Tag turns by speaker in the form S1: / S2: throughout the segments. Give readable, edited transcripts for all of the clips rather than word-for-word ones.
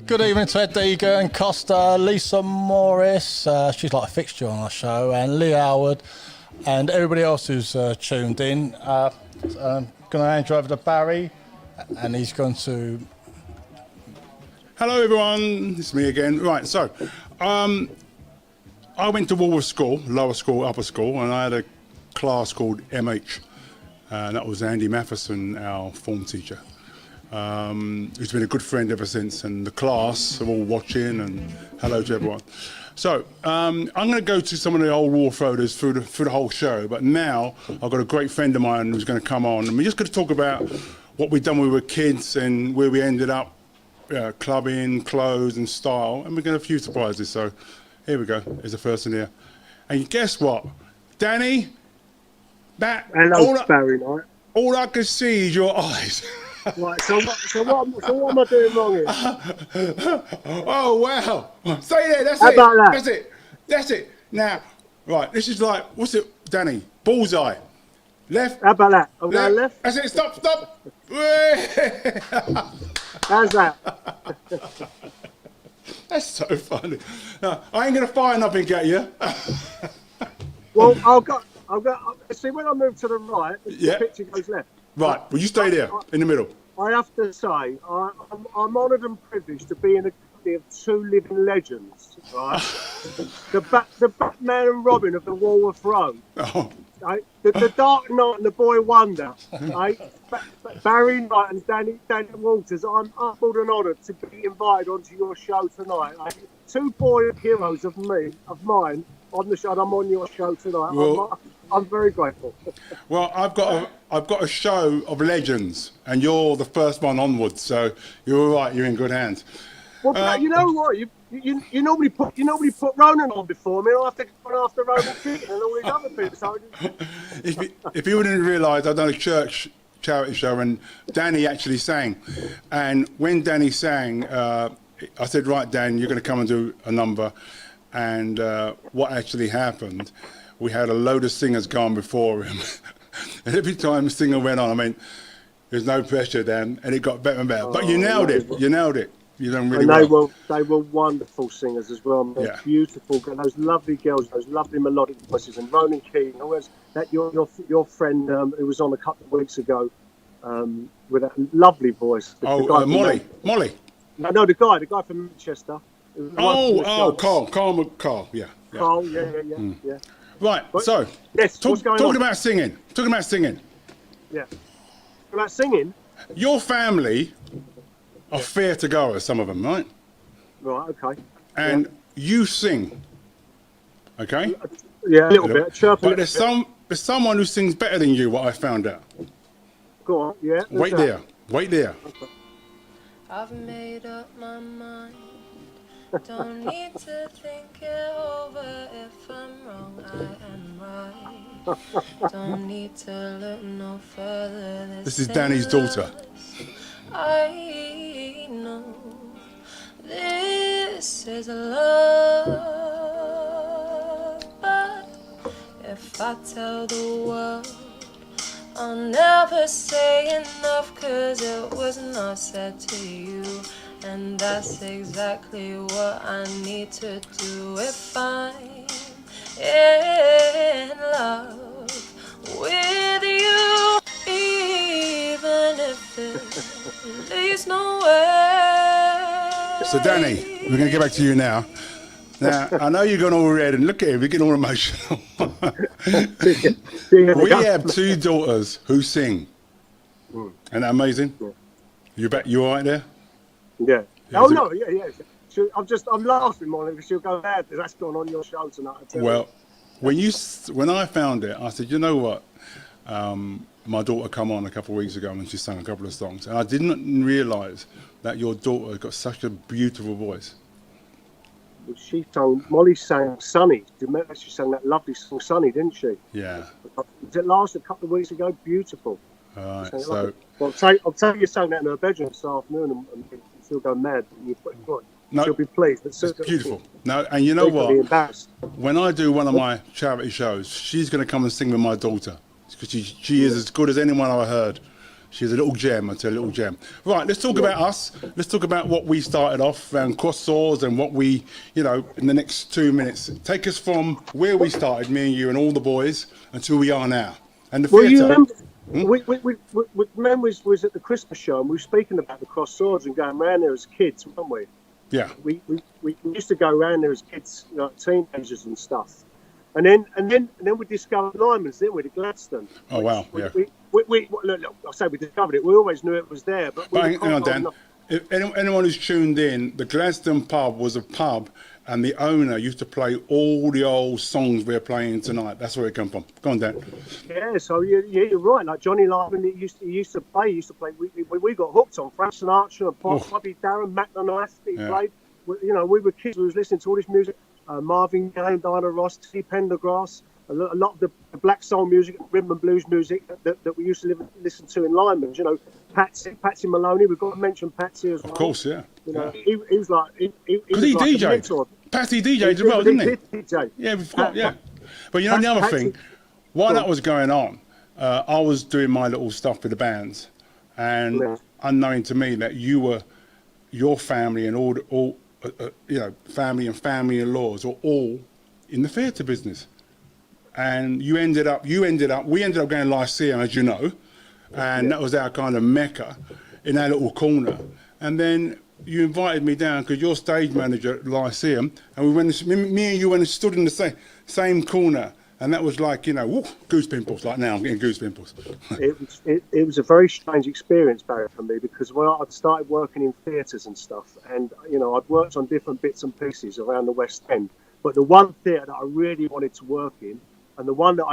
S1: Good evening to Ed Deegan and Costa, Lisa Morris, she's like a fixture on our show, and Lee Howard, and everybody else who's tuned in. I'm going to hand you over to Barry, and he's going to...
S2: Hello everyone, it's me again. Right, so, I went to Woolworth School, lower school, upper school, and I had a class called MH, and that was Andy Matheson, our form teacher. Who's been a good friend ever since, and the class are all watching, and hello to everyone. So I'm going to go to some of the old Wharf Roaders through the whole show, but now I've got a great friend of mine who's going to come on, and we're just going to talk about what we've done when we were kids and where we ended up, clubbing, clothes and style, and we're going to have a few surprises. So here we go, here's the first in here. And guess what? Danny,
S3: Hello, Barry Knight.
S2: all I can see is your eyes.
S3: Right, so what am I doing wrong here?
S2: Oh wow! Stay there. That's
S3: How
S2: it.
S3: about that?
S2: That's it. That's it. Now, right. This is like, what's it, Danny? Bullseye. Left.
S3: How about that? I'm going left.
S2: That's it. Stop.
S3: How's that?
S2: That's so funny. No, I ain't gonna fire nothing at you.
S3: Well, I'll go. See, when I move to the right,
S2: Yeah.
S3: the picture goes left.
S2: Right. Well, you stay there in the middle.
S3: I have to say, I'm honoured and privileged to be in a company of two living legends, right? the Batman and Robin of the Walworth Road.
S2: Oh.
S3: Right? The Dark Knight and the Boy Wonder, right? Barry Knight and Danny Walters. I'm humbled and honoured to be invited onto your show tonight. Right? Two boy heroes of mine on the show. And I'm on your show tonight.
S2: Well,
S3: I'm very grateful.
S2: Well, I've got a show of legends, and you're the first one onwards, so you're all right. You're in good hands.
S3: Well, but you know what? You normally put Ronan on before me. I have to go after Ronan Keaton and all these other people. So
S2: If you wouldn't realise, I've done a church charity show, and Danny actually sang. And when Danny sang, I said, "Right, Dan, you're going to come and do a number." And what actually happened? We had a load of singers gone before him. And every time the singer went on, I mean, there's no pressure, Dan, and it got better and better. But you nailed it. You nailed it. You done really well.
S3: They were wonderful singers as well.
S2: Yeah.
S3: Beautiful, those lovely girls, those lovely melodic voices, and Ronan Keating. Always that your friend who was on a couple of weeks ago with that lovely voice.
S2: Molly.
S3: No, the guy from Manchester.
S2: Carl. Yeah.
S3: Carl, yeah.
S2: Right. So,
S3: yes.
S2: Talking about singing.
S3: Yeah. About singing.
S2: Your family are fair to goers, some of them, right?
S3: Right. Okay.
S2: And you sing. Okay.
S3: Yeah, a little bit.
S2: But there's someone who sings better than you. What I found out.
S3: Go on. Yeah.
S2: Wait there. Okay.
S4: I've made up my mind. Don't need to think it over. If I'm wrong, I am right. Don't need to look no further.
S2: This is Danny's daughter.
S4: I know this is love, but if I tell the world, I'll never say enough, 'cause it was not said to you. And that's exactly what I need to do if I'm in love with you, even if it leads nowhere.
S2: So Danny, we're going to get back to you now. Now, I know you're going all red, and look at him, we're getting all emotional. We have two daughters who sing. Isn't that amazing? You all right there?
S3: Yeah. Oh no, yeah. I'm laughing more because she'll go mad. That's gone on your show tonight.
S2: Well, when I found it, I said, you know what? My daughter come on a couple of weeks ago and she sang a couple of songs, and I didn't realise that your daughter got such a beautiful voice.
S3: Molly sang Sunny. Do you remember she sang that lovely song Sunny, didn't she?
S2: Yeah.
S3: Did it last a couple of weeks ago? Beautiful.
S2: All right. So.
S3: Well, I'll tell you sang that in her bedroom this afternoon, and she'll go mad.
S2: No,
S3: she'll be pleased.
S2: It's beautiful. No, and you know what?
S3: Embarrassed.
S2: When I do one of my charity shows, she's going to come and sing with my daughter because she is as good as anyone I've heard. She's a little gem, I tell you, a little gem. Right, let's talk about us. Let's talk about what we started off around cross swords and what we, you know, in the next 2 minutes. Take us from where we started, me and you and all the boys, until we are now. And the
S3: Well, you
S2: theatre.
S3: remember, we remember was at the Christmas show, and we were speaking about the cross swords and going around there as kids, weren't we?
S2: Yeah.
S3: We used to go around there as kids, like teenagers and stuff. And then we discovered Lyman's, didn't we, the Gladstone?
S2: Oh, wow, yeah.
S3: Look, I say we discovered it. We always knew it was there. But
S2: Hang on, Dan. If anyone who's tuned in, the Gladstone pub was a pub, and the owner used to play all the old songs we're playing tonight. That's where it come from. Go on, Dan.
S3: Yeah, so you're right. Like Johnny Lyman, he used to play. We got hooked on Frank Sinatra and Bobby Darin, Mac the Knife. He played. You know, we were kids. We was listening to all this music. Marvin Gaye, Diana Ross, T. Pendergrass. A lot of the black soul music, rhythm and blues music that we used to listen to in Lyman's. You know, Patsy Maloney. We've got to mention Patsy as well.
S2: Of course, yeah.
S3: You know, he was like he was
S2: he
S3: like
S2: DJ'd. Patsy DJ'd as well, didn't he?
S3: DJ.
S2: Yeah, we've got, yeah. But you know, the other thing, while that was going on, I was doing my little stuff with the bands, and unknowing to me that your family and all you know, family and family-in-laws were all in the theatre business. And we ended up going to Lyceum, as you know, and that was our kind of mecca in our little corner. And then you invited me down because you're stage manager at Lyceum, and we went. Me and you went and stood in the same corner, and that was like, you know, woo, goose pimples. Like now, I'm getting goose pimples.
S3: It was a very strange experience, Barry, for me, because when I'd started working in theatres and stuff, and you know, I'd worked on different bits and pieces around the West End, but the one theatre that I really wanted to work in, and the one that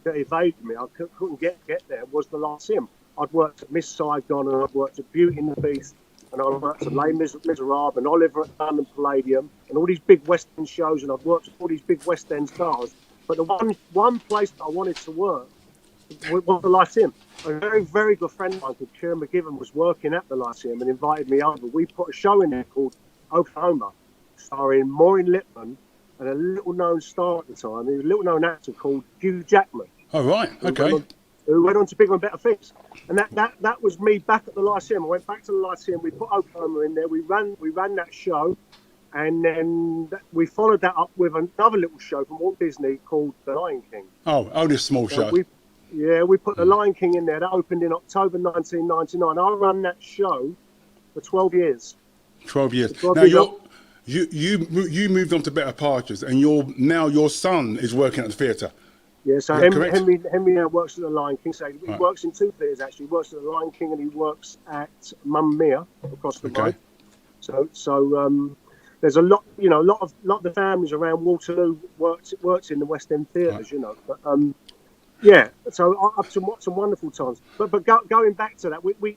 S3: that evaded me, I couldn't get there, was the Lyceum. I'd worked at Miss Saigon, and I'd worked at Beauty and the Beast, and I worked at Les Miserables and Oliver at London Palladium, and all these big West End shows, and I've worked at all these big West End stars. But the one place that I wanted to work was the Lyceum. A very, very good friend of mine called Kieran McGiven was working at the Lyceum and invited me over. We put a show in there called Oklahoma, starring Maureen Lipman and a little-known star at the time, a little-known actor called Hugh Jackman.
S2: Oh, right, okay.
S3: Who went on to bigger and better things. And that was me back at the Lyceum. I went back to the Lyceum. We put Oklahoma in there. We ran that show. And then we followed that up with another little show from Walt Disney called The Lion King.
S2: Oh, this small show.
S3: We put The Lion King in there. That opened in October 1999. I ran that show for 12 years.
S2: 12 years. Now, you moved on to better pastures, and your son is working at the theatre.
S3: Yeah, so Henry now works at The Lion King. So he works in two theatres, actually. He works at The Lion King and he works at Mamma Mia across the road. So there's a lot of the families around Waterloo worked in the West End theatres, you know. But yeah, so I've some wonderful times. But going back to that, we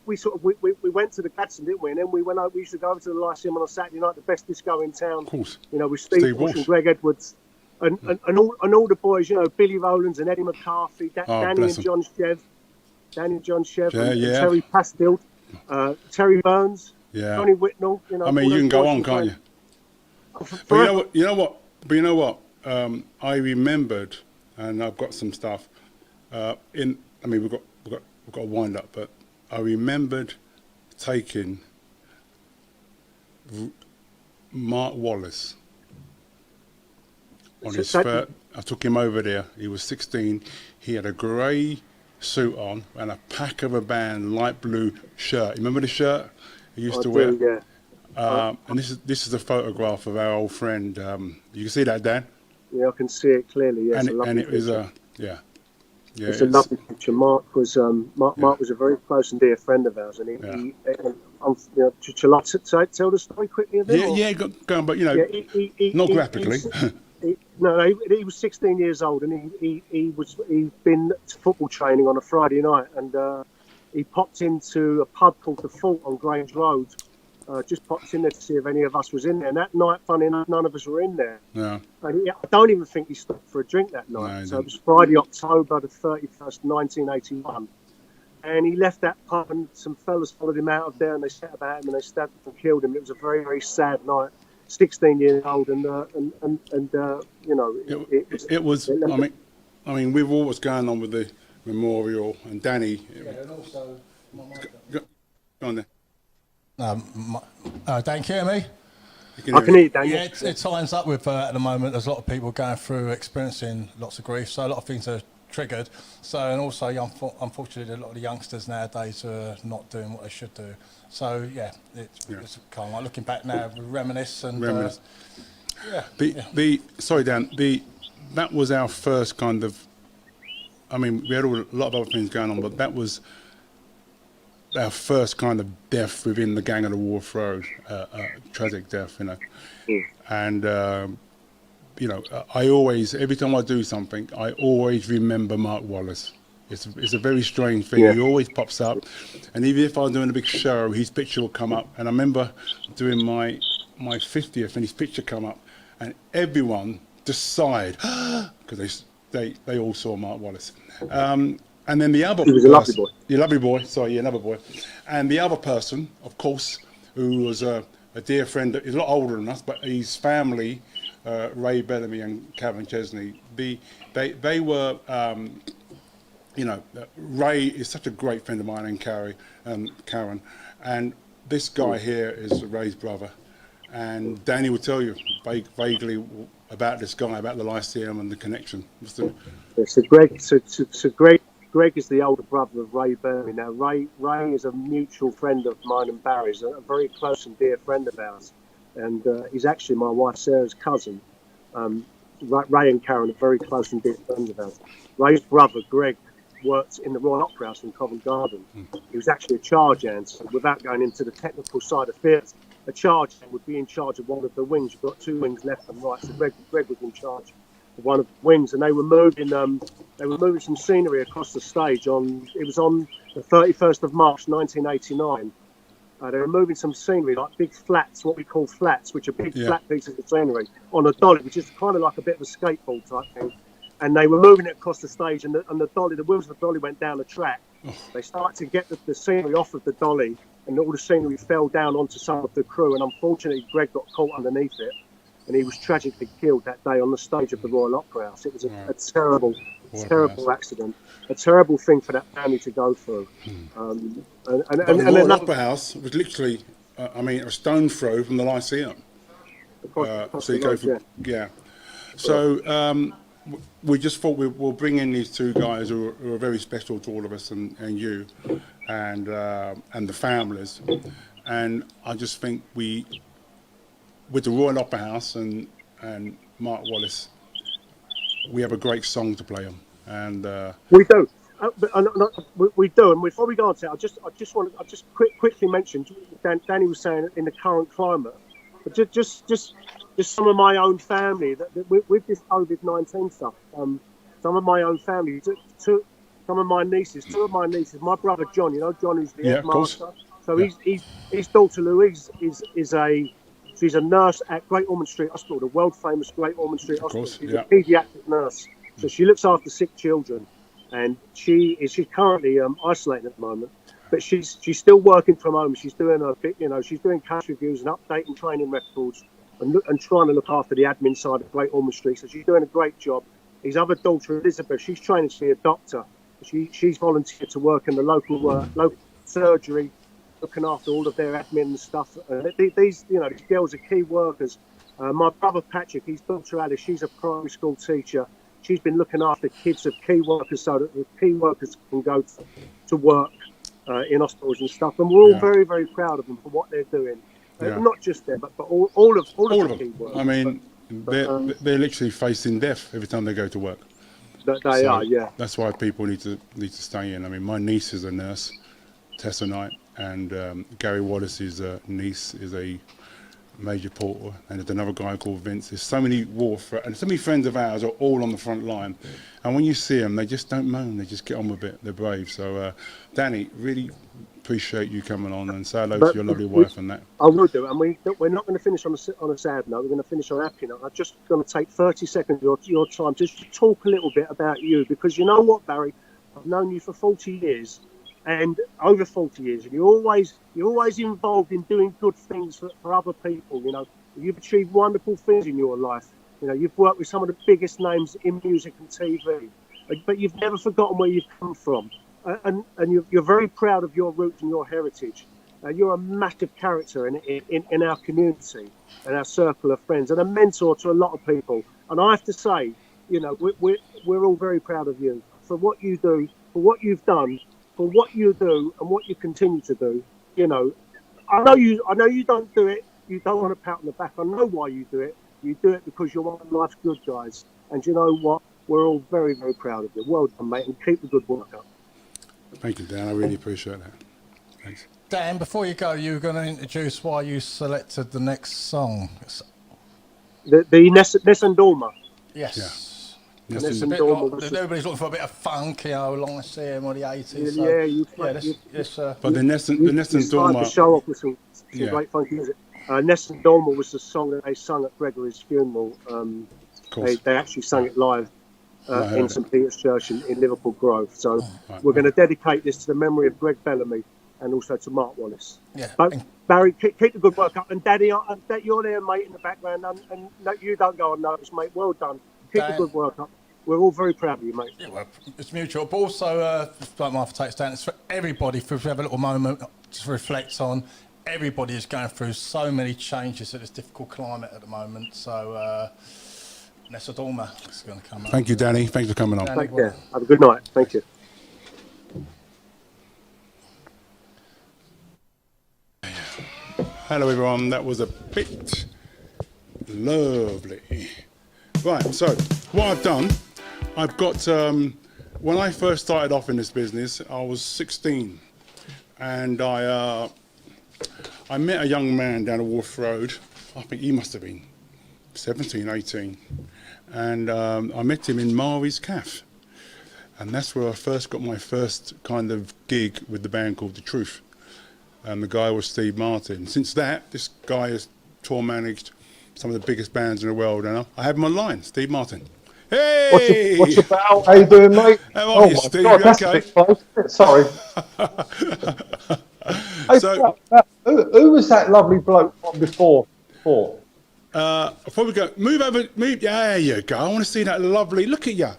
S3: went to the Gladstone, didn't we? And then we used to go over to the Lyceum on a Saturday night, the best disco in town. Of course. You know, with Steve Walsh and Greg Edwards, and all the boys, you know, Billy Rowlands and Eddie McCarthy, Danny and John Chev, and Terry Pastill, Terry Burns, Johnny Whitnall. You know,
S2: I mean, you can go on, can't you? But you know what? I remembered, and I've got some stuff. We've got to wind up, but I remembered taking Mark Wallace on his first. I took him over there. He was 16. He had a grey suit on and a pack of a band light blue shirt. You remember the shirt he used to wear?
S3: Yeah.
S2: And this is a photograph of our old friend. You can see that, Dan?
S3: Yeah, I can see it clearly. Yeah,
S2: and it was
S3: it's a lovely picture. Mark was a very close and dear friend of ours, and shall I tell the story quickly?
S2: Go on, but not graphically.
S3: He was 16 years old, and he'd been to football training on a Friday night, and he popped into a pub called The Fort on Grange Road. Just popped in there to see if any of us was in there. And that night, funny enough, none of us were in there. Yeah. And I don't even think he stopped for a drink that night. So it was Friday, October the 31st, 1981. And he left that pub, and some fellas followed him out of there, and they set about him, and they stabbed him and killed him. It was a very, very sad night. 16 years old, and you know,
S2: it was. I mean, with all what's going on with the memorial, and Danny.
S1: Yeah, and also
S2: Go on then.
S1: Dan, can you hear me?
S3: I can hear you, Dan.
S1: Yeah, it ties up with at the moment. There's a lot of people going through experiencing lots of grief, so a lot of things are triggered. So, and also, unfortunately, a lot of the youngsters nowadays are not doing what they should do. So, yeah, it's kind of like looking back now, we reminisce and
S2: Sorry, Dan. That was our first kind of. I mean, we had a lot of other things going on, but that was our first kind of death within the Gang of the Wharf Road, tragic death, you know. And you know, I always, every time I do something, I always remember Mark Wallace. It's a very strange thing. He always pops up, and even if I'm doing a big show, his picture will come up. And I remember doing my 50th, and his picture come up, and everyone just sighed because they all saw Mark Wallace. And then the other
S3: he was a lovely boy.
S2: Yeah, lovely boy. Sorry, yeah, another boy. And the other person, of course, who was a dear friend, he's a lot older than us, but his family, Ray Bellamy and Karen Chesney, they were, you know, Ray is such a great friend of mine and Karen. And this guy here is Ray's brother. And Danny will tell you vaguely about this guy, about the Lyceum and the connection. So
S3: Greg is the older brother of Ray Bellamy. Now, Ray is a mutual friend of mine and Barry's, a very close and dear friend of ours. And he's actually my wife Sarah's cousin. Ray and Karen are very close and dear friends of ours. Ray's brother, Greg, worked in the Royal Opera House in Covent Garden. He was actually a charge hand, so without going into the technical side of theatre, a charge hand would be in charge of one of the wings. You've got two wings left and right, so Greg was in charge of one of the wings, and they were moving some scenery across the stage it was on the 31st of March 1989. They were moving some scenery, like big flats, what we call flats, which are big flat pieces of scenery, on a dolly, which is kind of like a bit of a skateboard type thing. And they were moving it across the stage, and the wheels of the dolly went down the track. They started to get the scenery off of the dolly, and all the scenery fell down onto some of the crew. And unfortunately, Greg got caught underneath it, and he was tragically killed that day on the stage of the Royal Opera House. It was a terrible accident, a terrible thing for that family to go through.
S2: The Royal Opera House was literally, a stone throw from the Lyceum. So we just thought we'll bring in these two guys who are very special to all of us and you and the families. And I just think with the Royal Opera House and Mark Wallace, we have a great song to play them. And
S3: we do. We do. And before we go on to it, I just quickly mention, Danny was saying in the current climate, but just some of my own family that with this COVID-19 stuff. Some of my own family, two of my nieces, my brother John. You know John, who's the headmaster. So his daughter Louise she's a nurse at Great Ormond Street Hospital, the world famous Great Ormond Street Hospital. She's a paediatric nurse, so she looks after sick children, and she's currently isolated at the moment. But she's still working from home. She's doing she's doing cash reviews and updating training records and trying to look after the admin side of Great Ormond Street. So she's doing a great job. His other daughter Elizabeth, she's training to be a doctor. She's volunteered to work in the local surgery, looking after all of their admin and stuff. These girls are key workers. My brother Patrick, his daughter Alice, she's a primary school teacher. She's been looking after kids of key workers so that the key workers can go to work in hospitals and stuff. And we're all very, very proud of them for what they're doing. Not just them, but all of the key workers.
S2: I mean, they're literally facing death every time they go to work.
S3: They are.
S2: That's why people need to stay in. I mean, my niece is a nurse, Tessa Knight, and Gary Wallace's niece is a major porter, and there's another guy called Vince. There's so many and so many friends of ours are all on the front line, and when you see them, they just don't moan. They just get on with it. They're brave. So, Danny, really appreciate you coming on and say hello to your lovely wife and that.
S3: I will do, and we're not going to finish on a sad note. We're going to finish on a happy note. I'm just going to take 30 seconds of your time just to talk a little bit about you, because you know what, Barry, I've known you for 40 years. And over 40 years, and you're always involved in doing good things for other people. You know, you've achieved wonderful things in your life. You know, you've worked with some of the biggest names in music and TV, but you've never forgotten where you've come from. you're very proud of your roots and your heritage. You're a massive character in our community and our circle of friends, and a mentor to a lot of people. And I have to say, you know, we're all very proud of you for what you do, for what you've done, for what you do, and what you continue to do. You know, I know you don't do it. You don't want to pat on the back. I know why you do it. You do it because you're one of life's good guys. And you know what? We're all very, very proud of you. Well done, mate, and keep the good work up.
S2: Thank you, Dan. I really appreciate that. Thanks.
S1: Dan, before you go, you were going to introduce why you selected the next song.
S3: The Nessun Dorma.
S1: Yes.
S2: Yeah.
S1: And it's a bit like, everybody's looking for a bit of funk, you know, along the CM or the 80s. So,
S2: but the Nessun Dorma.
S3: The show off with some great funky music. Nessun Dorma was the song that they sung at Gregory's funeral. They actually sang it live in St Peter's Church in Liverpool Grove. So we're going to dedicate this to the memory of Greg Bellamy and also to Mark Wallace. Yeah. But Barry, keep the good work up. And Daddy, you're there, mate, in the background, and you don't go unnoticed, mate. Well done. Keep the good work up. We're all very proud of you, mate.
S1: Yeah, well, it's mutual. But also, like Martha takes down, it's for everybody, if we have a little moment to reflect on. Everybody is going through so many changes at this difficult climate at the moment. So, Nessun Dorma is going to come up.
S2: Thank you, Danny. Thanks for coming on.
S3: Take care. Have a good night. Thank you.
S2: Hello, everyone. That was a bit lovely. Right, so what I've done, I've got, when I first started off in this business, I was 16, and I met a young man down the Wharf Road. I think he must have been 17, 18, and I met him in Mari's Cafe, and that's where I first got my first kind of gig with the band called The Truth, and the guy was Steve Martin. Since that, this guy has tour managed some of the biggest bands in the world, and I have him online, Steve Martin. Hey!
S5: What's about? How you doing, mate?
S2: How are you, Steve?
S5: God, that's
S2: okay?
S5: a bit close. Sorry.
S2: So,
S5: who was that lovely bloke from before?
S2: before we go, move over, there you go. I want to see that lovely, look at you.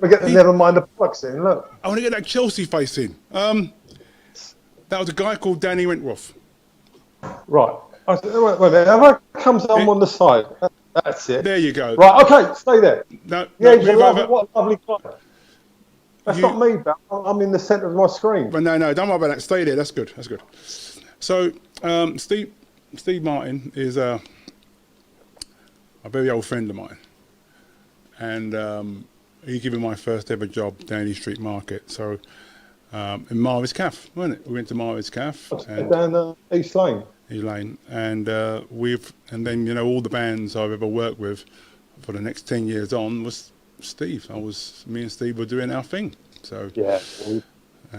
S5: We get the never mind the plugs in, look.
S2: I want to get that Chelsea face in. That was a guy called Danny Wentworth.
S5: Right. Wait a minute. Have I come on the side? That's it.
S2: There you go.
S5: Right, okay, stay there.
S2: No,
S5: yeah,
S2: no,
S5: what a lovely guy. That's not me, but I'm in the centre of my screen.
S2: But no, don't worry about that. Stay there. That's good. That's good. So, Steve Martin is a very old friend of mine, and he gave me my first ever job down East Street Market. So, in Mari's Cafe, wasn't it? We went to Mari's Cafe
S5: down East Lane.
S2: And then all the bands I've ever worked with for the next 10 years on was Steve. Me and Steve were doing our thing. So
S5: yeah,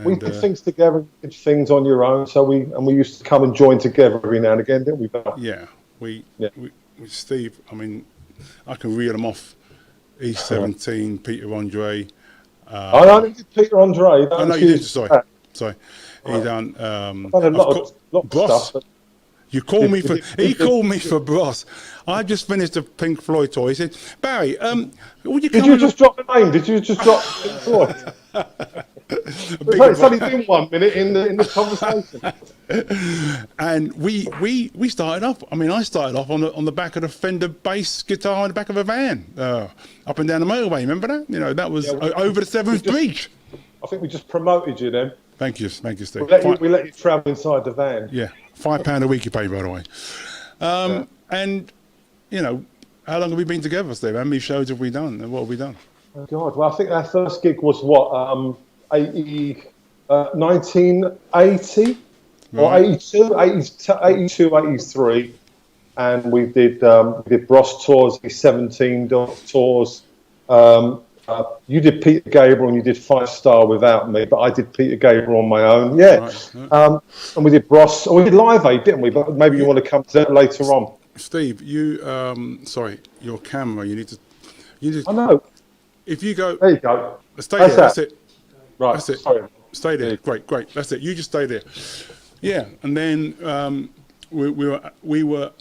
S5: we did things together, did things on your own. So we used to come and join together every now and again, didn't we?
S2: Yeah, we Steve. I mean, I can reel them off. E17, Peter Andre.
S5: I only did Peter Andre.
S2: I know you did. Sorry. He done.
S5: I've done a lot of stuff.
S2: You call me for. He called me for Bros. I just finished a Pink Floyd tour. He said, "Barry, would you come?"
S5: Did you just drop the name? Did you just drop Pink Floyd? It's only been 1 minute in the conversation.
S2: And we started off. I mean, I started off on the back of the Fender bass guitar in the back of a van, up and down the motorway. Remember that? That was over the Seventh Bridge.
S5: I think we just promoted you then.
S2: Thank you, Steve.
S5: We let you travel inside the van.
S2: Yeah, £5 a week you pay, by the way. And how long have we been together, Steve? How many shows have we done? And what have we done?
S5: Oh God, well, I think our first gig was 1980 or 82, 83, and we did Bros tours, 17 tours. You did Peter Gabriel and you did 5 Star without me, but I did Peter Gabriel on my own. Yeah, right. And we did Bros, and we did Live Aid, didn't we? But maybe you want to come to that later on.
S2: Steve, sorry, your camera. You need to.
S5: I know.
S2: If you go,
S5: there you go.
S2: Stay there. That's it.
S5: Right.
S2: That's it.
S5: Sorry.
S2: Stay there. Great. That's it. You just stay there. Yeah, and then we were.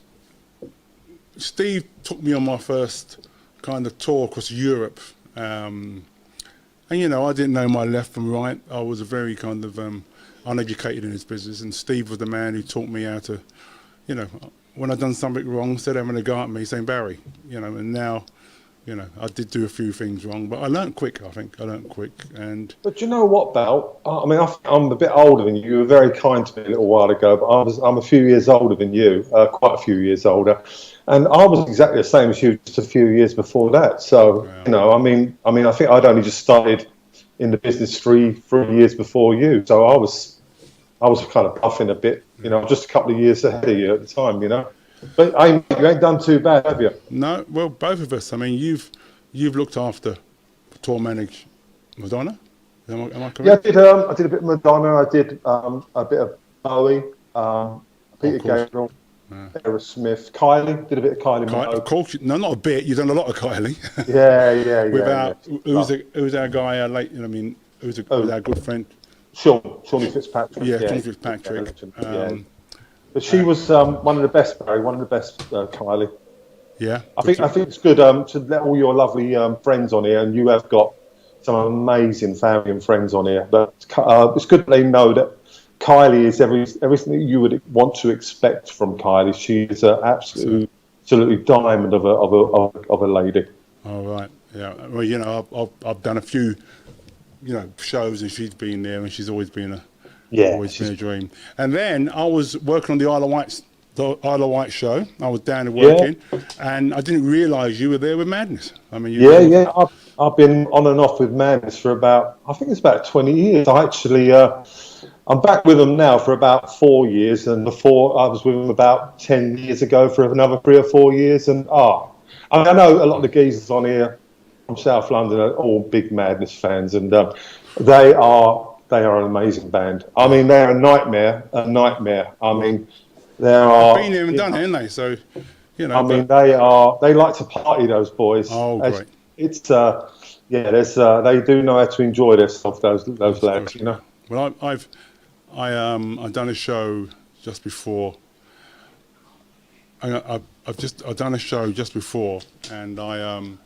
S2: Steve took me on my first kind of tour across Europe, and And you know, I didn't know my left from right. I was a very kind of uneducated in this business, and Steve was the man who taught me how to, you know, when I'd done something wrong, instead of having a go at me saying, Barry, you know, and now, you know, I did do a few things wrong, but I learnt quick, I think. I learnt quick. And
S5: But you know what, Bal? I mean, I'm a bit older than you. You were very kind to me a little while ago, but I'm a few years older than you, quite a few years older. And I was exactly the same as you just a few years before that. So, you know, I mean, I think I'd only just started in the business three years before you. So I was kind of puffing a bit, you know, just a couple of years ahead of you at the time, you know. But you ain't done too bad, have you?
S2: no, well, both of us. I mean, you've looked after, tour managed Madonna. Am I correct?
S5: Yeah, I did a bit of Madonna. I did a bit of Bowie, Peter Gabriel, Aerosmith, Kylie. Did a bit of Kylie.
S2: Of course, no, not a bit. You've done a lot of Kylie.
S5: Yeah.
S2: Who's our guy? Who's our good friend?
S5: Shawnee Fitzpatrick.
S2: Yeah, Shawnee Fitzpatrick.
S5: But she was one of the best, Barry. One of the best, Kylie.
S2: Yeah,
S5: I think it's good to let all your lovely friends on here, and you have got some amazing family and friends on here. But it's good that they know that Kylie is everything that you would want to expect from Kylie. She is an absolutely diamond of a lady.
S2: All right. Yeah. Well, you know, I've done a few, you know, shows, and she's been there, and she's always been a dream. And then I was working on the Isle of Wight show. I was down there working, and I didn't realise you were there with Madness. I mean,
S5: I've been on and off with Madness for I think it's about 20 years. I actually, I'm back with them now for about 4 years, and before I was with them about 10 years ago for another 3 or 4 years. And I know a lot of the geezers on here from South London are all big Madness fans, and they are an amazing band. I mean, they're a nightmare. I mean,
S2: they've been here and done it, haven't they? So, you know.
S5: I mean, they like to party, those boys.
S2: Oh, great.
S5: It's they do know how to enjoy themselves, those lads, you know.
S2: Well, I've done a show just before. I've done a show just before, and I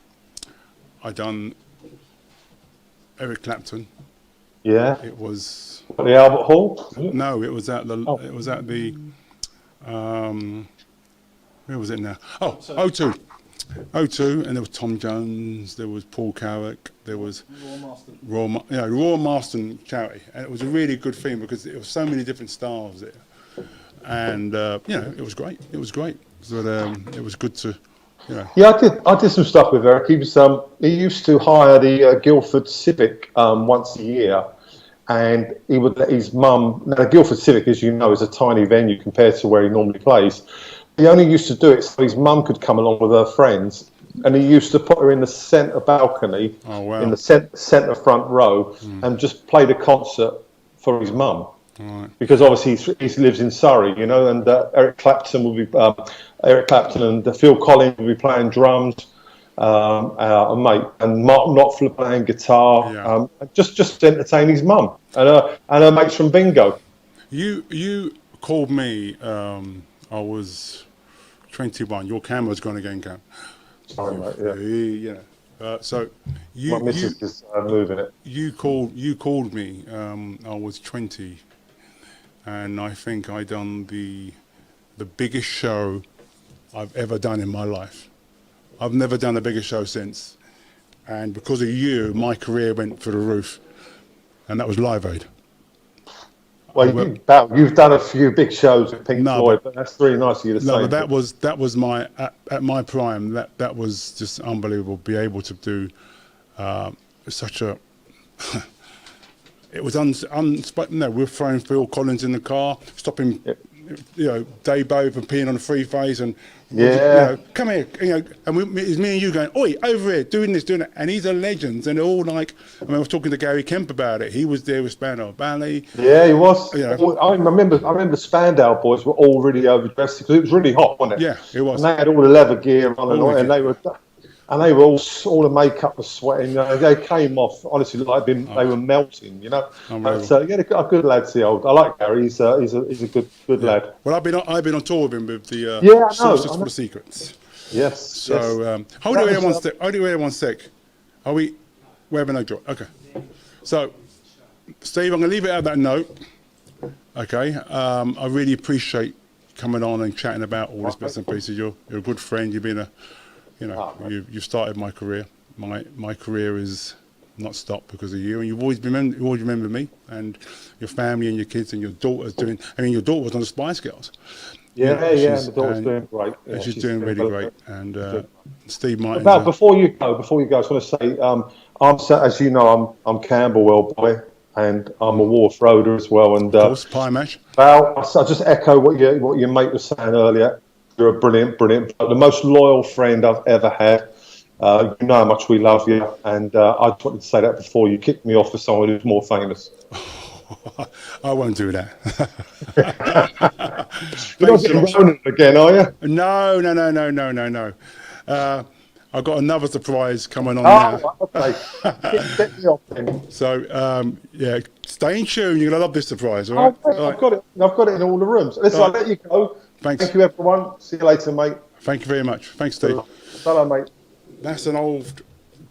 S2: done Eric Clapton.
S5: Yeah.
S2: It was
S5: at the Albert Hall.
S2: No, it was at the. It was at the. Where was it now? Oh, O2. O2, and there was Tom Jones, there was Paul Carrick, there was Royal Marston Charity, and it was a really good thing because there were so many different styles there, and you know, it was great. It was great. So it was good to, you know. Yeah,
S5: I did some stuff with Eric. He used to hire the Guildford Civic once a year, and he would let his mum. Now, the Guildford Civic, as you know, is a tiny venue compared to where he normally plays. He only used to do it so his mum could come along with her friends, and he used to put her in the centre balcony, in the centre front row, and just play the concert for his mum.
S2: Right.
S5: Because obviously he lives in Surrey, you know, and Eric Clapton and Phil Collins would be playing drums, a mate, and Mark Knopfler playing guitar, just to entertain his mum and her mates from Bingo.
S2: You called me. I was 21. Your camera's gone again, Cam.
S5: Sorry, mate.
S2: Yeah. So
S5: my missus is moving it.
S2: You called me. I was 20, and I think I done the biggest show I've ever done in my life. I've never done a bigger show since, and because of you, my career went through the roof, and that was Live Aid.
S5: Well, you've done a few big shows with Pink Floyd, but that's really nice of you to say.
S2: No, but that was my at my prime. That was just unbelievable. Be able to do such a. It was no, we were throwing Phil Collins in the car, stopping, you know, Dave Bowie from peeing on the free phase, and you know, come here, you know, and it's me and you going, oi, over here, doing this, doing that, and he's a legend, and they're all like, I mean, I was talking to Gary Kemp about it. He was there with Spandau Ballet.
S5: Yeah, he was.
S2: You know,
S5: I remember Spandau boys were all really overdressed because it was really hot, wasn't it?
S2: Yeah, it was.
S5: And they had all the leather gear on, and they were all the makeup was sweating. They came off honestly like they were melting, you know. So yeah, a good lad. I like Gary. He's a good lad.
S2: Well, I've been on tour with him with the Sources for the Secrets.
S5: Yes.
S2: So hold it one sec. Hold it one sec. Are we? We're having no joy. Okay. So, Steve, I'm going to leave it at that note. Okay. I really appreciate coming on and chatting about all this bits and pieces. You're a good friend. You've been you've started my career. My career is not stopped because of you, and you always remember me and your family and your kids and your daughter's doing. I mean, your daughter was on the Spice Girls.
S5: Yeah, the daughter's doing great.
S2: Yeah, she's doing really great. And Steve Martin.
S5: Before you go, I just want to say, as you know, I'm Camberwell boy, and I'm a Wharf Roader as well. And
S2: of course, Pie Mash.
S5: Val, I just echo what your mate was saying earlier. You're a brilliant, the most loyal friend I've ever had. You know how much we love you, and I just wanted to say that before you kicked me off for someone who's more famous.
S2: I won't do that.
S5: You're not getting Ronan again, are you?
S2: No. I've got another surprise coming on now.
S5: Okay. Get me off then.
S2: So, yeah, stay in tune. You're going to love this surprise, all right?
S5: I've got it in all the rooms. Listen, I'll let you go.
S2: Thanks.
S5: Thank you, everyone. See you later, mate.
S2: Thank you very much. Thanks, Steve.
S5: Hello, mate.
S2: That's an old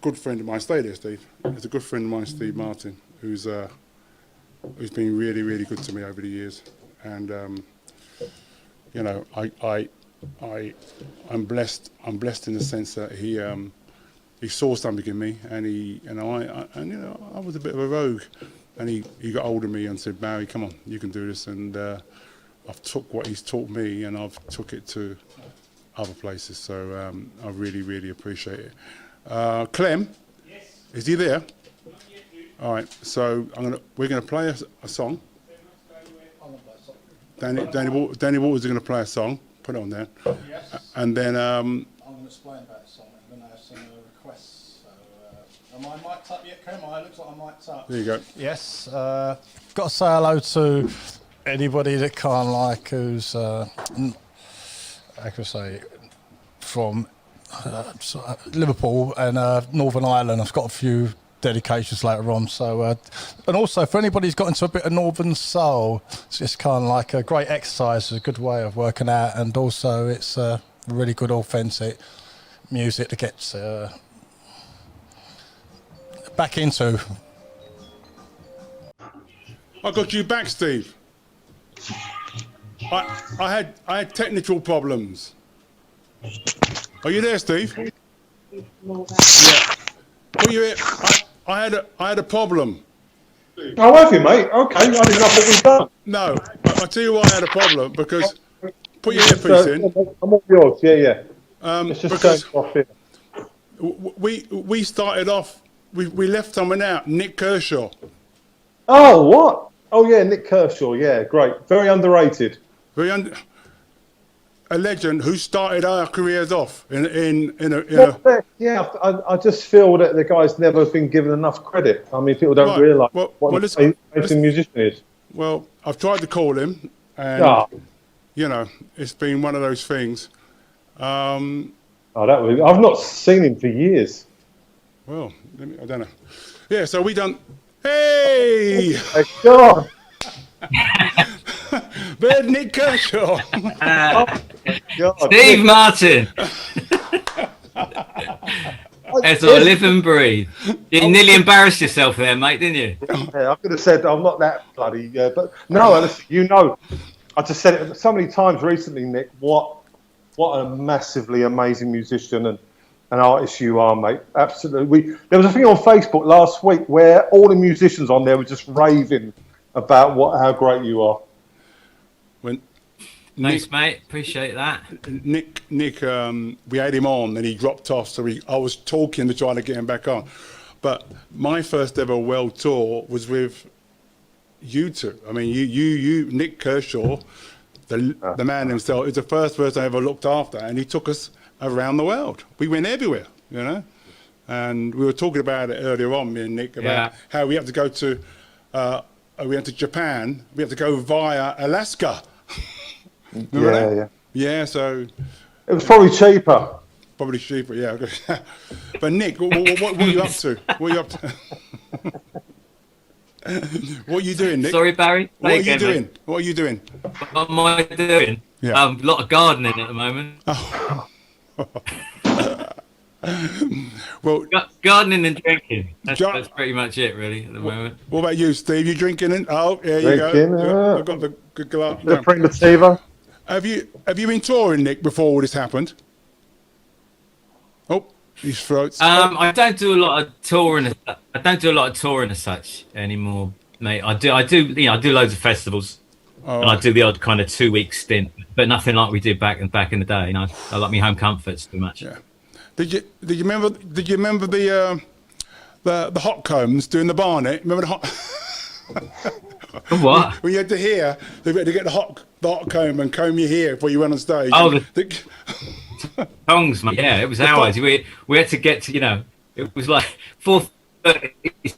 S2: good friend of mine. Stay there, Steve. It's a good friend of mine, Steve Martin, who's been really, really good to me over the years. And, you know, I'm blessed. I'm blessed in the sense that he saw something in me, and you know, I was a bit of a rogue, and he got hold of me and said, Barry, come on, you can do this. And I've took what he's taught me, and I've took it to other places. So I really, really appreciate it. Clem, yes. Is he there? Not yet, dude. All right. So we're gonna play a song. Danny Waters is going to play a song. Put it on there. Yes. And then
S1: I'm going to explain about the song. I'm going to have some requests. So, am I mic'd up yet, Clem? It looks like I'm mic'd up.
S2: There you go.
S1: Yes. Got to say hello to anybody that can't like who's, how can I say, from Liverpool and Northern Ireland. I've got a few dedications later on. So, and also for anybody who's got into a bit of Northern Soul, it's just kind of like a great exercise, a good way of working out, and also it's really good authentic music to get back into.
S2: I got you back, Steve. I had technical problems. Are you there, Steve? Yeah. Put you in. I had a problem.
S5: Oh, have you, mate? Okay, I didn't know what we've done.
S2: No, I'll tell you why I had a problem, because put your earpiece in.
S5: I'm all yours, yeah.
S2: It's
S5: just
S2: because
S5: off here.
S2: we started off. We left someone out, Nick Kershaw.
S5: Oh, what? Oh, yeah, Nick Kershaw. Yeah, great. Very underrated.
S2: A legend who started our careers off in a.
S5: Yeah, I just feel that the guy's never been given enough credit. I mean, people don't realise what an amazing musician is.
S2: Well, I've tried to call him, and you know, it's been one of those things.
S5: I've not seen him for years.
S2: Well, I don't know. Yeah, so we done. Hey!
S5: God.
S2: There's Nick Kershaw.
S6: Steve Martin. That's all, live and breathe. You nearly embarrassed yourself there, mate, didn't you?
S5: Yeah, I could have said I'm not that bloody. But no, listen, you know, I just said it so many times recently, Nick. What a massively amazing musician and artist you are, mate. Absolutely. There was a thing on Facebook last week where all the musicians on there were just raving about how great you are.
S6: Thanks, mate. Appreciate that.
S2: Nick, we had him on and he dropped off, so I was talking to trying to get him back on. But my first ever world tour was with you two. I mean, you, Nick Kershaw, the man himself, is the first person I ever looked after, and he took us around the world. We went everywhere, you know. And we were talking about it earlier on, me and Nick, about how we had to go to, we went to Japan. We had to go via Alaska. Yeah, so
S5: it was probably cheaper.
S2: Probably cheaper, yeah. But Nick, what are you up to? What are you up to? What are you doing, Nick?
S6: Sorry, Barry.
S2: What are you doing? What are you doing?
S6: What am I doing?
S2: Yeah.
S6: A lot of gardening at the moment.
S2: Oh. Well,
S6: Gardening and drinking. That's,
S2: Jo-
S6: that's pretty much it, really, at the moment.
S2: what about you, Steve? You drinking? Oh, there you
S5: Drinking,
S2: go. I've got the good glass.
S5: Bit of primitiva.
S2: Have you been touring, Nick, before all this happened? Oh, his throat's.
S6: I don't do a lot of touring. I don't do a lot of touring as such anymore, mate. I do. You know, I do loads of festivals, and I do the odd kind of 2-week stint, but nothing like we did back in the day. You know, I like my home comforts too much.
S2: Yeah. Did you remember the hot combs doing the Barnet? Remember the hot?
S6: What?
S2: When you had to hear, they had to get the hot comb and comb your hair before you went on stage.
S6: Oh, tongs, mate. Yeah, it was hours. We had to get to, you know, it was like 4:30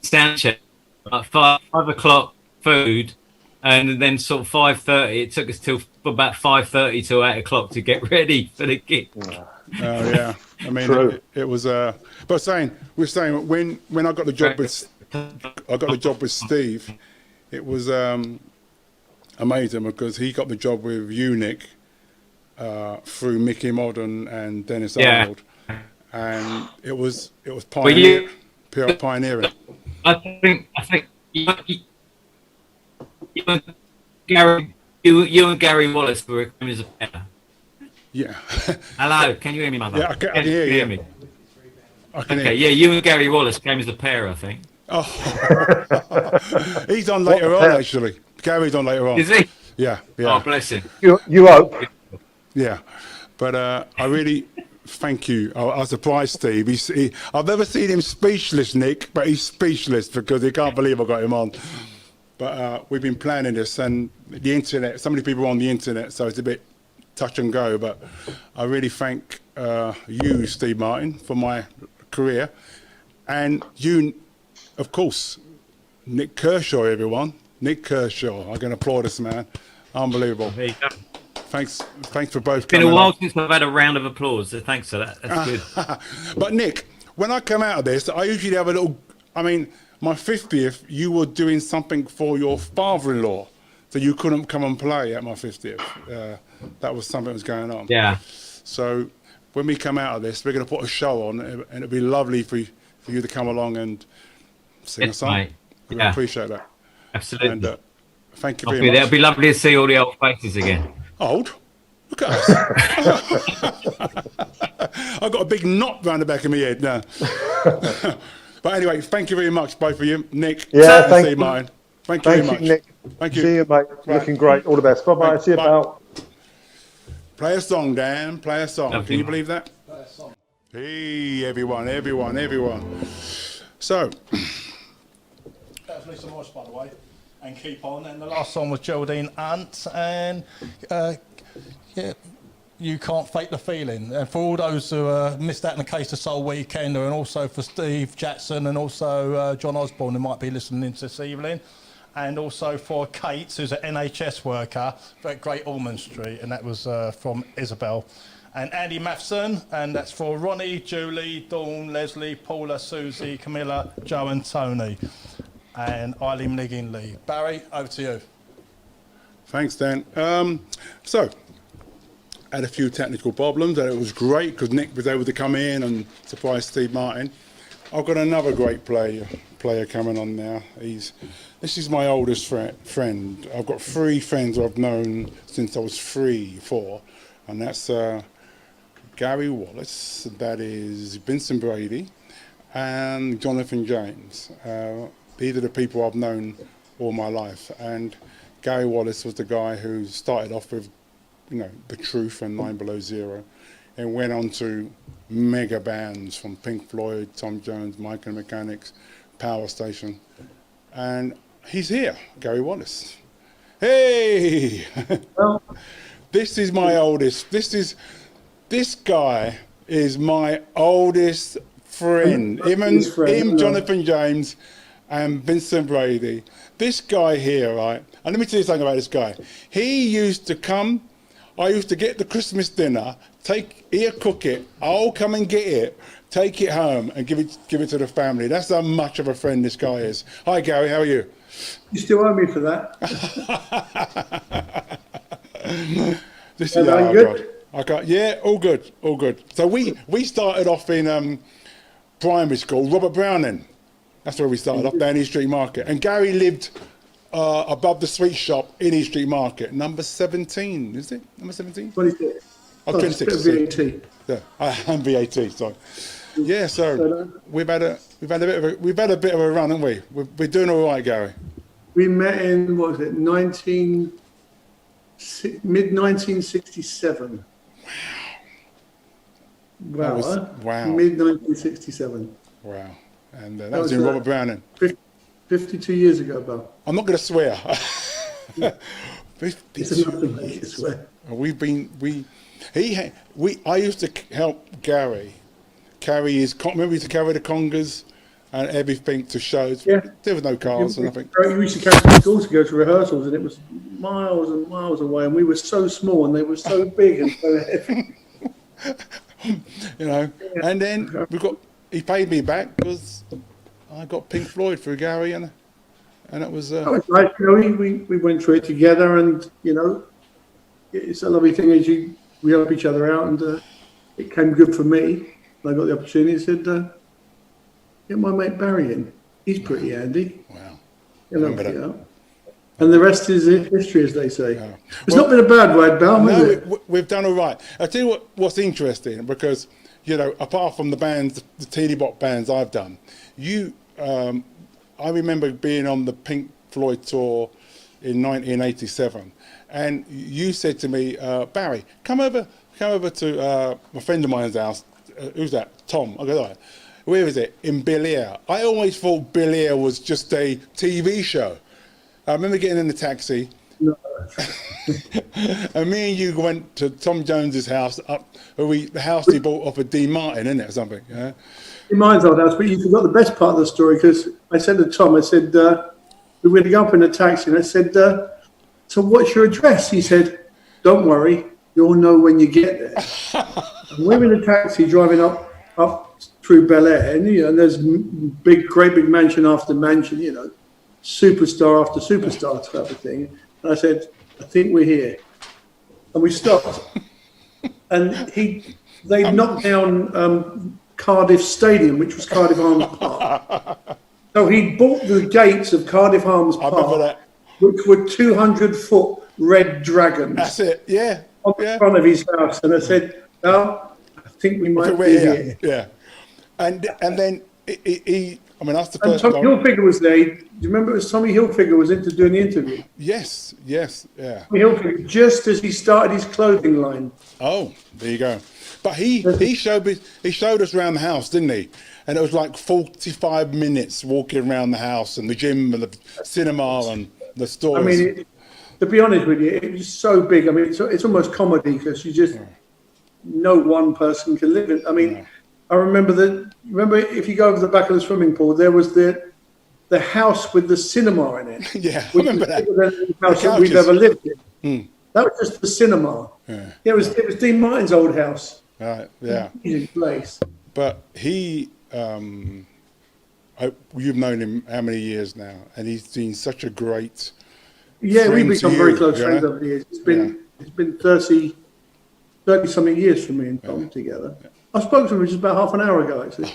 S6: sound check, like 5 o'clock food, and then sort of 5:30. It took us till about 5:30 till 8 o'clock to get ready for the gig.
S2: Oh yeah, I mean it was. But we're saying when I got the job with Steve, it was amazing because he got the job with you, Nick, through Mickey Modern and Dennis Arnold, and it was pioneering.
S6: I think you and Gary Wallace were as a pair.
S2: Yeah.
S6: Hello, can you hear me, mother?
S2: Yeah, I can hear you.
S6: Me.
S2: I can
S6: Okay,
S2: hear.
S6: yeah, you and Gary Wallace came as a pair, I think.
S2: Oh, he's on later on actually. Gary's on later on.
S6: Is he?
S2: Yeah.
S6: Oh, bless him.
S5: You hope.
S2: Yeah, but I really thank you. I was surprised, Steve. I've never seen him speechless, Nick, but he's speechless because he can't believe I got him on. But we've been planning this, and the internet. So many people are on the internet, so it's a bit touch and go. But I really thank you, Steve Martin, for my career, and you, of course, Nick Kershaw, everyone. Nick Kershaw. I can applaud this man. Unbelievable.
S6: There you go.
S2: Thanks for both.
S6: It's been a while since I've had a round of applause, so thanks for that. That's good.
S2: But Nick, when I come out of this, I usually have a little. I mean, my 50th, you were doing something for your father-in-law, so you couldn't come and play at my 50th. That was something that was going on.
S6: Yeah.
S2: So when we come out of this, we're going to put a show on, and it'll be lovely for you to come along and sing a song.
S6: Mate.
S2: We
S6: Yeah.
S2: appreciate that.
S6: Absolutely.
S2: And thank you very much.
S6: It'll be lovely to see all the old faces again.
S2: Old? Look at us. I've got a big knot round the back of my head now. But anyway, thank you very much, both of you. Nick,
S5: Yeah,
S2: and
S5: thank
S2: Steve
S5: you.
S2: Martin. Thank you very much.
S5: Nick.
S2: Thank you.
S5: See you, mate. Looking great. All the best. Bye-bye.
S2: Thanks.
S5: See you,
S2: Bye.
S5: pal.
S2: Play a song, Dan. Play a song.
S6: Lovely.
S2: Can you believe that?
S1: Play a song.
S2: Hey, everyone. So,
S1: That was Lisa Morris, by the way, and Keep On. And the last song was Geraldine Hunt, and yeah, You Can't Fake the Feeling. And for all those who missed out in the Case of Soul Weekender, and also for Steve Jackson and also John Osborne, who might be listening in this evening, and also for Kate, who's an NHS worker at Great Ormond Street, and that was from Isabel. And Andy Matheson, and that's for Ronnie, Julie, Dawn, Leslie, Paula, Susie, Camilla, Joe and Tony, and Eileen Niggin Lee. Barry, over to you.
S2: thanks, Dan. So, had a few technical problems, and it was great because Nick was able to come in and surprise Steve Martin. I've got another great player coming on now. This is my oldest friend. I've got 3 friends who I've known since I was 4, and that's Gary Wallace, that is Vincent Brady, and Jonathan James. These are the people I've known all my life, and Gary Wallace was the guy who started off with, The Truth and 9 Below Zero, and went on to mega bands from Pink Floyd, Tom Jones, Mike and the Mechanics, Power Station, and he's here, Gary Wallace. Hey! This is my oldest. This guy is my oldest friend. Him, Jonathan James, and Vincent Brady. This guy here, right? And let me tell you something about this guy. He used to come. I used to get the Christmas dinner, cook it. I'll come and get it, take it home, and give it to the family. That's how much of a friend this guy is. Hi, Gary. How are you?
S7: You still owe me for that.
S2: This
S7: Are
S2: is
S7: you good?
S2: All good, all good. So we started off in primary school, Robert Browning. That's where we started off, down East Street Market. And Gary lived above the sweet shop in East Street Market, number 17, is it? Number 17?
S7: 26.
S2: Oh, 26.
S7: VAT.
S2: Yeah, I'm VAT, sorry. Yeah, so we've had a bit of a run, haven't we? We're doing all right, Gary.
S7: We met in, what was it, mid-1967. Wow.
S2: Wow.
S7: Mid-1967.
S2: Wow. And that was in Robert Browning.
S7: 52 years ago, Bill.
S2: I'm not going to swear. 52
S7: It's enough to make you
S2: years.
S7: swear.
S2: I used to help Gary carry his, remember he used to carry the congas and everything to shows.
S7: Yeah.
S2: There was no cars or nothing.
S7: We used to carry to school to go to rehearsals, and it was miles and miles away, and we were so small, and they were so big and so heavy.
S2: You know, and then he paid me back because I got Pink Floyd through Gary, and it was.
S7: That was nice. You know, we went through it together, and you know, it's a lovely thing as we help each other out, and it came good for me. I got the opportunity. I said, "Get my mate Barry in. He's pretty handy."
S2: Wow.
S7: You know, and the rest is history, as they say.
S2: Yeah.
S7: It's not been a bad ride, Bal, has it?
S2: We've done all right. I'll tell you what's interesting, because, you know, apart from the bands, the teeny bop bands I've done, I remember being on the Pink Floyd tour in 1987, and you said to me, Barry, come over to a friend of mine's house. Who's that? Tom. I go, right. Where is it? In Bel Air. I always thought Bel Air was just a TV show. I remember getting in the taxi, and me and you went to Tom Jones's house, the house he bought off of Dean Martin, isn't it, or something? Yeah.
S7: In mine's old house, but you forgot the best part of the story, because I said to Tom, I said, we were going to go up in a taxi, and I said, so what's your address? He said, don't worry, you'll know when you get there. And we're in a taxi driving up through Bel Air, and, you know, and there's great big mansion after mansion, you know, superstar after superstar type of thing. And I said, I think we're here. And we stopped. And they knocked down Cardiff Stadium, which was Cardiff Arms Park. So he bought the gates of Cardiff Arms Park, which were 200-foot red dragons.
S2: That's it, yeah.
S7: On the front of his house. And I said, I think we might be here.
S2: Yeah. And then that's the
S7: and
S2: first
S7: Tommy
S2: time.
S7: Hilfiger was there. Do you remember it was Tommy Hilfiger was into doing the interview?
S2: Yes, yeah.
S7: Tommy Hilfiger, just as he started his clothing line.
S2: Oh, there you go. But he showed us around the house, didn't he? And it was like 45 minutes walking around the house and the gym and the cinema and the stores.
S7: I mean, to be honest with you, it was so big. I mean, it's almost comedy, because you just no one person can live in. I mean, I remember if you go over the back of the swimming pool, there was the house with the cinema in it.
S2: Yeah, I remember that.
S7: The house that we've ever lived in. That was just the cinema.
S2: Yeah.
S7: It was Dean Martin's old house.
S2: Right, yeah.
S7: Amazing place.
S2: But you've known him how many years now? And he's been such a great
S7: Yeah, we've
S2: friend
S7: become
S2: to
S7: very
S2: you,
S7: close
S2: yeah?
S7: friends over the years. It's been 30 something years for me and Tom together. I spoke to him just about half an hour ago, actually.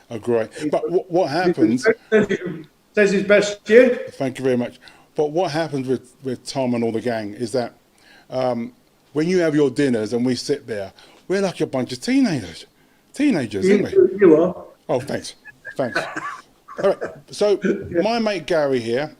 S2: Oh, great. But what happens...
S7: Says his best year.
S2: Thank you very much. But what happens with Tom and all the gang is that when you have your dinners and we sit there, we're like a bunch of teenagers, isn't we?
S7: You are.
S2: Oh, thanks. All right. So my mate Gary here,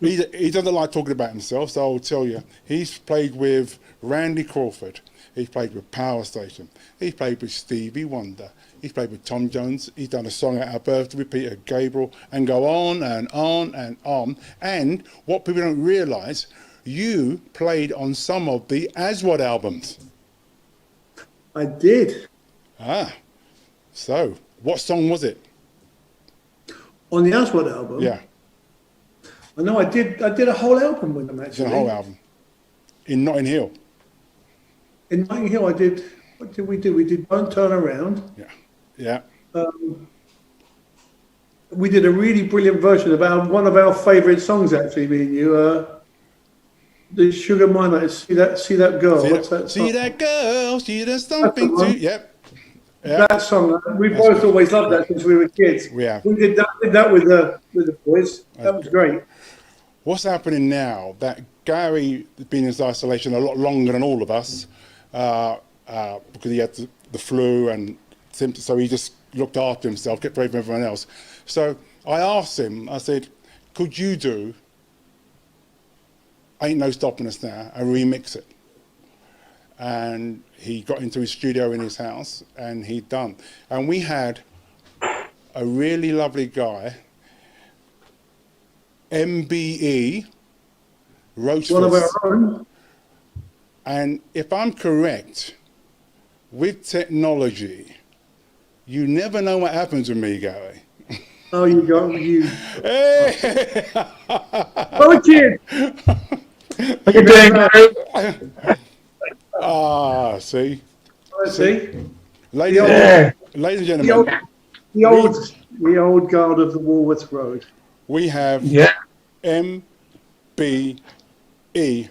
S2: he doesn't like talking about himself, so I'll tell you. He's played with Randy Crawford. He's played with Power Station. He's played with Stevie Wonder. He's played with Tom Jones. He's done a song at our birthday with Peter Gabriel, and go on and on and on. And what people don't realise, you played on some of the Aswad albums.
S7: I did.
S2: So what song was it?
S7: On the Aswad album?
S2: Yeah.
S7: I know I did a whole album with them, actually.
S2: The whole album. In Notting Hill.
S7: In Notting Hill, what did we do? We did Don't Turn Around.
S2: Yeah.
S7: We did a really brilliant version of one of our favourite songs, actually, me and you. the Sugar Miner. See that girl. What's that?
S2: See
S7: song?
S2: that girl, she does something to. Yep.
S7: That song. We both always loved that since we were kids.
S2: Yeah.
S7: We did that with the boys. That was great.
S2: What's happening now? That Gary has been in his isolation a lot longer than all of us, because he had the flu and symptoms. So he just looked after himself, kept away from everyone else. So I asked him. I said, "Could you do Ain't No Stopping Us Now and remix it?" And he got into his studio in his house and he'd done. And we had a really lovely guy, MBE, Roachford.
S7: One of our own.
S2: And if I'm correct, with technology, you never know what happens with me, Gary.
S7: Oh, you.
S2: Hey!
S7: Oh, kid.
S5: What you doing, Gary?
S2: See?
S7: See?
S2: Ladies,
S5: Yeah.
S2: ladies and gentlemen,
S7: The old guard of the Walworth Road.
S2: we have
S5: Yeah,
S2: MBE. I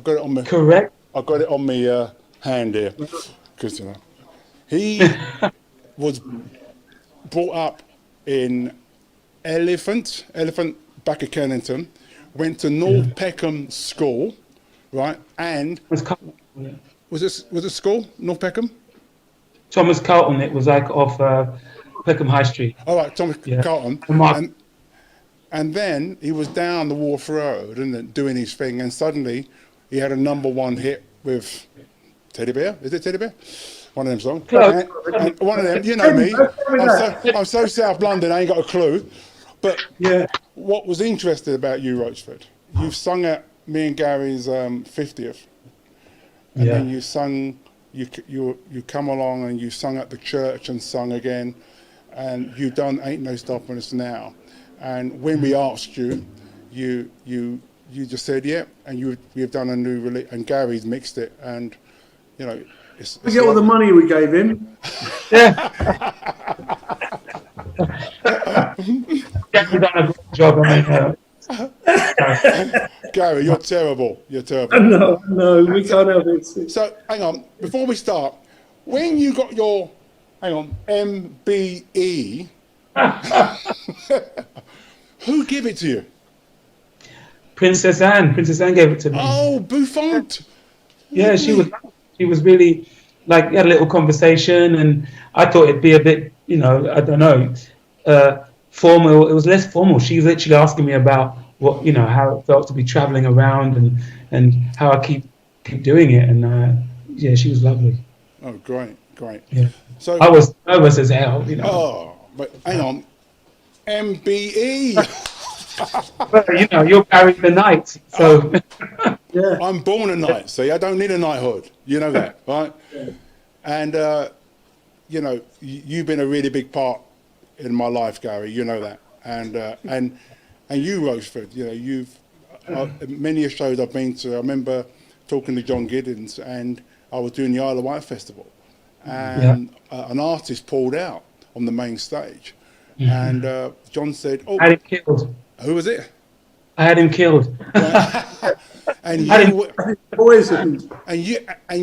S2: got it on my
S5: correct.
S2: I got it on my hand here, because he was brought up in Elephant back at Kennington, went to North Peckham School, right? And
S8: was Carlton, yeah.
S2: was it school North Peckham?
S8: Thomas Carlton. It was like off Peckham High Street.
S2: All right, Thomas
S8: Yeah.
S2: Carlton,
S8: And Mark-
S2: and then he was down the Wharf Road and then doing his thing, and suddenly he had a #1 hit with Teddy Bear. Is it Teddy Bear? One of them songs.
S8: Close.
S2: And one of them, you know me. I'm so South London, I ain't got a clue. But
S7: Yeah.
S2: what was interesting about you, Roachford, you've sung at me and Gary's 50th, and then you sung. You come along and you sung at the church and sung again, and you've done Ain't No Stopping Us Now. And when we asked you, you just said yeah, and you've done a new release, and Gary's mixed it, and you know it's
S7: We get all the money we gave him.
S8: You've done a good job. I mean,
S2: Gary, you're terrible. You're terrible.
S7: No, we can't have it.
S2: So hang on, before we start, when you got your MBE, who gave it to you?
S8: Princess Anne gave it to me.
S2: Oh, Bouffant.
S8: Yeah, she was really like, we had a little conversation, and I thought it'd be a bit, I don't know, formal. It was less formal. She was literally asking me about what, how it felt to be traveling around and how I keep doing it. And yeah, she was lovely.
S2: Oh, great.
S8: Yeah.
S2: So
S8: I was nervous as hell,
S2: Oh, but hang on, MBE.
S8: But, you're carrying the night, so.
S7: Yeah.
S2: I'm born a knight, see, I don't need a knighthood. You know that, right? Yeah. And, you've been a really big part in my life, Gary, you know that. And you, Roachford, you've, many of shows I've been to, I remember talking to John Giddens, and I was doing the Isle of Wight Festival, and an artist pulled out on the main stage, and John said, "Oh,
S8: I had him killed.
S2: Who was it?"
S8: I had him killed.
S2: And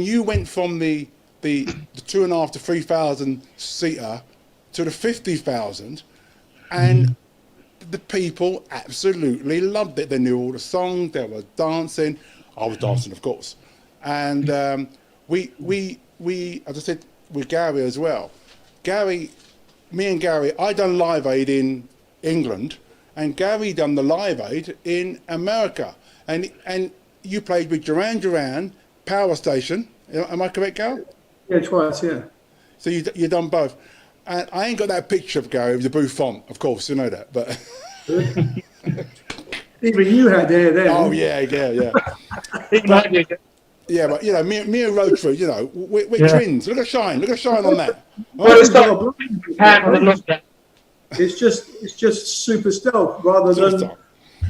S2: you went from the 2.5 to 3,000 seater to the 50,000, and the people absolutely loved it. They knew all the songs. They were dancing. I was dancing, of course. And we, as I said, with Gary as well. Me and Gary, I done Live Aid in England, and Gary done the Live Aid in America. And you played with Duran Duran, Power Station. Am I correct, Gary?
S7: Yeah, twice, yeah.
S2: So you done both. And I ain't got that picture of Gary with the Bouffant, of course, you know that. But
S7: even you had hair there.
S2: Oh yeah. Yeah, but me and Roachford, we're twins. Look at shine on that.
S8: Well, it's not
S7: It's just super stealth rather than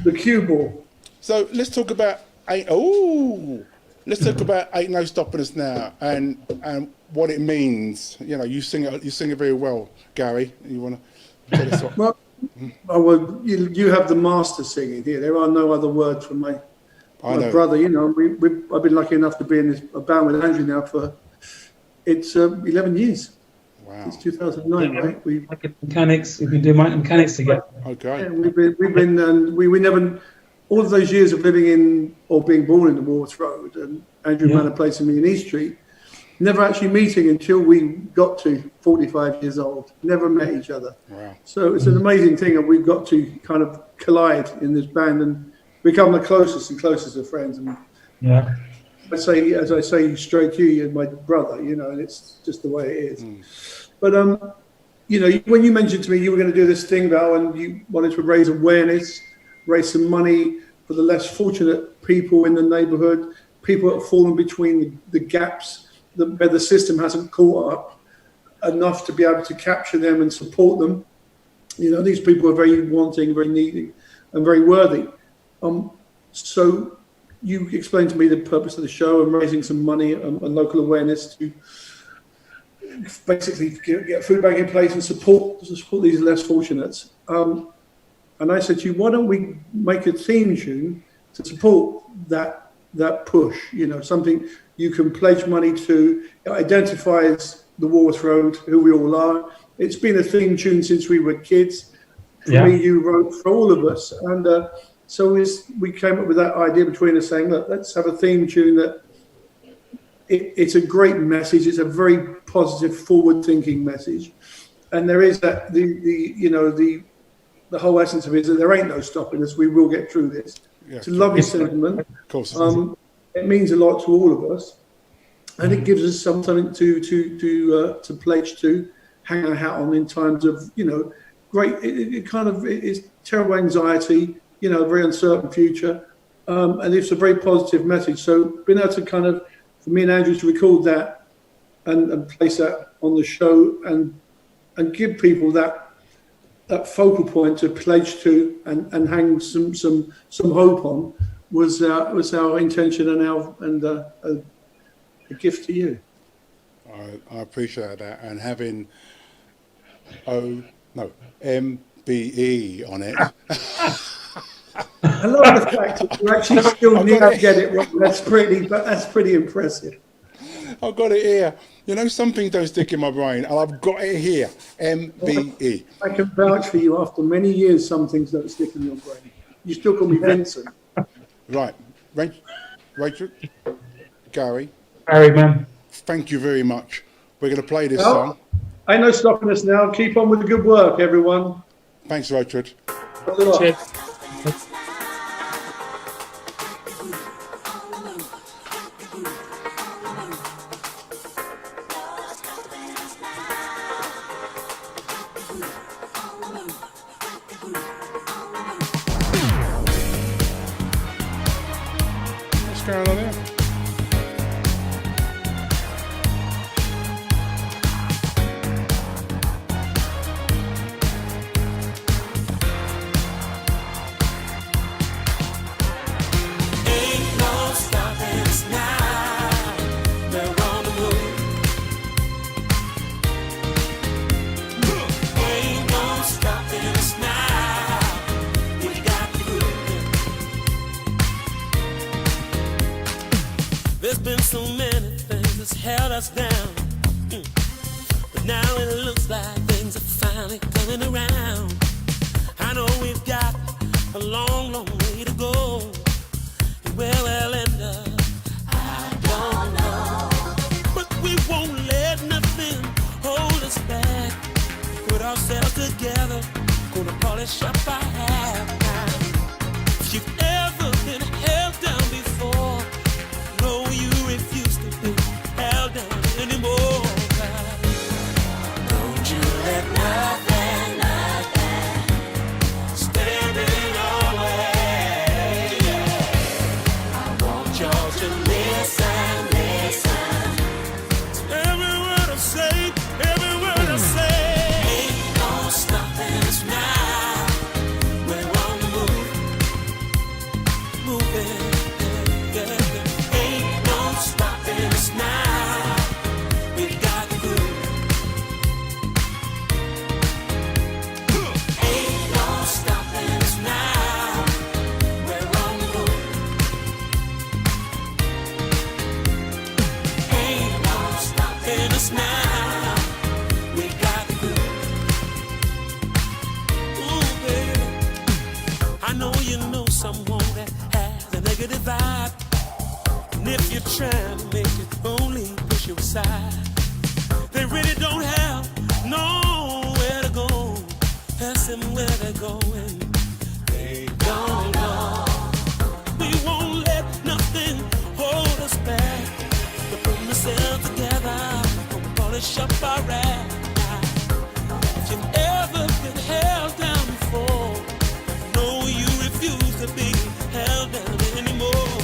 S7: the cue ball.
S2: So let's talk about Ain't No Stopping Us Now and what it means. You sing it very well, Gary. You want to tell us what?
S7: Well, you have the master singing here. There are no other words from my brother. You know, I've been lucky enough to be in a band with Andrew now for 11 years.
S2: Wow.
S7: Since 2009,
S8: Yeah,
S7: right?
S8: We've been doing mechanics together.
S2: Okay.
S7: Yeah, we've been, and we never, all of those years of living in or being born in the Walworth Road, and Andrew Manor placing me in East Street, never actually meeting until we got to 45 years old. Never met each other.
S2: Wow.
S7: So it's an amazing thing that we've got to kind of collide in this band and become the closest and closest of friends. And
S8: Yeah.
S7: as I say straight to you, you're my brother, you know, and it's just the way it is. But you know, when you mentioned to me you were going to do this thing, Val, and you wanted to raise awareness, raise some money for the less fortunate people in the neighbourhood, people that have fallen between the gaps where the system hasn't caught up enough to be able to capture them and support them. You know, these people are very wanting, very needy, and very worthy. So you explained to me the purpose of the show and raising some money and local awareness to basically get food bank in place and support these less fortunates. And I said to you, why don't we make a theme tune to support that push? You know, something you can pledge money to. It identifies the Walworth Road, who we all are. It's been a theme tune since we were kids. For me, you wrote for all of us. And so we came up with that idea between us saying, look, let's have a theme tune that it's a great message. It's a very positive, forward-thinking message. And there is that, the whole essence of it is that there ain't no stopping us. We will get through this. Yeah. It's a lovely sentiment.
S2: Of course.
S7: It means a lot to all of us. And it gives us something to pledge to, hang our hat on in times of, you know, great, it's terrible anxiety, you know, a very uncertain future. And it's a very positive message. So being able to kind of, for me and Andrew to record that and place that on the show and give people that focal point to pledge to and hang some hope on was our intention and a gift to you.
S2: I appreciate that, and having MBE on it.
S7: I love the fact that you actually still need to get it right. That's pretty impressive.
S2: I've got it here. You know, something don't stick in my brain, and I've got it here. MBE.
S7: I can vouch for you. After many years, some things don't stick in your brain. You still call me Vincent.
S2: Right, Rachel, Gary,
S8: man.
S2: thank you very much. We're going to play this song.
S7: Ain't no stopping us now. Keep on with the good work, everyone.
S2: Thanks, Richard.
S8: Cheers.
S2: What's going on here?
S9: There's been so many things that's held us down, but now it looks like things are finally coming around. I know we've got a long, long way to go, and where we'll end up, I don't know. But we won't let nothing hold us back. Put ourselves together, gonna polish up our half now. If you've ever been held down before, no, you refuse to be held down anymore. Don't you let nothing stand in your way. I want y'all to listen to every word I say, every word I say. Ain't no stopping us now. We're on if you're trying to make it only push you aside. They really don't have nowhere to go. Ask them where they're going. They don't know. We won't let nothing hold us back. We're putting ourselves together. We'll polish up our act. If you've ever been held down before, no, you refuse to be held down anymore.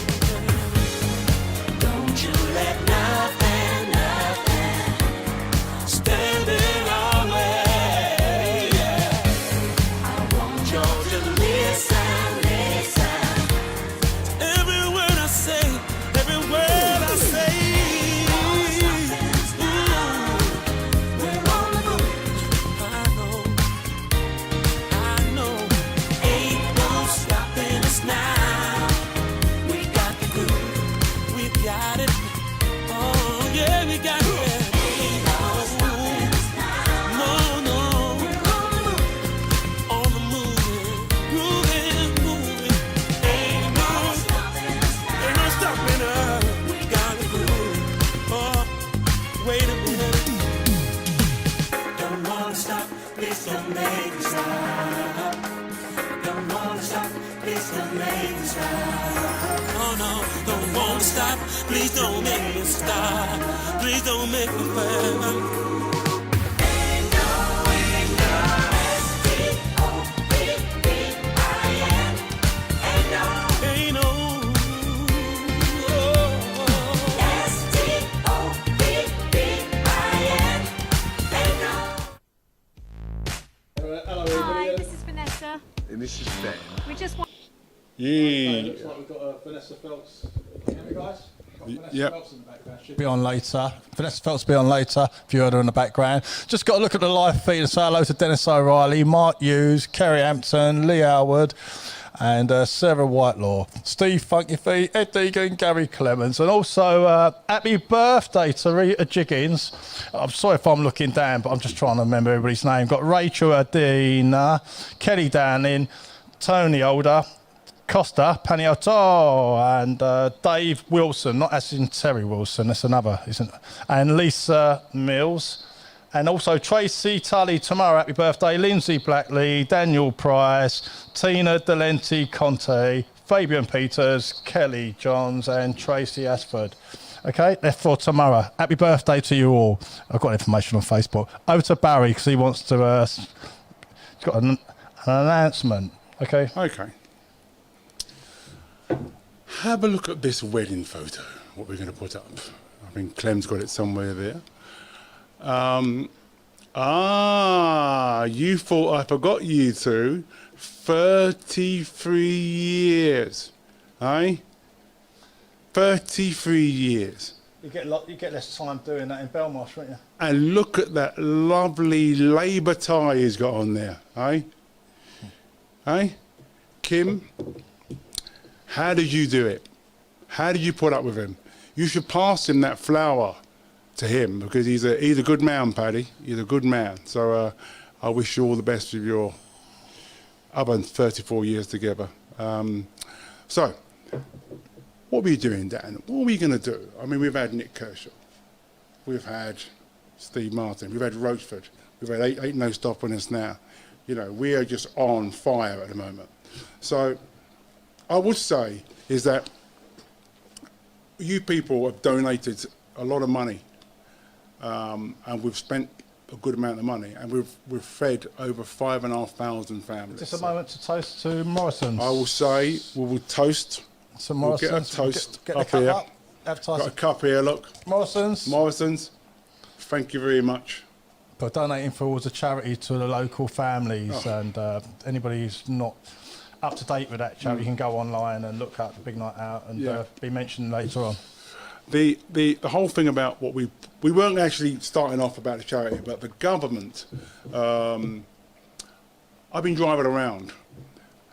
S9: Don't you let nothing stand in our way. I want you to listen to every word I say, every word I say. We're on the move. I know, ain't no stopping us now. We got the groove, we got it. Oh yeah, we got it. Oh no, don't wanna stop. Please don't make me stop. Please don't make me fail. Ain't no S-T-O-P-P-I-N. Ain't no S-T-O-P-P-I-N. Ain't no.
S1: Hello, everybody.
S10: Hi, this is Vanessa.
S11: And this is Ben.
S10: We just want.
S2: Yeah.
S1: Looks like we've got Vanessa Phelps. Can you hear me, guys? Vanessa
S2: Yep.
S1: Phelps in the background. She'll be on later. Vanessa Phelps will be on later, if you heard her in the background. Just got to look at the live feed and say hello to Dennis O'Reilly, Mark Hughes, Kerry Hampton, Lee Howard, and Sarah Whitelaw, Steve Funky Feet, Ed Deegan, Gary Clemens, and also happy birthday to Rita Jiggins. I'm sorry if I'm looking down, but I'm just trying to remember everybody's name. Got Rachel Adina, Kelly Downing, Tony Older, Costa Paniotto, and Dave Wilson, not as in Terry Wilson, that's another, isn't it? And Lisa Mills, and also Tracy Tully tomorrow, happy birthday, Lindsay Blackley, Daniel Price, Tina Delenti Conte, Fabian Peters, Kelly Johns, and Tracy Ashford. Okay, they're for tomorrow. Happy birthday to you all. I've got information on Facebook. Over to Barry because he wants to. He's got an announcement. Okay.
S2: Okay. Have a look at this wedding photo, what we're going to put up. I think Clem's got it somewhere there. You thought I forgot you two. 33 years. Eh? 33 years.
S1: You get less time doing that in Belmarsh, won't you?
S2: And look at that lovely Labour tie he's got on there. Eh? Eh? Kim? How did you do it? How did you put up with him? You should pass him that flower to him because he's a good man, Paddy. He's a good man. So I wish you all the best with your other 34 years together. So, what were you doing, Dan? What were you going to do? I mean, we've had Nick Kershaw. We've had Steve Martin. We've had Roachford. We've had eight no stopping us now. You know, we are just on fire at the moment. So, I would say is that you people have donated a lot of money, and we've spent a good amount of money, and we've fed over 5,500 families.
S1: Is this a moment to toast to Morrison's?
S2: I will say we will toast.
S1: So
S2: We'll get a
S1: Morrison's.
S2: toast
S1: Get the
S2: up
S1: cup
S2: here.
S1: up. Advertise
S2: Got a cup here. Look,
S1: Morrison's.
S2: Morrison's. Thank you very much.
S1: For donating for all the charity to the local families, and anybody who's not up to date with that charity can go online and look up the Big Night Out and be mentioned later on.
S2: The whole thing about what we weren't actually starting off about the charity, but the government. I've been driving around,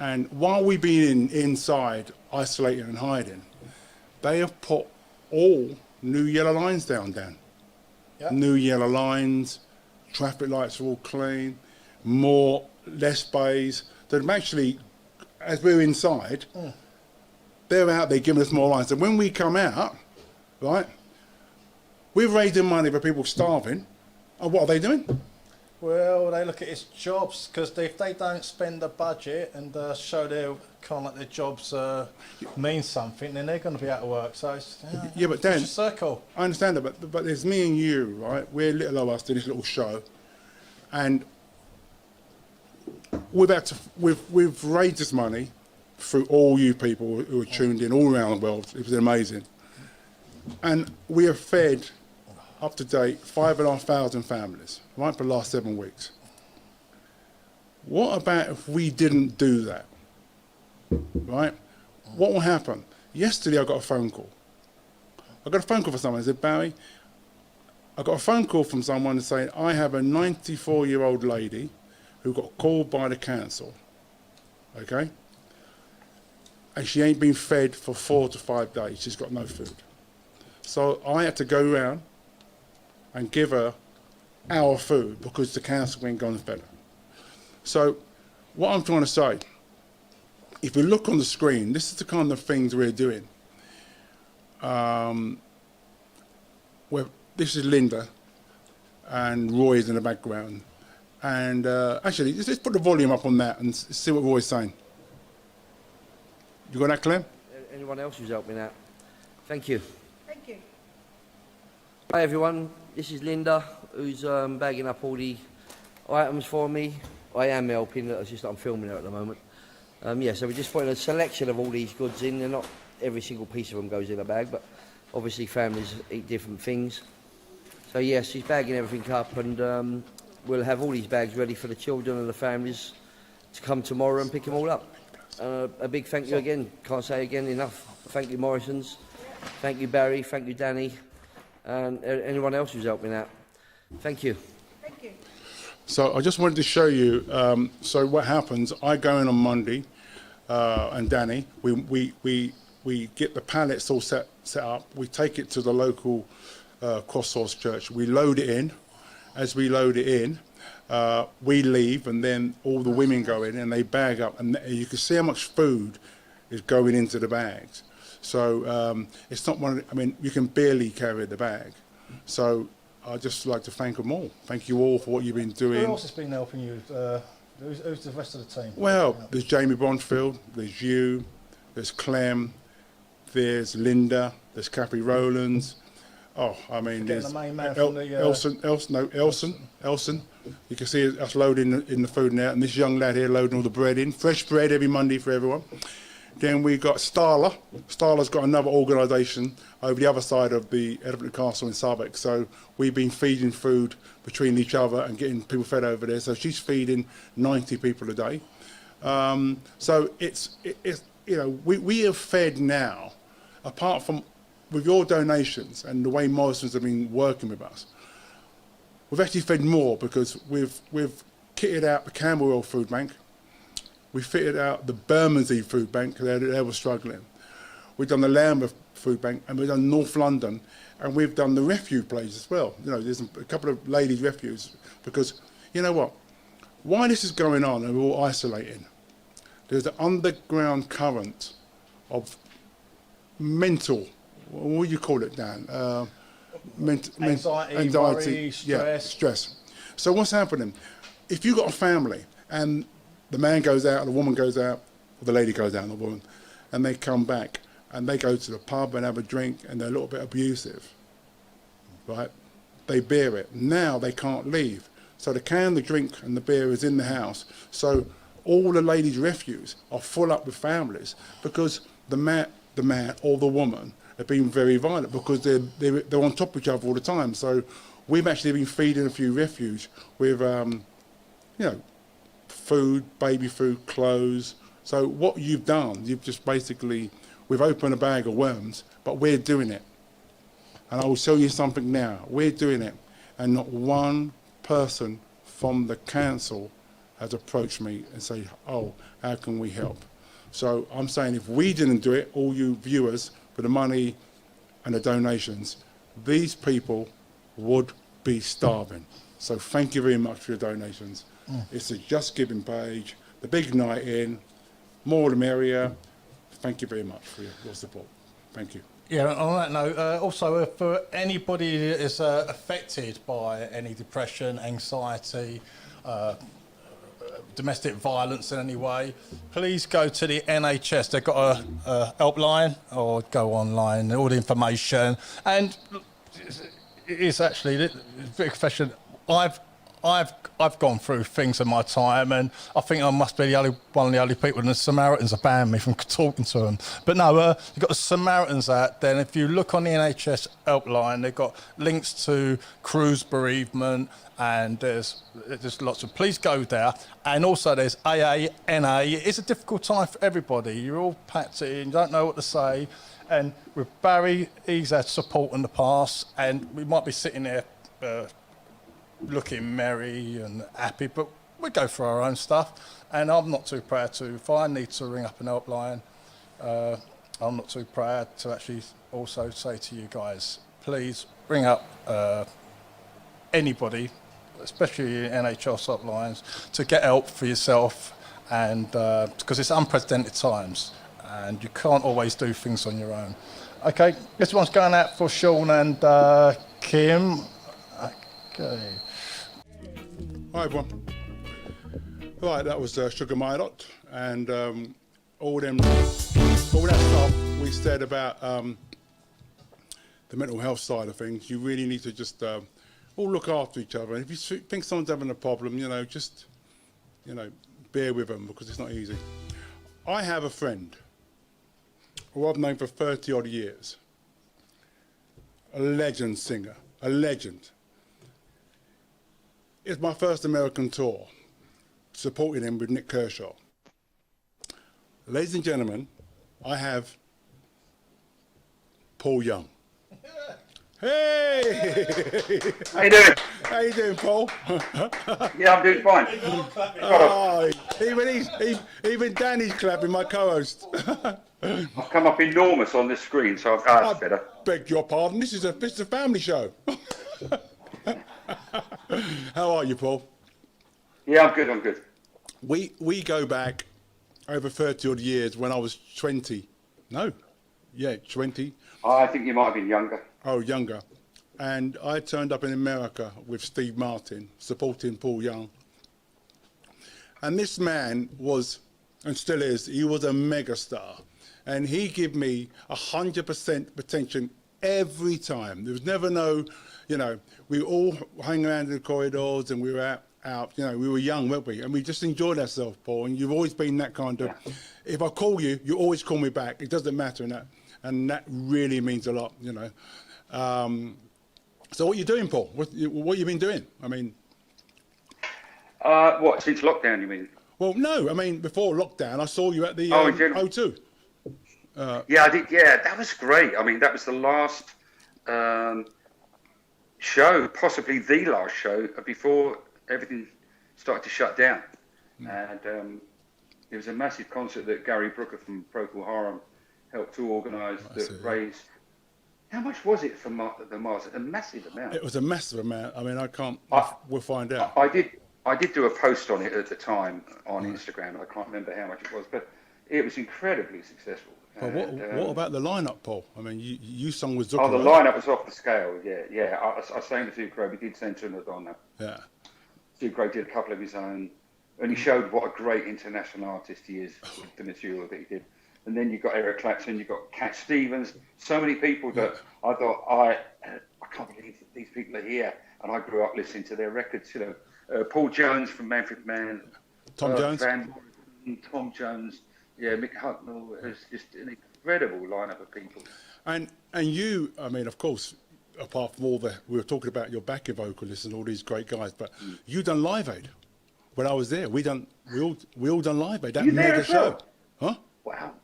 S2: and while we've been inside, isolating and hiding, they have put all new yellow lines down.
S1: Yep.
S2: New yellow lines, traffic lights are all clean, less bays. They've actually, as we're inside, they're out there giving us more lines. And when we come out, right? We're raising money for people starving, and what are they doing?
S1: Well, they look at its jobs, because if they don't spend the budget and show their kind of like their jobs mean something, then they're going to be out of work. So it's
S2: Yeah, but Dan,
S1: it's a circle.
S2: I understand that, but there's me and you, right? We're little of us doing this little show, and we've raised this money through all you people who are tuned in all around the world. It was amazing, and we have fed up to date 5,500 families, right, for the last 7 weeks. What about if we didn't do that, right? What will happen? Yesterday I got a phone call. I got a phone call from someone. I said, Barry, I got a phone call from someone saying, I have a 94-year-old lady who got called by the council, okay? And she ain't been fed for 4 to 5 days. She's got no food. So I had to go around and give her our food because the council ain't gone and fed her. So what I'm trying to say, if you look on the screen, this is the kind of things we're doing. This is Linda, and Roy's in the background. And actually, let's put the volume up on that and see what Roy's saying. You got that, Clem?
S10: Anyone else who's helping out? Thank you.
S11: Thank you.
S10: Hi everyone, this is Linda, who's bagging up all the items for me. I am helping, it's just that I'm filming her at the moment. Yeah, so we're just putting a selection of all these goods in. They're not every single piece of them goes in a bag, but obviously families eat different things. So yes, she's bagging everything up, and we'll have all these bags ready for the children and the families to come tomorrow and pick them all up. A big thank you again, can't say again enough. Thank you Morrison's, thank you Barry, thank you Danny, and anyone else who's helping out. Thank you.
S11: Thank you.
S2: So I just wanted to show you, so what happens, I go in on Monday, and Danny, we get the pallets all set up, we take it to the local Cross Source Church, we load it in. As we load it in, we leave, and then all the women go in and they bag up, and you can see how much food is going into the bags. So it's not one, I mean, you can barely carry the bag. So I'd just like to thank them all. Thank you all for what you've been doing.
S1: Who else has been helping you? Who's the rest of the team?
S2: Well, there's Jamie Bronfield, there's you, there's Clem, there's Linda, there's Cappy Rowlands. Oh, I mean, there's
S1: the main man from the,
S2: Elson. You can see us loading in the food now, and this young lad here loading all the bread in. Fresh bread every Monday for everyone. Then we got Starla. Starla's got another organisation over the other side of the Elephant Castle in Southwark. So we've been feeding food between each other and getting people fed over there. So she's feeding 90 people a day. So it's you know, we have fed now, apart from with your donations and the way Morrison's have been working with us, we've actually fed more because we've kitted out the Camberwell Food Bank. We fitted out the Bermondsey Food Bank because they were struggling. We've done the Lambeth Food Bank, and we've done North London, and we've done the refuge place as well. You know, there's a couple of ladies' refuge because, you know what, why this is going on and we're all isolating, there's an underground current of mental, what do you call it, Dan?
S1: Anxiety, worry, stress.
S2: Yeah, stress. So what's happening? If you've got a family and the man goes out, the woman goes out, or the lady goes out, and the woman, and they come back and they go to the pub and have a drink and they're a little bit abusive, right? They bear it. Now they can't leave. So the can, the drink and the beer is in the house. So all the ladies' refuge are full up with families because the man or the woman have been very violent because they're on top of each other all the time. So we've actually been feeding a few refuge with, you know, food, baby food, clothes. So what you've done, you've just basically, we've opened a bag of worms, but we're doing it. And I will show you something now. We're doing it. And not one person from the council has approached me and say, oh, how can we help? So I'm saying if we didn't do it, all you viewers, for the money and the donations, these people would be starving. So thank you very much for your donations. It's a Just Giving page, the big night in, more the merrier. Thank you very much for your support. Thank you.
S1: Yeah, on that note, also for anybody that is affected by any depression, anxiety, domestic violence in any way, please go to the NHS. They've got a helpline, or go online, all the information. And it's actually a bit confession. I've gone through things in my time, and I think I must be one of the only people, and the Samaritans have banned me from talking to them. But no, you've got the Samaritans out there, and if you look on the NHS helpline, they've got links to cruise bereavement, and there's lots of, please go there. And also there's AA, NA. It's a difficult time for everybody. You're all packed in, you don't know what to say. And with Barry, he's had support in the past, and we might be sitting there looking merry and happy, but we go through our own stuff, and I'm not too proud to, if I need to ring up an helpline, I'm not too proud to actually also say to you guys, please ring up anybody, especially NHS hotlines, to get help for yourself, and because it's unprecedented times and you can't always do things on your own. Okay, this one's going out for Sean and Kim. Okay.
S2: Hi everyone. Right, that was Sugar Mylot, and all that stuff we said about the mental health side of things. You really need to just all look after each other. And if you think someone's having a problem, just bear with them, because it's not easy. I have a friend who I've known for 30 odd years, a legend singer, a legend. It's my first American tour, supporting him with Nick Kershaw. Ladies and gentlemen, I have Paul Young. Hey!
S11: How you doing?
S2: How you doing, Paul?
S11: Yeah, I'm doing fine.
S2: Oh, even Danny's clapping, my co-host.
S11: I've come up enormous on this screen, so that's better.
S2: Beg your pardon, this is a family show. How are you, Paul?
S11: Yeah, I'm good.
S2: We go back over 30 odd years when I was 20. No, yeah, 20.
S11: I think you might have been younger.
S2: Oh, younger. And I turned up in America with Steve Martin, supporting Paul Young. And this man was, and still is, he was a megastar. And he gave me 100% attention every time. There was never no, we all hung around in the corridors, and we were out, we were young, weren't we? And we just enjoyed ourselves, Paul. And you've always been that kind of, if I call you, you always call me back. It doesn't matter, and that really means a lot, So what are you doing, Paul? What you been doing? I mean...
S11: What, since lockdown, you mean?
S2: Well, no, I mean, before lockdown, I saw you at the O2.
S11: Yeah, I did, yeah, that was great. I mean, that was the last show, possibly the last show, before everything started to shut down. And it was a massive concert that Gary Brooker from Procol Harum helped to organise that raised... How much was it for the Mars? A massive amount.
S2: It was a massive amount. I mean, we'll find out.
S11: I did do a post on it at the time on Instagram, and I can't remember how much it was, but it was incredibly successful.
S2: But what about the lineup, Paul? I mean, you sung with Zucker.
S11: Oh, the lineup was off the scale. Yeah. I sang with Sue Crow. We did send to Madonna.
S2: Yeah.
S11: Sue Crow did a couple of his own, and he showed what a great international artist he is with the material that he did. And then you've got Eric Clapton, you've got Cat Stevens, so many people that I thought, I can't believe that these people are here. And I grew up listening to their records, Paul Jones from Manfred Mann.
S2: Tom Jones.
S11: Tom Jones. Yeah, Mick Hucknall. It was just an incredible lineup of people. And
S2: you, I mean, of course, apart from all we were talking about your backing vocalists and all these great guys, but you done Live Aid. When I was there, we all done Live Aid. That mega show. Huh?
S11: Wow.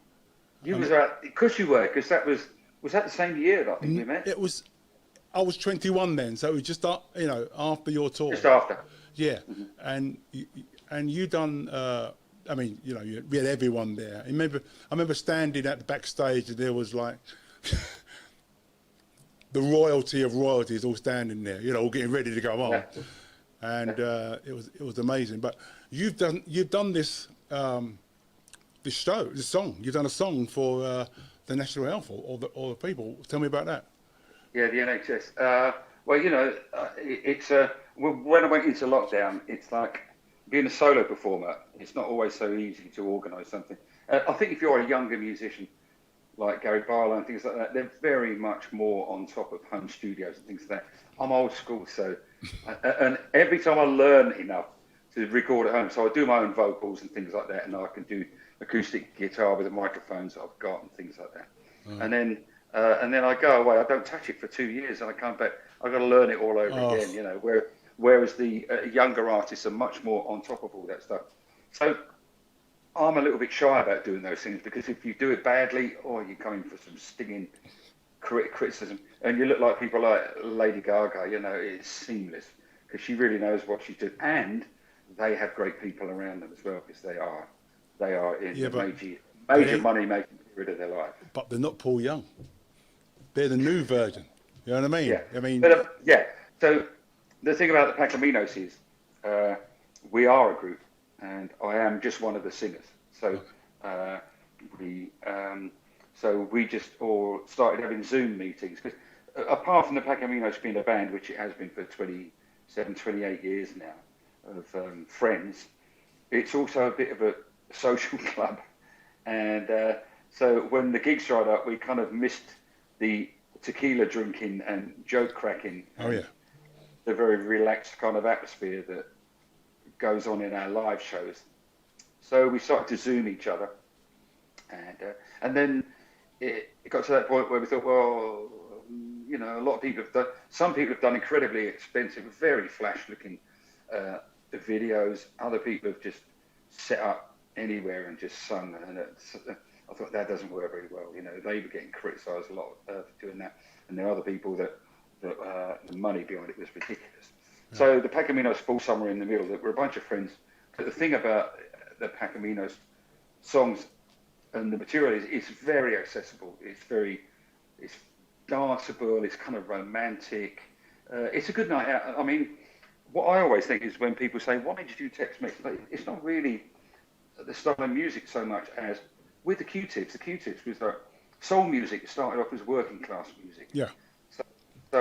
S11: You was because that was that the same year that I think we met?
S2: It was. I was 21 then, so it was just after your tour.
S11: Just after.
S2: Yeah, and you done. I mean, we had everyone there. I remember standing at the backstage, and there was like the royalty of royalties all standing there, all getting ready to go on, and it was amazing. But you've done this. This song. You've done a song for the national health or the people. Tell me about that.
S11: Yeah, the NHS. Well, you know, when I went into lockdown, it's like being a solo performer. It's not always so easy to organise something. I think if you're a younger musician, like Gary Barlow and things like that, they're very much more on top of home studios and things like that. I'm old school, so and every time I learn enough to record at home, so I do my own vocals and things like that, and I can do acoustic guitar with the microphones that I've got and things like that. And then I go away. I don't touch it for 2 years, and I come back. I've got to learn it all over again, you know. Whereas the younger artists are much more on top of all that stuff. So I'm a little bit shy about doing those things, because if you do it badly, you're coming for some stinging criticism, and you look like people like Lady Gaga. You know, it's seamless because she really knows what she's doing, and they have great people around them as well, because they are in the major money making period of their life.
S2: But they're not Paul Young. They're the new version. You know what I mean?
S11: Yeah.
S2: I mean,
S11: So the thing about the Pacaminos is we are a group, and I am just one of the singers. So we just all started having Zoom meetings. Because apart from the Pacaminos being a band, which it has been for 27, 28 years now, of friends, it's also a bit of a social club. And so when the gigs dried up, we kind of missed the tequila drinking and joke cracking. The very relaxed kind of atmosphere that goes on in our live shows. So we started to Zoom each other. And then it got to that point where we thought, well, you know, a lot of people have done, some people have done incredibly expensive, very flash-looking videos. Other people have just set up anywhere and just sung. And I thought that doesn't work very well. You know, they were getting criticised a lot for doing that. And there are other people that the money behind it was ridiculous. So the Pacaminos fall somewhere in the middle. That we're a bunch of friends. But the thing about the Pacaminos songs and the material is it's very accessible. It's danceable. It's kind of romantic. It's a good night out. I mean, what I always think is when people say, "Why did you do Tex-Mex?" It's not really the style of music so much as with the Q-Tips. The Q-Tips was like soul music. It started off as working class music.
S2: Yeah.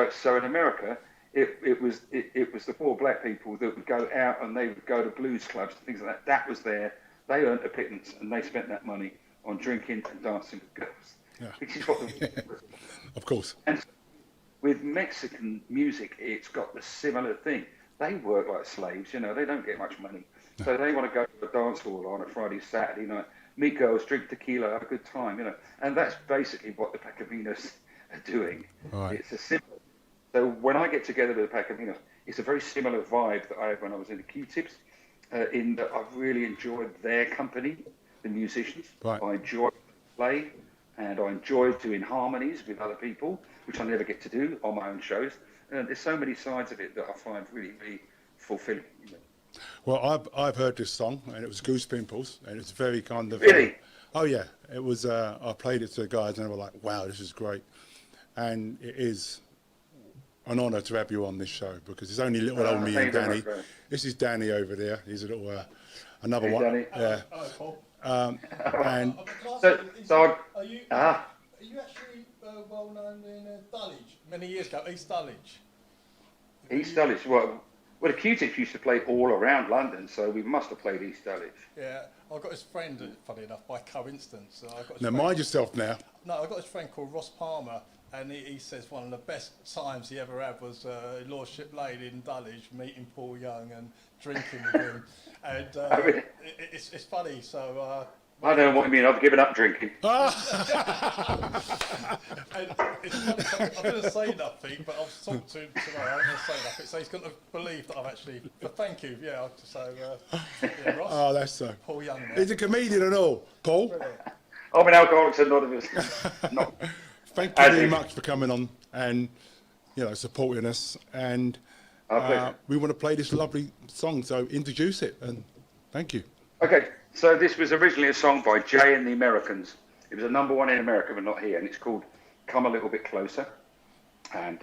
S11: So in America, it was the poor black people that would go out and they would go to blues clubs and things like that. That was there. They earned a pittance and they spent that money on drinking and dancing with girls, which is what.
S2: Of course.
S11: And with Mexican music, it's got the similar thing. They work like slaves. You know, they don't get much money, so they want to go to a dance hall on a Friday, Saturday night, meet girls, drink tequila, have a good time. You know, and that's basically what the Pacaminos are doing.
S2: Right.
S11: It's a simple. So when I get together with the Pacaminos, it's a very similar vibe that I had when I was in the Q-Tips, in that I've really enjoyed their company, the musicians.
S2: Right.
S11: I enjoy play, and I enjoy doing harmonies with other people, which I never get to do on my own shows. And there's so many sides of it that I find really, really fulfilling. You know.
S2: Well, I've heard this song, and it was Goose Pimples, and it's very kind of...
S11: Really?
S2: Oh, yeah. It was, I played it to the guys, and they were like, wow, this is great. And it is an honour to have you on this show, because it's only little old me and Danny. This is Danny over there. He's a little, another one.
S11: Danny.
S2: Yeah.
S1: Hello, Paul.
S2: And
S1: Are you actually well known in Dulwich? Many years ago, East Dulwich.
S11: East Dulwich, well, the Q-Tips used to play all around London, so we must have played East Dulwich.
S1: Yeah, I've got this friend, funny enough, by coincidence.
S2: Now, mind yourself now.
S1: No, I've got this friend called Ross Palmer, and he says one of the best times he ever had was Lordship Lane in Dulwich, meeting Paul Young and drinking with him. And it's funny, so...
S11: I don't know what you mean, I've given up drinking.
S1: And it's funny, I didn't say nothing, but I've talked to him tomorrow, I'm going to say nothing, so he's going to believe that I've actually... But thank you, yeah, so... yeah, Ross,
S2: Oh, that's so...
S1: Paul Young.
S2: He's a comedian and all, Paul.
S1: Brilliant.
S11: I'm an Alcoholics Anonymous.
S2: Thank you very much for coming on and, you know, supporting us. And we want to play this lovely song, so introduce it, and thank you.
S11: Okay, so this was originally a song by Jay and the Americans. It was a #1 in America, but not here, and it's called Come a Little Bit Closer. And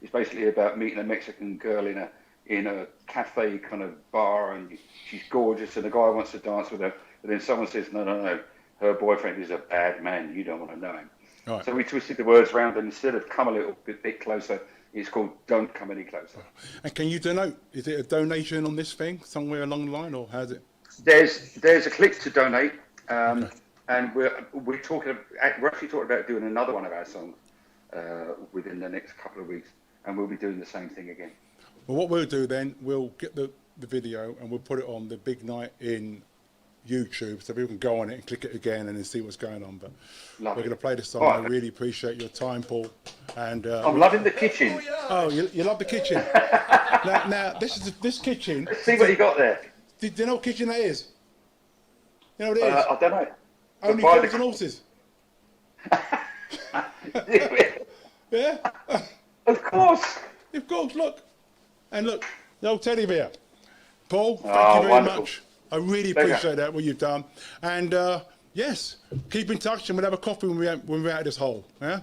S11: it's basically about meeting a Mexican girl in a cafe kind of bar, and she's gorgeous, and the guy wants to dance with her, but then someone says, no, her boyfriend is a bad man. You don't want to know him.
S2: Right.
S11: So we twisted the words around, and instead of come a little bit closer, it's called don't come any closer.
S2: And can you donate? Is it a donation on this thing somewhere along the line, or how's it?
S11: There's a click to donate, and we're actually talking about doing another one of our songs within the next couple of weeks, and we'll be doing the same thing again.
S2: Well, what we'll do then, we'll get the video and we'll put it on the big night in YouTube, so people can go on it and click it again and then see what's going on. But we're going to play the song. I really appreciate your time, Paul. And
S11: I'm loving the kitchen.
S2: Oh, you love the kitchen. now this kitchen.
S11: Let's see what you got there.
S2: Do you know what kitchen that is? You know what it is?
S11: I don't know.
S2: Only Dogs and Horses. Yeah.
S11: Of course.
S2: Of course. Look, and look, the old teddy bear. Paul, thank you very
S11: wonderful.
S2: much. I really appreciate that, what you've done. And yes, keep in touch and we'll have a coffee when we're out of this hole. Yeah?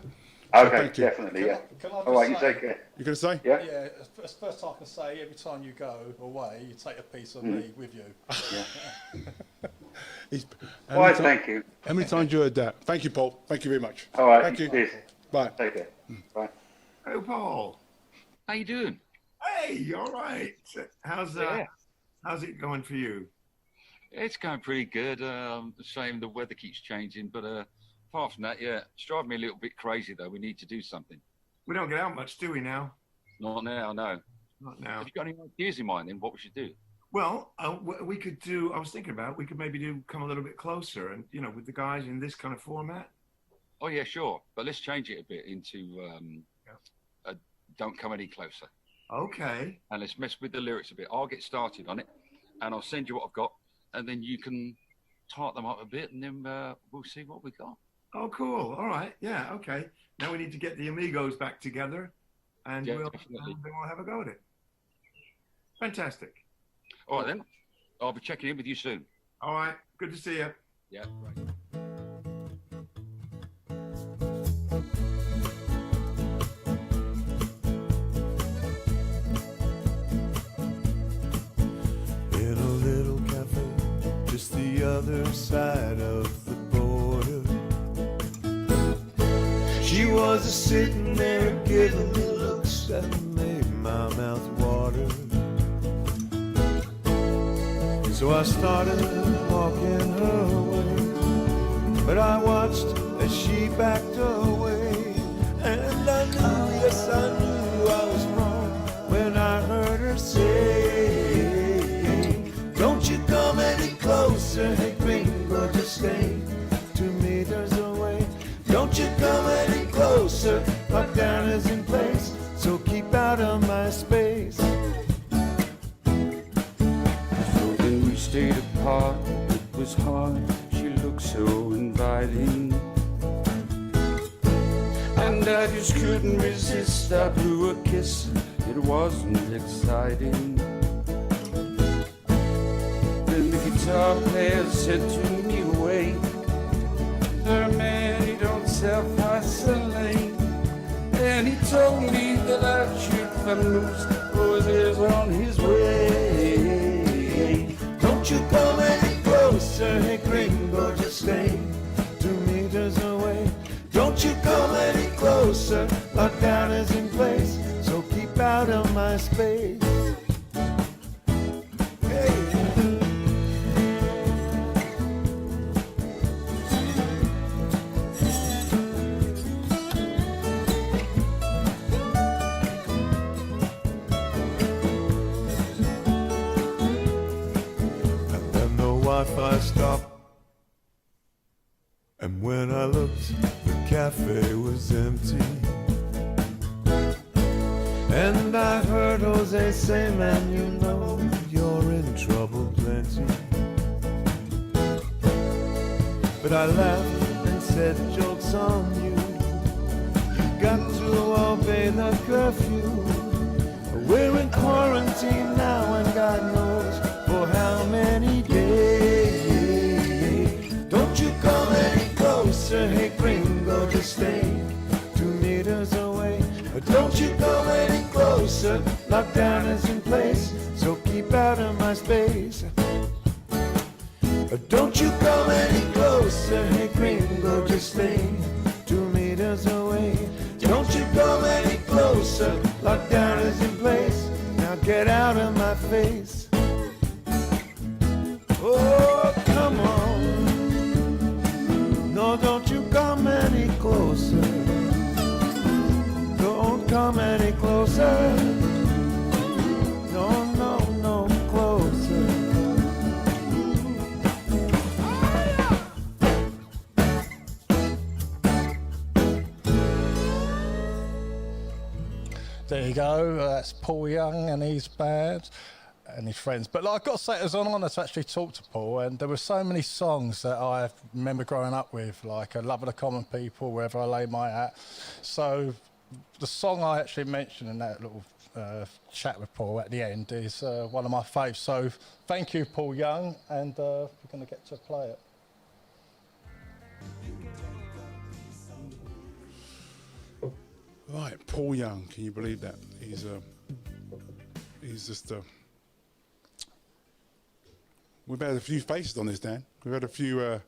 S11: Okay, definitely, yeah.
S1: All
S11: right, you take care.
S2: You going to say?
S11: Yeah.
S1: Yeah, as first I can say, every time you go away, you take a piece of me with you.
S11: Why, thank you.
S2: How many times you heard that? Thank you, Paul. Thank you very much.
S11: All right.
S2: Thank you.
S11: Cheers.
S2: Bye.
S11: Take care. Bye.
S12: Hey, Paul.
S13: How you doing?
S12: Hey, all right. How's it going for you?
S13: It's going pretty good. The shame the weather keeps changing, but apart from that, yeah, it's driving me a little bit crazy though. We need to do something.
S12: We don't get out much, do we now?
S13: Not now, no.
S12: Not now.
S13: Have you got any ideas in mind then what we should do?
S12: Well, we could do, I was thinking about, we could maybe come a little bit closer and, with the guys in this kind of format.
S13: Oh yeah, sure. But let's change it a bit into Don't Come Any Closer.
S12: Okay.
S13: And let's mess with the lyrics a bit. I'll get started on it and I'll send you what I've got and then you can tart them up a bit and then we'll see what we got.
S12: Oh, cool. All right. Yeah, okay. Now we need to get the Amigos back together and
S13: Yeah,
S12: then
S13: definitely.
S12: we'll have a go at it. Fantastic.
S13: All right then. I'll be checking in with you soon.
S12: All right. Good to see you.
S13: Yeah, right.
S9: In a little cafe, just the other side of the border, she was sitting there giving me looks that made my mouth water. So I started walking her way, but I watched as she backed away, and I knew, yes I knew I was wrong when I heard her say, don't you come any closer, hey gringo, just stay 2 meters away. Don't you come any closer, lockdown is in place, so keep out of my space.
S14: So then we stayed apart, it was hard, she looked so inviting, and I just couldn't resist, I blew a kiss, it wasn't exciting. Then the guitar player said to me, wait, the man, he don't self-isolate. And he told me that I should vamoose, for there's on his way.
S9: Don't you come any closer, hey gringo, just stay 2 meters away. Don't you come any closer, lockdown is in place, so keep out of my space. Wi-Fi stopped, and when I looked, the cafe was empty. And I heard Jose say, man, you know you're in trouble plenty. But I laughed and said, joke's on you, you got to obey the curfew. We're in quarantine now, and God knows for how many days. Don't you come any closer, hey gringo, just stay 2 meters away. Don't you come any closer, lockdown is in place, so keep out of my space. Don't you come any closer, hey
S14: Get out of my face. Oh, come on. No, don't you come any closer. Don't come any closer. No, no, no, closer.
S1: There you go. That's Paul Young and his band and his friends. But like, I've got to say, it was an honour to actually talk to Paul, and there were so many songs that I remember growing up with, like Love of the Common People, Wherever I Lay My Hat. So the song I actually mentioned in that little chat with Paul at the end is one of my faves. So thank you, Paul Young, and we're going to get to play it.
S2: Right, Paul Young, can you believe that? He's just we've had a few faces on this, Dan. We've had a few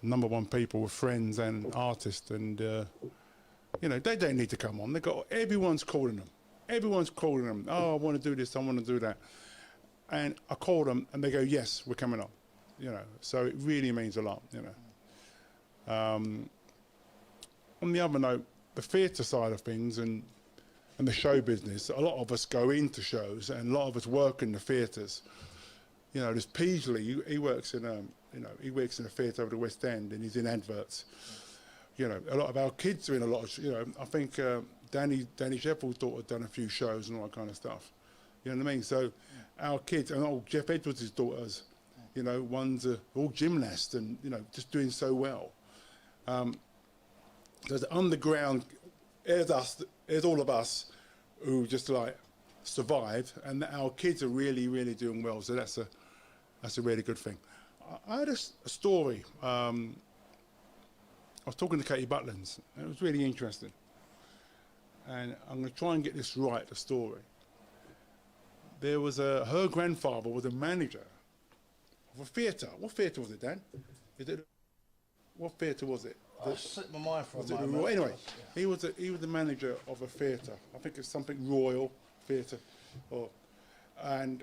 S2: number one people with friends and artists, and you know, they don't need to come on. They got everyone's calling them. Everyone's calling them. Oh, I want to do this. I want to do that. And I call them, and they go, "Yes, we're coming on." You know, so it really means a lot. You know. On the other note, the theatre side of things and the show business, a lot of us go into shows, and a lot of us work in the theatres. You know, there's Peasley. He works in he works in a theatre over the West End, and he's in adverts. You know, a lot of our kids are in a lot of. You know, I think Danny Sheffield's daughter done a few shows and all that kind of stuff. You know what I mean? So our kids, and Jeff Edwards' daughters, you know, one's all gymnasts and, you know, just doing so well. There's underground, there's us, there's all of us who just like survive, and our kids are really, really doing well. So that's a really good thing. I had a story. I was talking to Katie Butlins, and it was really interesting. And I'm going to try and get this right, the story. There was her grandfather was a manager of a theatre. What theatre was it, Dan? What theatre was it?
S1: I slipped my mind for a moment.
S2: Anyway, he was the manager of a theatre. I think it's something Royal Theatre, and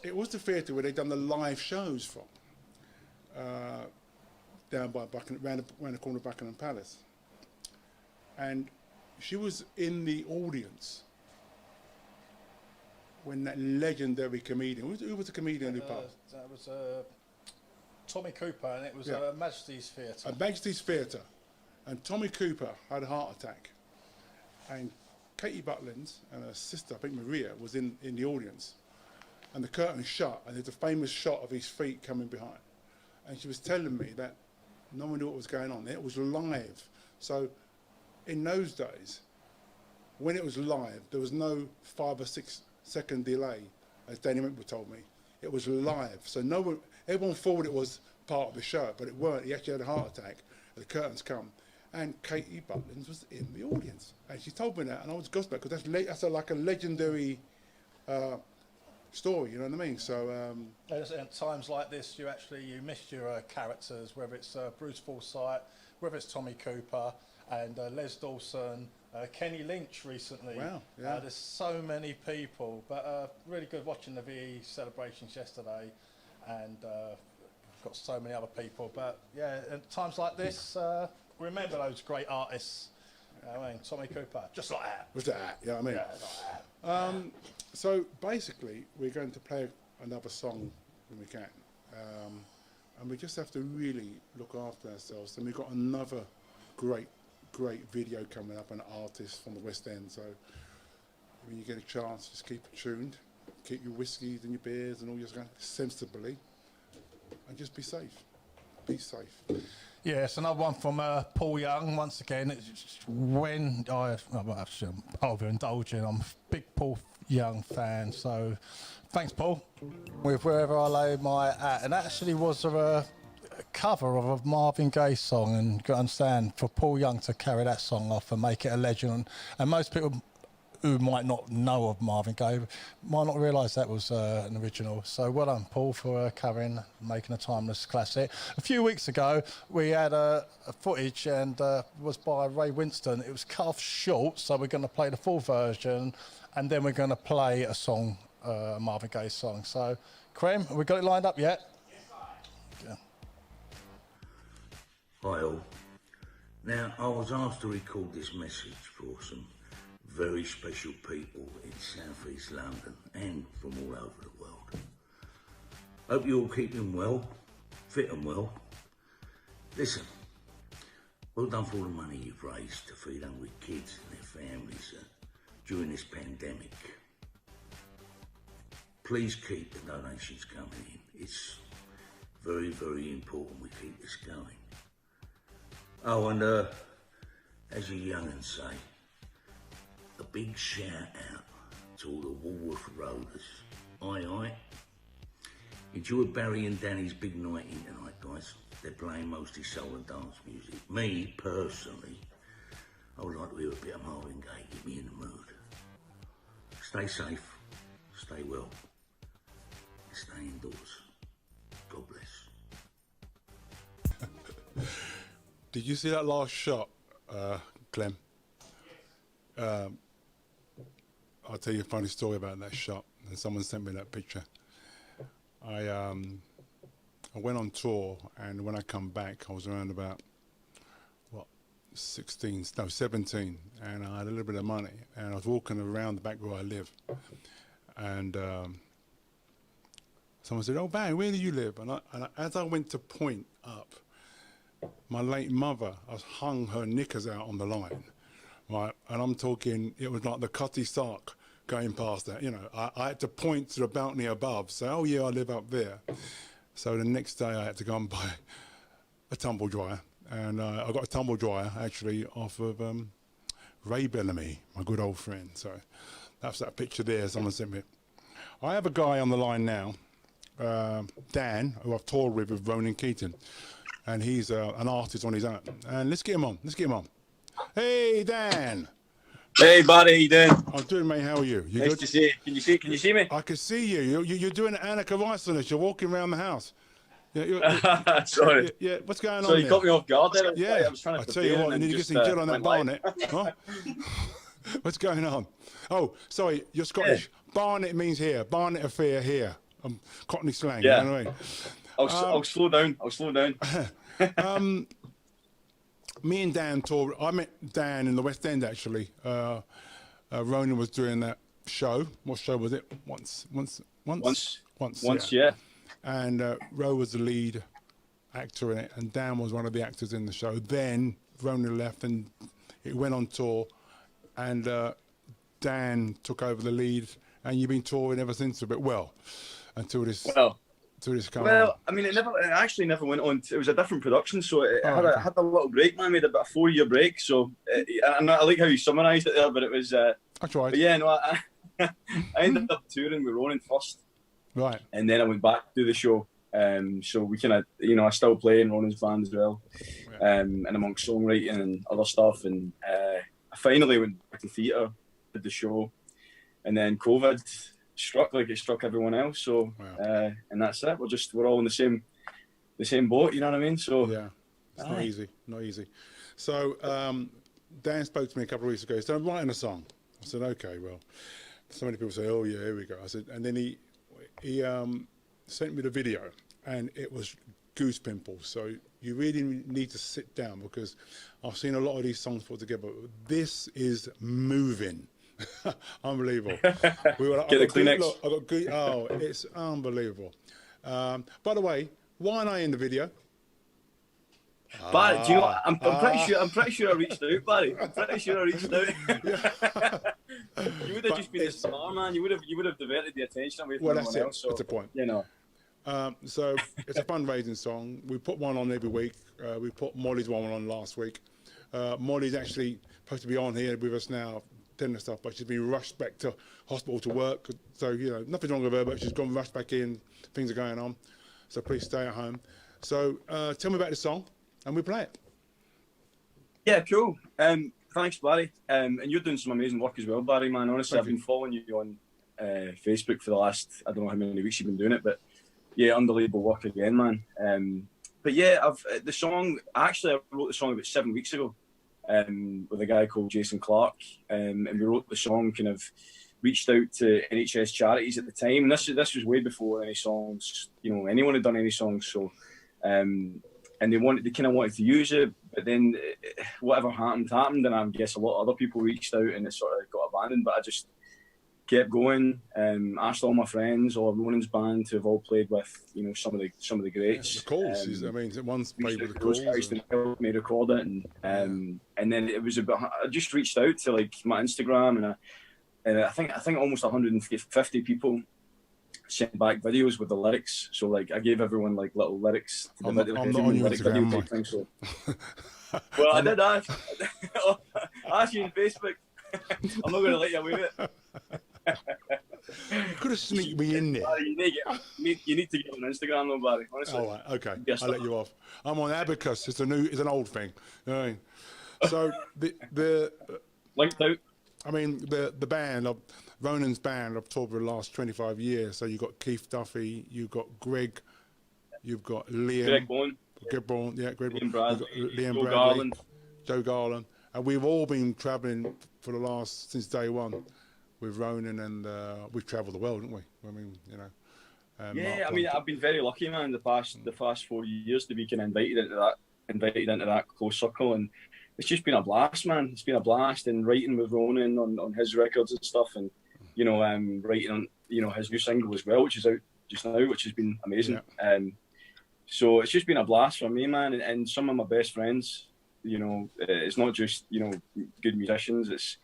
S2: it was the theatre where they'd done the live shows from, down by round the corner of Buckingham Palace. And she was in the audience when that legendary comedian, who was the comedian who passed?
S1: That was Tommy Cooper, and it was Majesty's Theatre.
S2: At Majesty's Theatre, and Tommy Cooper had a heart attack, and Katie Butlins and her sister, I think Maria, was in the audience, and the curtain shut, and there's a famous shot of his feet coming behind, and she was telling me that no one knew what was going on. It was live, so in those days, when it was live, there was no 5 or 6 second delay, as Danny Wimple told me. It was live, so everyone thought it was part of the show, but it weren't. He actually had a heart attack. The curtains come, and Katie Butlins was in the audience, and she told me that, and I was gobsmacked because that's like a legendary story. You know what I mean? So
S1: at times like this, you miss your characters, whether it's Bruce Forsyth, whether it's Tommy Cooper, and Les Dawson, Kenny Lynch recently.
S2: Wow, yeah.
S1: There's so many people, but really good watching the VE celebrations yesterday, and got so many other people. But yeah, at times like this, remember those great artists. I mean, Tommy Cooper, just like that.
S2: Was that? You know what I mean?
S1: Yeah, like that.
S2: So basically, we're going to play another song when we can, and we just have to really look after ourselves. And we've got another great video coming up, an artist from the West End. So when you get a chance, just keep it tuned, keep your whiskies and your beers and all your stuff sensibly, and just be safe. Be safe.
S1: Yeah, it's another one from Paul Young. Once again, it's when I'm overindulging. I'm a big Paul Young fan, so thanks, Paul. With Wherever I Lay My Hat, and that actually was a cover of a Marvin Gaye song, and you got to understand, for Paul Young to carry that song off and make it a legend, and most people who might not know of Marvin Gaye might not realise that was an original. So well done, Paul, for covering, making a timeless classic. A few weeks ago, we had a footage and was by Ray Winston. It was cut off short, so we're going to play the full version, and then we're going to play a song, a Marvin Gaye song. So, Krem, have we got it lined up yet? Yeah.
S15: Hi all. Now, I was asked to record this message for some very special people in South East London and from all over the world. Hope you're all keeping well, fit and well. Listen, well done for all the money you've raised to feed hungry kids and their families during this pandemic. Please keep the donations coming in. It's very, very important we keep this going. Oh, and as you young'uns say, a big shout out to all the Woolworth Roaders. Aye, aye. Enjoy Barry and Danny's big night in tonight, guys. They're playing mostly soul and dance music. Me, personally, I would like to hear a bit of Marvin Gaye, get me in the mood. Stay safe, stay well, and stay indoors. God bless.
S2: Did you see that last shot, Clem? I'll tell you a funny story about that shot. And someone sent me that picture. I went on tour, and when I come back, I was around about 17, and I had a little bit of money, and I was walking around the back where I live, and someone said, "Oh, Barry, where do you live?" And as I went to point up, my late mother has hung her knickers out on the line, right? And I'm talking, it was like the Cutty Sark going past that, you know. I had to point to the balcony above, say, "Oh yeah, I live up there." So the next day I had to go and buy a tumble dryer, and I got a tumble dryer actually off of Ray Bellamy, my good old friend. So that's that picture there someone sent me. I have a guy on the line now, Dan, who I've toured with Ronan Keating. And he's an artist on his own. And let's get him on. Hey, Dan.
S16: Hey, buddy, how you doing?
S2: I'm doing, mate. How are you? You
S16: nice
S2: good?
S16: To see you. Can you see me?
S2: I can see you. You're doing Annika Weissler. You're walking around the house.
S16: Sorry.
S2: Yeah. What's going on?
S16: So you caught me off guard there.
S2: Yeah.
S16: I was trying to.
S2: I tell you what, you need to get some gel on that barnet. Huh? What's going on? Oh, sorry. You're Scottish. Yeah. Barnet means here. Barnet affair here. Cockney slang.
S16: Yeah.
S2: You know what I mean?
S16: I'll slow down.
S2: Me and Dan toured. I met Dan in the West End actually. Ronan was doing that show. What show was it? Once.
S16: Yeah.
S2: And Ro was the lead actor in it, and Dan was one of the actors in the show. Then Ronan left, and it went on tour, and Dan took over the lead, and you've been touring ever since a bit. Well, until this.
S16: Well, I mean, it actually never went on. It was a different production, so it had a little break. Man, I made about a 4-year break. So, and I like how you summarised it there, but it was. I tried. But yeah, no, I ended up touring with Ronan first,
S2: right, and
S16: then I went back to the show. So we kind of, I still play in Ronan's band as well, and amongst songwriting and other stuff. And I finally went back to theatre, did the show, and then COVID struck like it struck everyone else. So and that's it. We're all in the same boat. You know what I mean? So
S2: yeah, it's not easy. So Dan spoke to me a couple of weeks ago. He said, "I'm writing a song." I said, "Okay, well." So many people say, "Oh yeah, here we go." I said, and then he sent me the video, and it was goose pimples. So you really need to sit down, because I've seen a lot of these songs put together. This is moving. Unbelievable. We were like,
S16: Get the Kleenex.
S2: Oh, it's unbelievable. By the way, why am I in the video?
S16: Barry, do you know what? I'm pretty sure I reached out, Barry. I'm pretty sure I reached out. You would have just been a star, man. You would have diverted the attention away from everyone else. So,
S2: that's the point. So it's a fundraising song. We put one on every week. We put Molly's one on last week. Molly's actually supposed to be on here with us now, telling us stuff, but she's been rushed back to hospital to work. So, nothing wrong with her, but she's gone rushed back in. Things are going on. So please stay at home. So tell me about the song, and we play it.
S16: Yeah, cool. thanks, Barry. And you're doing some amazing work as well, Barry, man. Honestly, I've been following you on Facebook for the last, I don't know how many weeks you've been doing it, but yeah, unbelievable work again, man. But yeah, the song, actually, I wrote the song about 7 weeks ago with a guy called Jason Clark. And we wrote the song, kind of reached out to NHS charities at the time. And this was way before any songs, anyone had done any songs. So, and they kind of wanted to use it, but then whatever happened, and I guess a lot of other people reached out and it sort of got abandoned. But I just kept going. Asked all my friends, all Ronan's band, who have all played with, some of the greats.
S2: The Calls, one's played with the
S16: those
S2: Calls.
S16: guys to help me record it, and then it was I just reached out to like my Instagram, and I think almost 150 people sent back videos with the lyrics. So like I gave everyone like little lyrics to the
S2: I'm
S16: video.
S2: not on your Instagram,
S16: type thing, so. Well, I did ask. I asked you on Facebook. I'm not going to let you away with it.
S2: You could have sneaked me in there.
S16: Barry, you need to get on Instagram though, Barry. Honestly.
S2: All right, okay. I'll let you off. I'm on Abacus. It's an old thing. You know what I mean? So the
S16: linked out.
S2: I mean the band of Ronan's band I've toured for the last 25 years. So you've got Keith Duffy, you've got Greg, you've got Liam.
S16: Greg Bourne.
S2: Greg Bourne, yeah, Greg
S16: Liam
S2: Bourne.
S16: Bradley.
S2: Liam
S16: Joe
S2: Bradley.
S16: Garland.
S2: Joe Garland. And we've all been travelling for the last, since day one, with Ronan, and we've travelled the world, haven't we? I mean,
S16: Yeah, I mean, I've been very lucky, man. The past 4 years to be kind of invited into that close circle, and it's just been a blast, man. It's been a blast, and writing with Ronan on his records and stuff, and writing on his new single as well, which is out just now, which has been amazing.
S2: Yeah.
S16: So it's just been a blast for me, man, and some of my best friends. It's not just good musicians. It's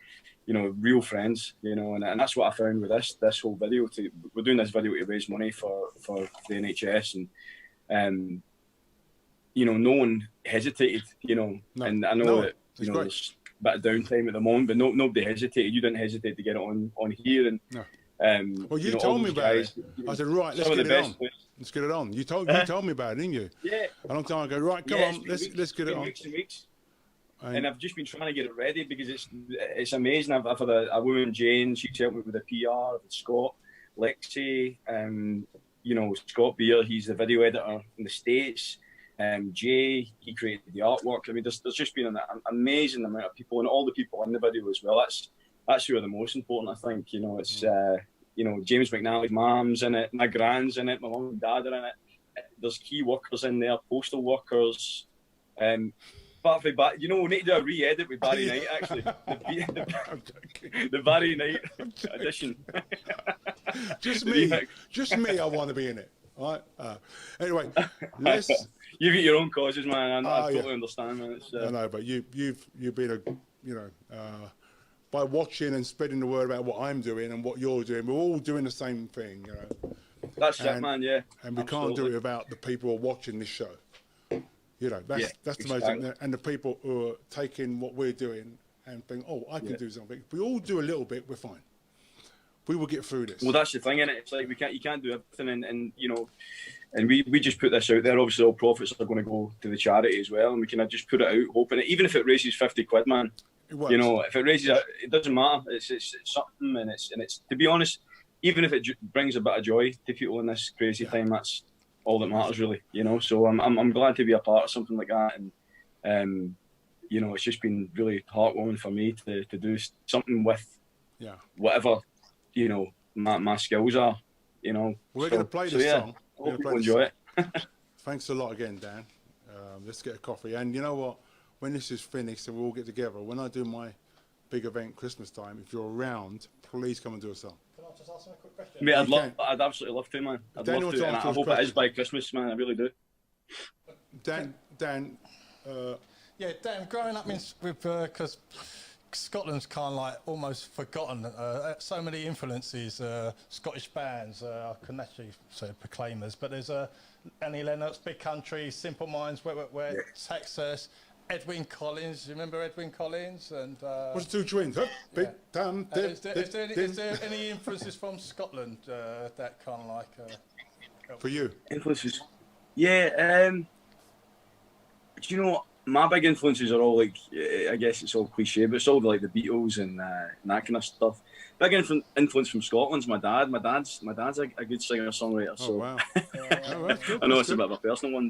S16: real friends. And that's what I found with this whole video. We're doing this video to raise money for the NHS, and no one hesitated.
S2: No,
S16: and I know that
S2: it's great.
S16: there's a bit of downtime at the moment, but nobody hesitated. You didn't hesitate to get it on here, and
S2: no. Well, you told me about it. I said, right, let's get it on. Let's get it on. You told me about it, didn't you?
S16: Yeah.
S2: A long time ago. Right, come on, let's get it on.
S16: Weeks and weeks. And I've just been trying to get it ready because it's amazing. I've had a woman, Jane. She's helped me with the PR. I've had Scott, Lexi, Scott Beer. He's the video editor in the States. Jay, he created the artwork. I mean, there's just been an amazing amount of people, and all the people in the video as well. That's who are the most important, I think. It's James McNally's mom's in it, my grand's in it, my mum and dad are in it. There's key workers in there, postal workers. We need to do a re-edit with Barry Knight, actually. The Barry Knight edition.
S2: Just me, I want to be in it. All right. Anyway,
S16: you've got your own causes, man. I totally understand, man.
S2: I know, but you've been by watching and spreading the word about what I'm doing and what you're doing, we're all doing the same thing,
S16: That's it, man. Yeah.
S2: And we can't do it without the people who are watching this show. That's the most thing. And the people who are taking what we're doing and think, oh, I can do something. If we all do a little bit, we're fine. We will get through this.
S16: Well, that's the thing, innit? It's like you can't do everything, and we just put this out there. Obviously, all profits are going to go to the charity as well, and we can just put it out, hoping even if it raises 50 quid, man. If it raises, it doesn't matter. It's something, and it's to be honest, even if it brings a bit of joy to people in this crazy time, that's all that matters, really. So I'm glad to be a part of something like that, and it's just been really heartwarming for me to do something with whatever my skills are. We're
S2: going to play this song.
S16: Hope people enjoy it.
S2: Thanks a lot again, Dan. Let's get a coffee, and you know what? When this is finished and we all get together, when I do my big event Christmas time, if you're around, please come and do a song.
S1: Can I just ask him a quick question?
S16: Mate, I'd absolutely love to, man. I'd love to, and I hope it is by Christmas, man. I really do.
S2: Dan.
S1: Dan, growing up with because Scotland's kind of like almost forgotten. So many influences, Scottish bands. I can actually say Proclaimers, but there's Annie Lennox, Big Country, Simple Minds, Wet, Texas. Edwyn Collins, you remember Edwyn Collins? And
S2: what's the two twins? Huh? Big time.
S1: Is there any influences from Scotland that kind of like
S2: for you?
S16: Influences? Yeah. Do you know? my big influences are all like, I guess it's all cliche, but it's all like the Beatles and that kind of stuff. Big influence from Scotland's my dad. My dad's a good singer songwriter.
S2: Oh
S16: So
S2: wow! Oh, that's good.
S16: I know
S2: That's
S16: it's a
S2: good.
S16: bit of a personal one,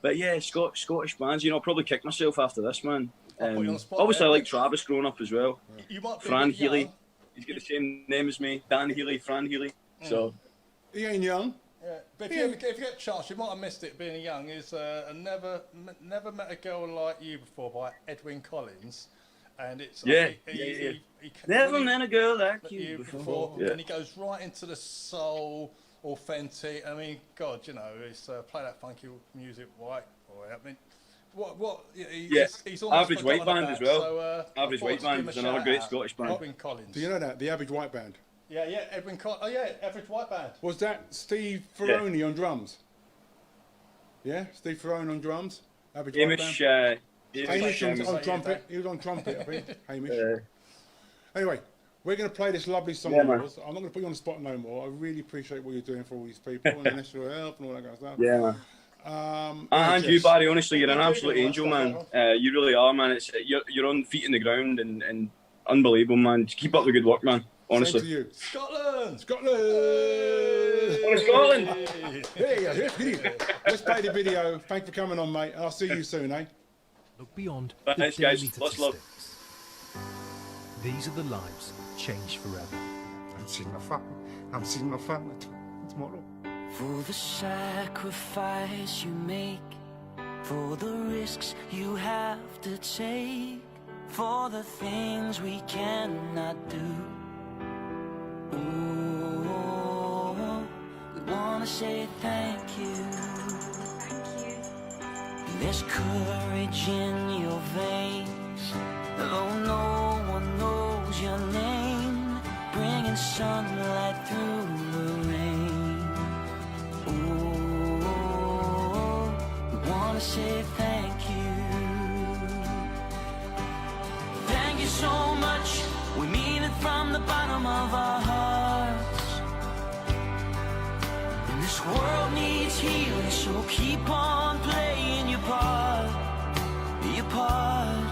S16: but yeah, Scottish bands. You know, I'll probably kick myself after this, man.
S1: I'll put you on the spot
S16: Obviously,
S1: there.
S16: I like Travis growing up as well.
S1: You might be a
S16: Fran
S1: bit
S16: Healy.
S1: young.
S16: He's got the same name as me. Dan Healy, Fran Healy. So
S2: He ain't young.
S1: Yeah, but if you get a chance, you might have missed it being young. Is never met a girl like you before by Edwin Collins, and it's
S16: Yeah,
S1: he
S16: never met a girl like you before. Yeah.
S1: And he goes right into the soul, authentic. I mean, God, you know, it's play that funky music, white boy. I mean, what? He's almost
S16: Average White
S1: forgotten
S16: Band
S1: about,
S16: as well.
S1: So,
S16: Average White Band is another great Scottish band.
S1: Edwin Collins.
S2: Do you know that? The Average White Band.
S1: Yeah, Edwin Collins. Oh yeah, Average White Band.
S2: Was that Steve Ferroni on drums? Yeah, Steve Ferroni on drums. Average White
S16: Hamish,
S2: Band.
S16: Hamish
S2: on trumpet. He was on trumpet, I think. Hamish. Anyway, we're going to play this lovely song
S16: Yeah,
S2: of
S16: man.
S2: yours. I'm not going to put you on the spot no more. I really appreciate what you're doing for all these people and the national help and all that kind of stuff.
S16: Yeah, man. And you, Barry, honestly, you're an absolute angel, man. You really are, man. It's you're on feet in the ground and unbelievable, man. Just keep up the good work, man. Honestly.
S2: Same to you.
S1: Scotland!
S2: Scotland!
S16: Oh, Scotland!
S2: There you go. Video. Let's play the video. Thanks for coming on, mate. I'll see you soon, eh?
S17: Look beyond
S16: Thanks,
S17: the
S16: guys.
S17: daily
S16: Lots of love.
S17: statistics. These are the lives changed forever.
S18: I'm seeing my family tomorrow.
S9: For the sacrifice you make, for the risks you have to take, for the things we cannot do. Ooh, we wanna say thank you. There's courage in your veins, though no one knows your name, bringing sunlight through the rain. Ooh, we wanna say thank you. Thank you so much, we mean it from the bottom of our hearts. And this world needs healing, so keep on playing your part, your part.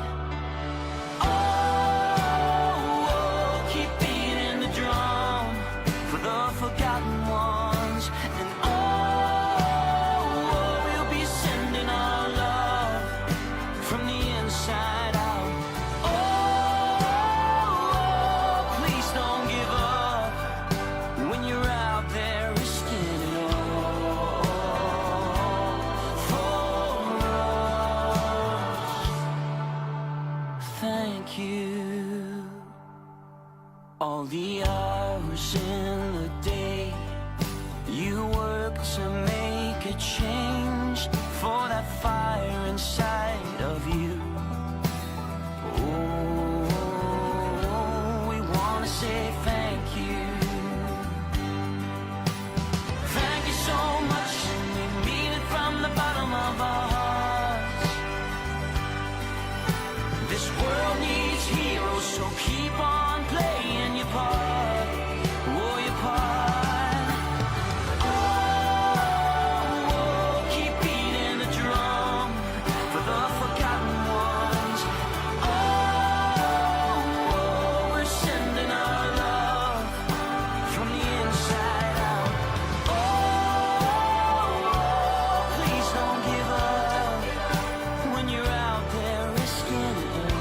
S9: Oh, keep beating the drum for the forgotten ones. And oh, we'll be sending our love from the inside out. Oh, please don't give up when you're out there risking it all for us. Thank you. All the hours in the day you work to make a change, for that fire inside of you. Oh, we wanna say thank you. Thank you so much, and we mean it from the bottom of our hearts. This world needs heroes, so keep on playing your part. Oh, your part. Oh, keep beating the drum for the forgotten ones. Oh, we're sending our love from the inside out. Oh, please don't give up when you're out there risking it all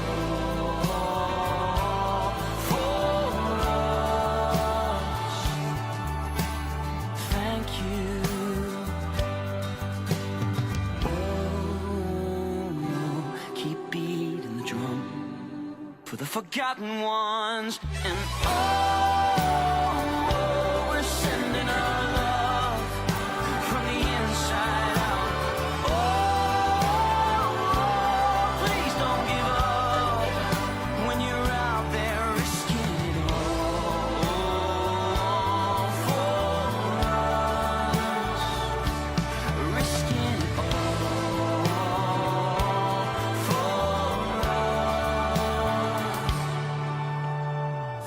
S9: for us. Thank you. Oh, keep beating the drum for the forgotten ones. And oh, we're sending our love from the inside out. Oh, please don't give up when you're out there risking it all for us. Risking it all for us.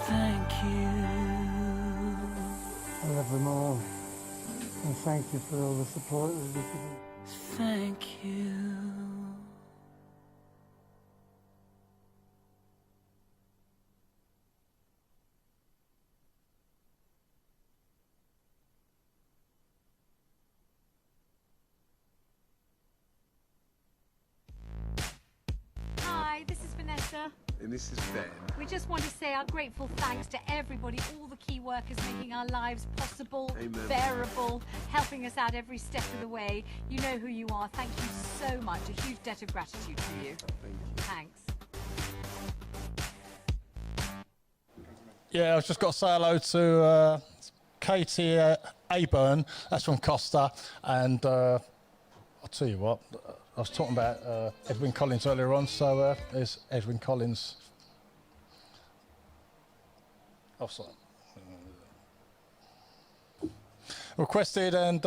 S9: Thank you.
S18: I love them all. And thank you for all the support.
S9: Thank you.
S19: And this is Ben.
S20: We just want to say our grateful thanks to everybody, all the key workers making our lives possible,
S19: Amen.
S20: bearable, helping us out every step of the way. You know who you are. Thank you so much. A huge debt of gratitude to you.
S19: Thank you.
S20: Thanks.
S1: Yeah, I've just got to say hello to Katie Aburn. That's from Costa. And I'll tell you what, I was talking about Edwin Collins earlier on, so there's Edwin Collins. Oh, sorry. Requested and,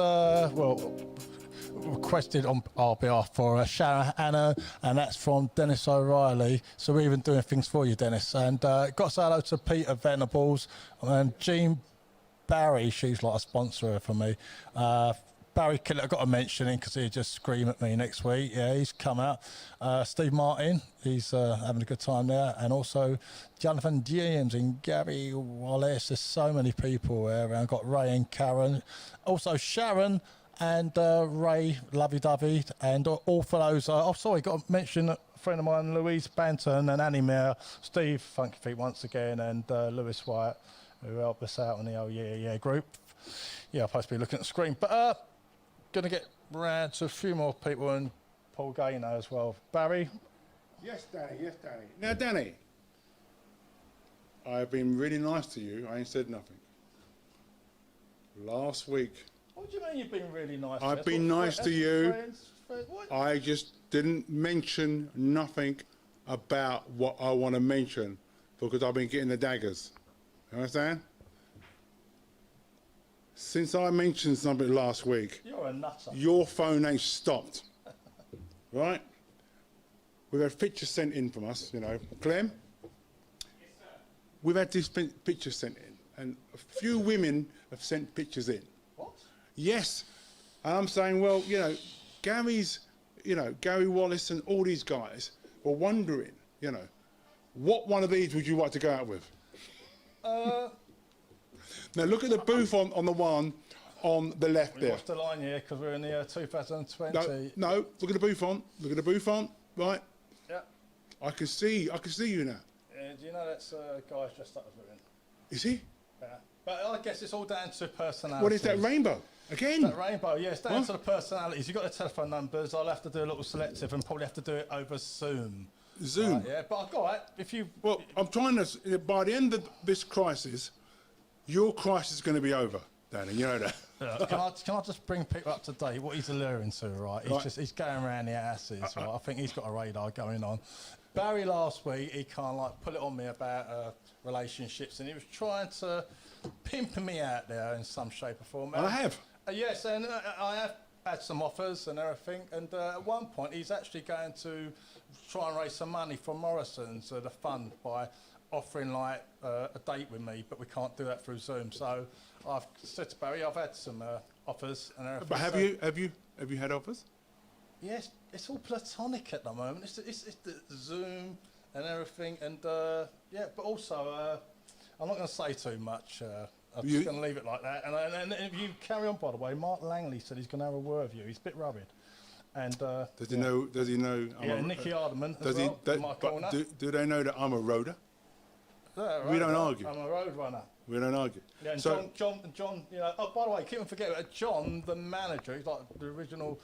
S1: requested on our behalf for Sharon Anna, and that's from Dennis O'Reilly. So we're even doing things for you, Dennis. And got to say hello to Peter Venables and Jean Barry. She's like a sponsor for me. Barry Killett, I've got to mention him because he'll just scream at me next week. Yeah, he's come out. Steve Martin, he's having a good time there. And also Jonathan James and Gary Wallace. There's so many people there. I've got Ray and Karen. Also Sharon and Ray, lovey-dovey. And all for those. Sorry, got to mention a friend of mine, Louise Banton and Annie Mayer, Steve Funky Feet once again, and Lewis White, who helped us out on the Oh Yeah Yeah group. Yeah, I'm supposed to be looking at the screen. But going to get round to a few more people and Paul Gaynor as well. Barry?
S2: Yes, Danny. Yes, Danny. Now, Danny, I've been really nice to you. I ain't said nothing. Last week,
S1: What do you mean you've been really nice?
S2: I've been nice to you. I just didn't mention nothing about what I want to mention because I've been getting the daggers. You understand? Since I mentioned something last week,
S1: You're a nutter.
S2: your phone ain't stopped. Right? We've had pictures sent in from us, you know. Clem? Yes, sir. We've had these pictures sent in, and a few women have sent pictures in.
S1: What?
S2: Yes. And I'm saying, well, you know, Gary Wallace and all these guys were wondering, you know, what one of these would you like to go out with? Now look at the booth on the one on the left there.
S1: What's the line here? Because we're in the year 2020.
S2: No, look at the booth on. Look at the booth on. Right.
S1: Yeah.
S2: I can see you now.
S1: Do you know that's a guy dressed up as women?
S2: Is he?
S1: Yeah. But I guess it's all down to personality.
S2: What is that, rainbow? Again?
S1: That rainbow, yeah, it's down to the personalities. You've got the telephone numbers. I'll have to do a little selective and probably have to do it over Zoom.
S2: Zoom?
S1: Yeah, but I've got it. If you...
S2: Well, I'm trying to... By the end of this crisis, your crisis is going to be over, Danny. You know that.
S1: Can I just bring people up to date? What he's alluring to, right? He's going around the asses, right? I think he's got a radar going on. Barry last week, he kind of like put it on me about relationships, and he was trying to pimp me out there in some shape or form.
S2: And I have.
S1: Yes, and I have had some offers and everything, and at one point he's actually going to try and raise some money for Morrison's, the fund, by offering like a date with me, but we can't do that through Zoom. So I've said to Barry, I've had some offers and everything.
S2: But have you had offers?
S1: Yes, it's all platonic at the moment. It's the Zoom and everything, and yeah. But also, I'm not going to say too much. I'm just going to leave it like that. And if you carry on, by the way, Mark Langley said he's going to have a word with you. He's a bit worried. And
S2: does he know? Does he know?
S1: Yeah, Nicky Hardeman as well.
S2: Do they know that I'm a roader?
S1: Yeah,
S2: we don't argue.
S1: I'm a road runner.
S2: We don't argue.
S1: Yeah, and
S2: so,
S1: John, you know. Oh, by the way, keep on forgetting John, the manager. He's like the original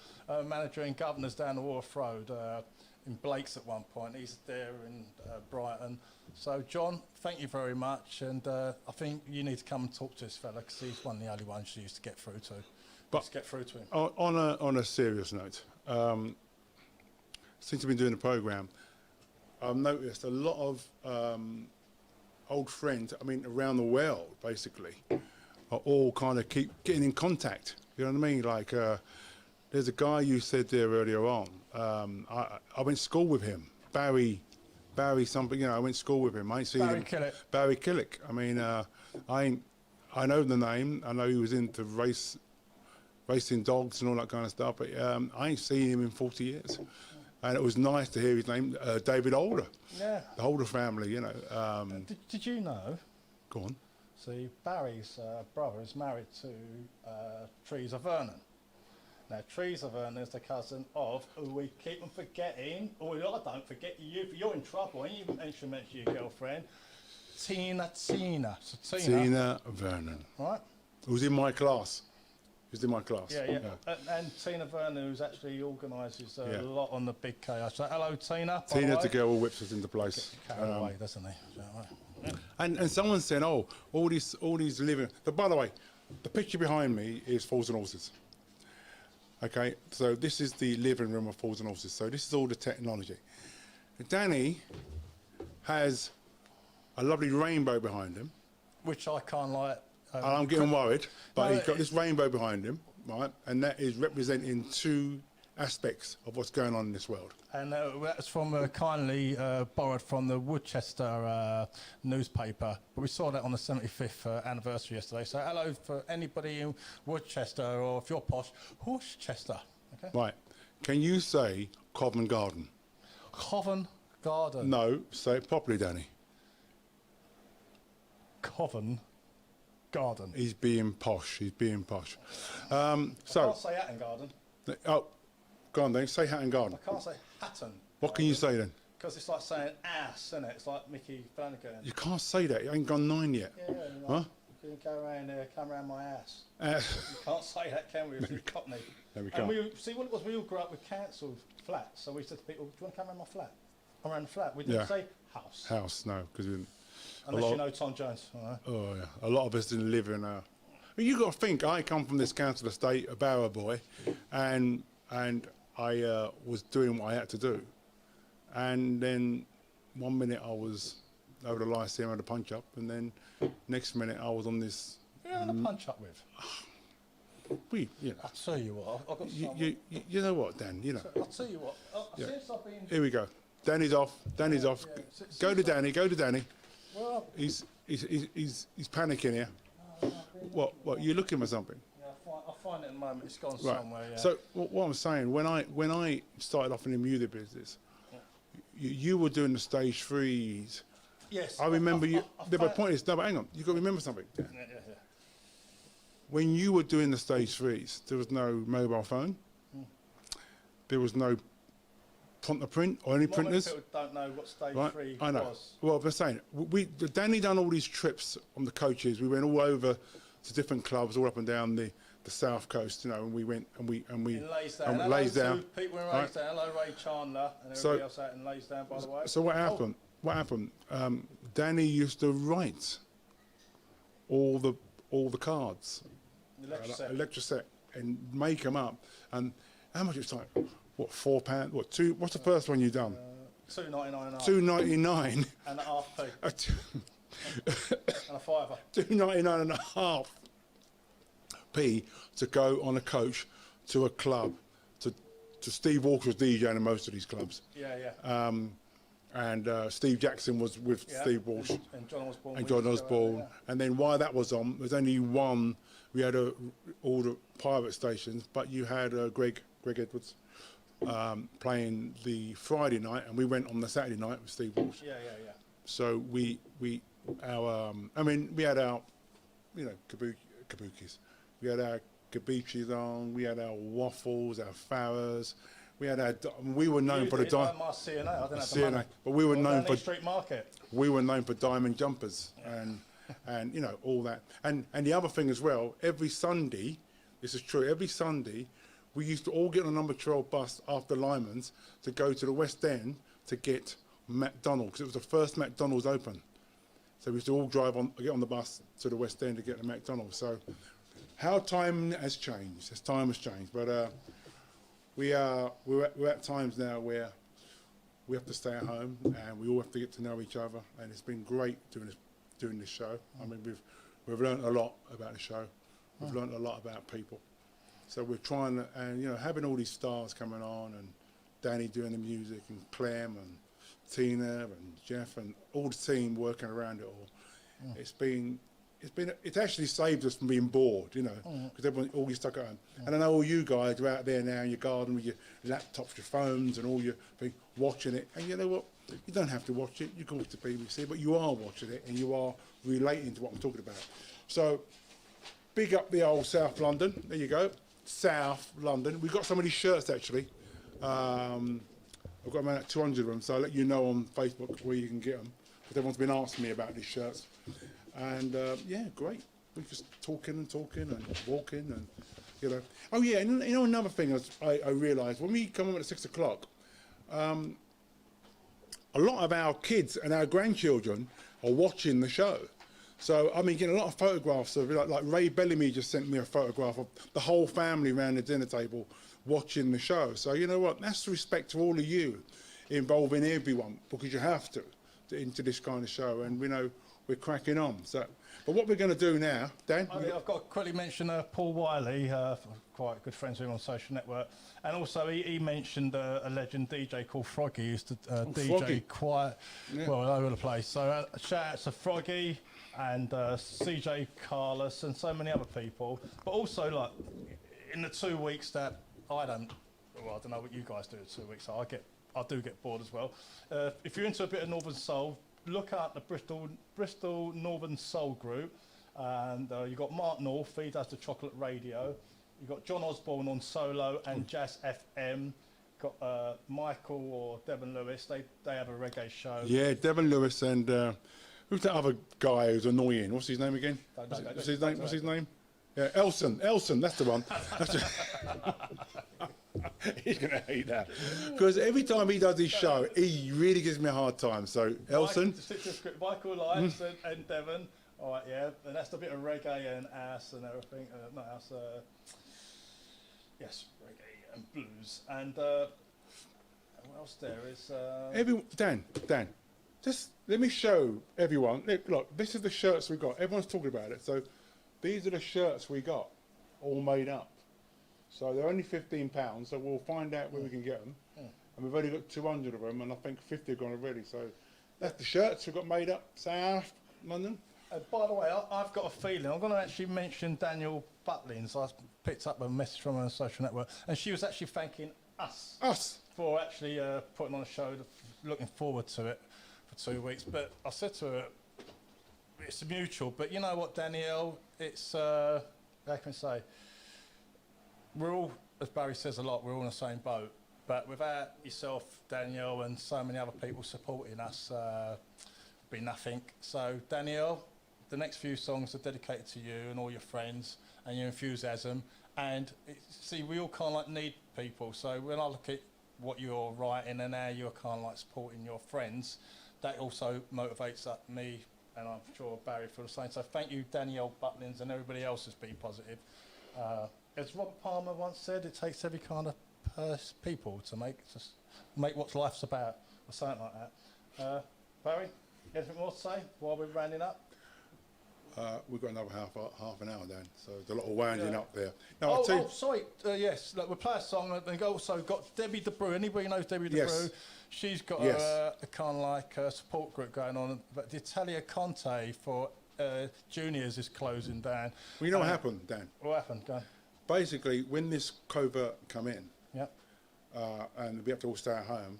S1: manager in Governors down the Wharf Road in Blake's at one point. He's there in Brighton. So, John, thank you very much. And I think you need to come and talk to this fella because he's one of the only ones you used to get through to.
S2: But
S1: just get through to him.
S2: On a serious note, since I've been doing the programme, I've noticed a lot of old friends, I mean, around the world, basically, are all kind of keep getting in contact. You know what I mean? Like, there's a guy you said there earlier on. I went to school with him, Barry something. You know, I went to school with him. I ain't seen him. Barry Killick. I mean, I know the name. I know he was into racing dogs and all that kind of stuff. But I ain't seen him in 40 years. And it was nice to hear his name, David Holder. Yeah. The Holder family, you know.
S1: Did you know?
S2: Go on.
S1: See, Barry's brother is married to Teresa Vernon. Now, Teresa Vernon is the cousin of who we keep on forgetting. Oh, I don't forget you. You're in trouble. And you mention your girlfriend, Tina. So
S2: Tina Vernon.
S1: Right.
S2: Who's in my class. Who's in my class.
S1: Yeah. And Tina Vernon, who's actually organises a lot on the big KO. So, hello, Tina.
S2: Tina's the girl who whips us into place.
S1: Carry away, doesn't he?
S2: And someone said, oh, all these living. But by the way, the picture behind me is Fools and Horses. Okay, so this is the living room of Fools and Horses. So this is all the technology. Danny has a lovely rainbow behind him,
S1: which I can't like.
S2: I'm getting worried, but he's got this rainbow behind him, right? And that is representing two aspects of what's going on in this world.
S1: And that's from kindly borrowed from the Worcester newspaper. But we saw that on the 75th anniversary yesterday. So hello for anybody in Worcester, or if you're posh, Horsechester. Okay.
S2: Right. Can you say Covent Garden?
S1: Covent Garden?
S2: No, say it properly, Danny.
S1: Covent Garden.
S2: He's being posh. He's being posh.
S1: I can't say Hatton Garden.
S2: Oh, go on then. Say Hatton Garden.
S1: I can't say Hatton.
S2: What can you say then?
S1: Because it's like saying ass, isn't it? It's like Mickey Flanagan.
S2: You can't say that. You ain't gone 9 yet.
S1: Yeah,
S2: huh?
S1: You can go around, come around my ass.
S2: You
S1: can't say that, can we? It's Cockney.
S2: There we
S1: and
S2: go.
S1: see what it was. We all grew up with council flats, so we said to people, "Do you want to come around my flat?" Around the flat. We didn't say house.
S2: House, no, because we didn't.
S1: Unless you know Tom Jones.
S2: Oh yeah, a lot of us didn't live in. You got to think. I come from this council estate, a Barrow boy, and I was doing what I had to do, and then 1 minute I was over the Lyceum at a punch up, and then next minute I was on this.
S1: Who had a punch up with?
S2: I'll
S1: tell you what. I've got
S2: you know what, Dan? You know.
S1: I'll tell you what. Since I've been.
S2: Here we go. Danny's off. Danny's off. Go to Danny. Go to Danny.
S1: Well,
S2: he's panicking here. What? You looking for something?
S1: Yeah, I'll find it in a moment. It's gone
S2: Right.
S1: somewhere. Yeah.
S2: So what I'm saying, when I started off in the music business, you were doing the stage 3s.
S1: Yes.
S2: I remember you. The point is, no, but hang on. You got to remember something.
S1: Yeah.
S2: When you were doing the stage 3s, there was no mobile phone. There was no print or any printers.
S1: People don't know what stage 3
S2: I know.
S1: was.
S2: Well, I'm saying Danny done all these trips on the coaches. We went all over to different clubs, all up and down the south coast. You know, and we went and we
S1: In Laysdown. Hello to people in Laysdown. Hello, Ray Chandler and everybody else out in Laysdown, by the way.
S2: So what happened? What happened? Danny used to write all the cards, electroset, and make them up. And how much it's like? What, £4? What, two? What's the first one you done?
S1: £2.99.
S2: £2.99.
S1: And a half p. And a fiver.
S2: £2.99 and a half p to go on a coach to a club. To Steve Walker was DJing in most of these clubs.
S1: Yeah.
S2: And Steve Jackson was with Steve Walsh
S1: and John Osborne.
S2: And John Osborne. And then while that was on, there was only one. We had all the private stations, but you had Greg Edwards playing the Friday night, and we went on the Saturday night with Steve Walsh.
S1: Yeah.
S2: So we had our, kabukis. We had our kabuchis on. We had our waffles, our farrows. We were known for the diamond.
S1: My CNA. I didn't have the money.
S2: But we were known for
S1: Street Market.
S2: We were known for diamond jumpers and all that. And the other thing as well. Every Sunday, this is true. Every Sunday, we used to all get on a number 12 bus after Lyman's to go to the West End to get McDonald's, because it was the first McDonald's open. So we used to all get on the bus to the West End to get the McDonald's. So how time has changed. As time has changed, but we're at times now where we have to stay at home and we all have to get to know each other. And it's been great doing this show. I mean, we've learned a lot about the show. We've learned a lot about people. So we're trying to, and having all these stars coming on, and Danny doing the music, and Clem and Tina and Jeff and all the team working around it all. It's actually saved us from being bored, because everyone all stuck at home. And I know all you guys are out there now in your garden with your laptops, your phones, and all your thing, watching it. And you know what? You don't have to watch it. You can watch the BBC, but you are watching it and you are relating to what I'm talking about. So big up the old South London. There you go. South London. We've got some of these shirts actually. I've got about 200 of them, so I'll let you know on Facebook where you can get them. Because everyone's been asking me about these shirts. And yeah, great. We're just talking and walking and, you know. Oh yeah, and you know another thing I realised, when we come on at 6 o'clock, a lot of our kids and our grandchildren are watching the show. So I've been getting a lot of photographs of, like Ray Bellamy just sent me a photograph of the whole family around the dinner table watching the show. So you know what, that's respect to all of you, involving everyone, because you have to into this kind of show, and we know we're cracking on. So, but what we're going to do now, Dan?
S1: I've got to quickly mention Paul Wiley, quite good friends with him on Social Network, and also he mentioned a legend DJ called Froggy, who used to DJ
S2: Froggy.
S1: quite well all over the place. So shout out to Froggy and CJ Carlos and so many other people. But also, like, in the 2 weeks that I don't know what you guys do in 2 weeks, so I do get bored as well. If you're into a bit of Northern Soul, look at the Bristol Northern Soul group, and you've got Mark North, he does the Chocolate Radio. You've got John Osborne on solo and Jazz FM. Got Michael or Devon Lewis, they have a reggae show.
S2: Yeah, Devon Lewis and who's that other guy who's annoying? What's his name again? What's his name? Yeah, Elson, that's the one. He's going to hate that. Because every time he does his show, he really gives me a hard time. So, Elson.
S1: Michael Lyons and Devon. All right, yeah. And that's a bit of reggae and ass and everything. Not ass, yes, reggae and blues. And what else there is?
S2: Dan, just let me show everyone. Look, this is the shirts we got. Everyone's talking about it. So, these are the shirts we got, all made up. So they're only £15, so we'll find out where we can get them. And we've only got 200 of them, and I think 50 have gone already. So that's the shirts we've got made up, South London.
S1: By the way, I've got a feeling, I'm going to actually mention Daniel Butlins. I picked up a message from her on social network, and she was actually thanking us for actually putting on a show, looking forward to it for 2 weeks. But I said to her, it's mutual, but you know what, Danielle, it's, how can I say, we're all, as Barry says a lot, we're all in the same boat. But without yourself, Danielle, and so many other people supporting us, it'd be nothing. So, Danielle, the next few songs are dedicated to you and all your friends and your enthusiasm. And see, we all kind of like need people. So when I look at what you're writing and how you're kind of like supporting your friends, that also motivates me, and I'm sure Barry feels the same. So thank you, Danielle Butlins, and everybody else has been positive. As Robert Palmer once said, it takes every kind of people to make what life's about, or something like that. Barry, anything more to say while we're rounding up?
S2: We've got another half an hour, Dan, so there's a lot of winding up there.
S1: No, sorry, yes, look, we'll play a song, and we've also got Debbie DeBrew. Anybody knows Debbie DeBrew? She's got a kind of like a support group going on, but the Italia Conte for juniors is closing down.
S2: Well, you know what happened, Dan?
S1: What happened? Go on.
S2: Basically, when this covert come in, and we have to all stay at home,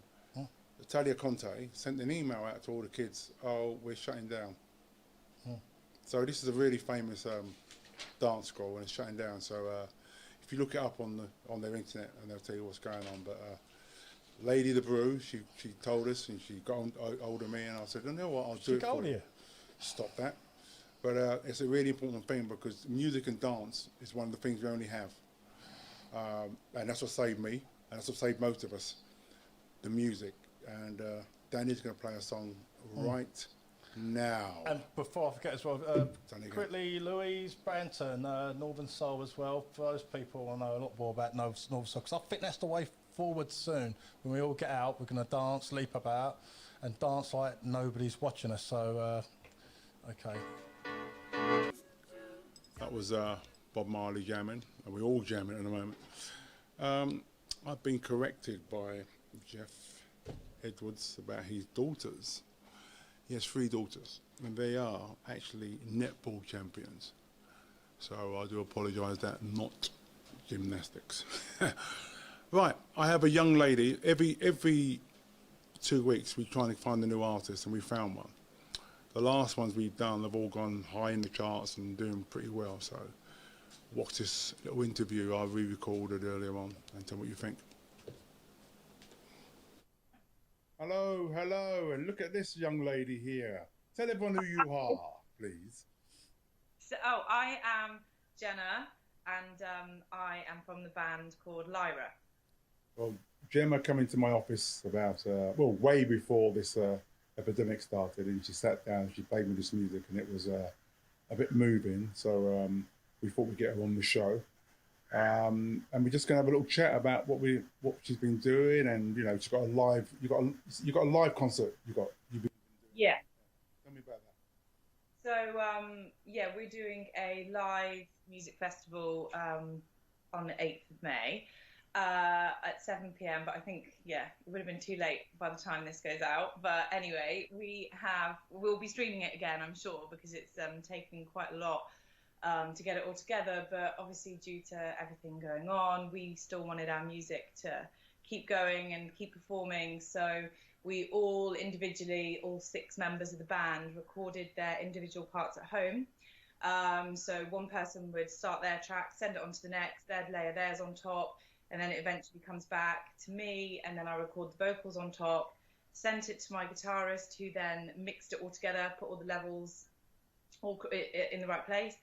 S2: Italia Conte sent an email out to all the kids, we're shutting down. So this is a really famous dance school, and it's shutting down. So if you look it up on their internet, and they'll tell you what's going on. But Lady the Brew, she told us, and she got hold of me, and I said, you know what, I'll do it for you. Stop that. But it's a really important thing, because music and dance is one of the things we only have. And that's what saved me, and that's what saved most of us, the music. And Danny's going to play a song right now.
S1: And before I forget as well, quickly, Louise Branton, Northern Soul as well. For those people, I know a lot more about Northern Soul, because I think that's the way forward soon. When we all get out, we're going to dance, leap about, and dance like nobody's watching us. So, okay.
S2: That was Bob Marley jamming, and we're all jamming at the moment. I've been corrected by Jeff Edwards about his daughters. He has 3 daughters, and they are actually netball champions. So I do apologise, that not gymnastics. Right, I have a young lady. Every 2 weeks we're trying to find a new artist, and we found one. The last ones we've done have all gone high in the charts and doing pretty well. So watch this little interview I re-recorded earlier on and tell me what you think. Hello, hello, and look at this young lady here. Tell everyone who you are, please.
S19: So, I am Jenna, and I am from the band called Lyra.
S2: Well, Gemma came into my office about, way before this epidemic started, and she sat down and she played me this music, and it was a bit moving, so we thought we'd get her on the show. And we're just gonna have a little chat about what she's been doing, and you know, she's got a live. You got a live concert. You've been doing.
S19: Yeah.
S2: Tell me about that.
S19: So we're doing a live music festival on the 8th of May at 7 p.m. But I think it would have been too late by the time this goes out. But anyway, we'll be streaming it again, I'm sure, because it's taking quite a lot to get it all together, but obviously due to everything going on, we still wanted our music to keep going and keep performing. So we all individually, all 6 members of the band, recorded their individual parts at home. So one person would start their track, send it on to the next, they'd layer theirs on top, and then it eventually comes back to me, and then I record the vocals on top, sent it to my guitarist, who then mixed it all together, put all the levels all in the right place.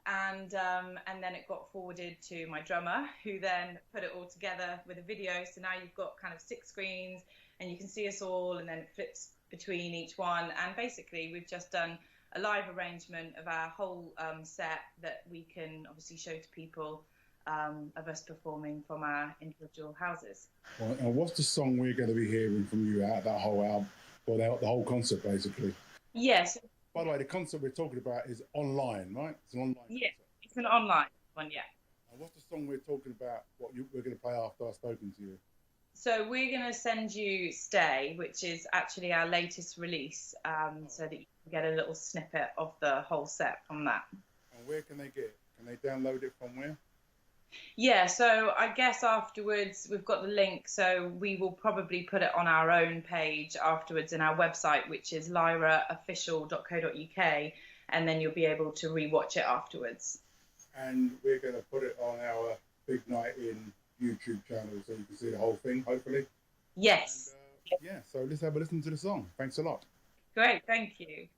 S19: And then it got forwarded to my drummer, who then put it all together with a video. So now you've got kind of 6 screens, and you can see us all, and then it flips between each one. And basically, we've just done a live arrangement of our whole set that we can obviously show to people of us performing from our individual houses.
S2: Well, and what's the song we're going to be hearing from you out that whole album, or the whole concert, basically?
S19: Yes.
S2: By the way, the concert we're talking about is online, right? It's an online concert.
S19: Yeah, it's an online one, yeah.
S2: And what's the song we're talking about, we're going to play after I've spoken to you?
S19: So we're going to send you Stay, which is actually our latest release, so that you can get a little snippet of the whole set from that.
S2: And where can they get it? Can they download it from where?
S19: Yeah, so I guess afterwards we've got the link, so we will probably put it on our own page afterwards in our website, which is lyraofficial.co.uk, and then you'll be able to rewatch it afterwards.
S2: And we're going to put it on our Big Night In YouTube channel so you can see the whole thing, hopefully.
S19: Yes.
S2: And, so let's have a listen to the song. Thanks a lot.
S19: Great, thank you.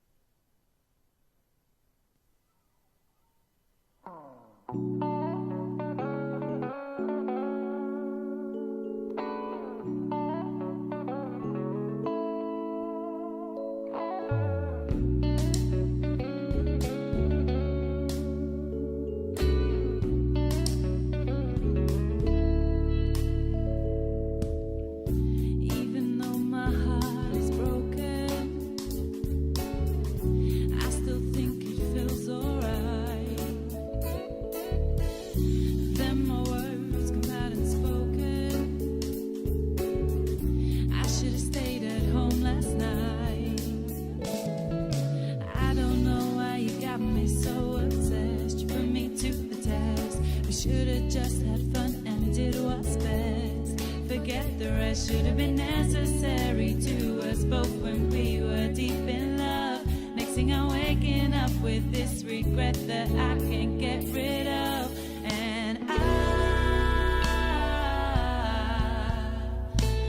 S21: Should have been necessary to us both when we were deep in love. Next thing I'm waking up with this regret that I can't get rid of. And I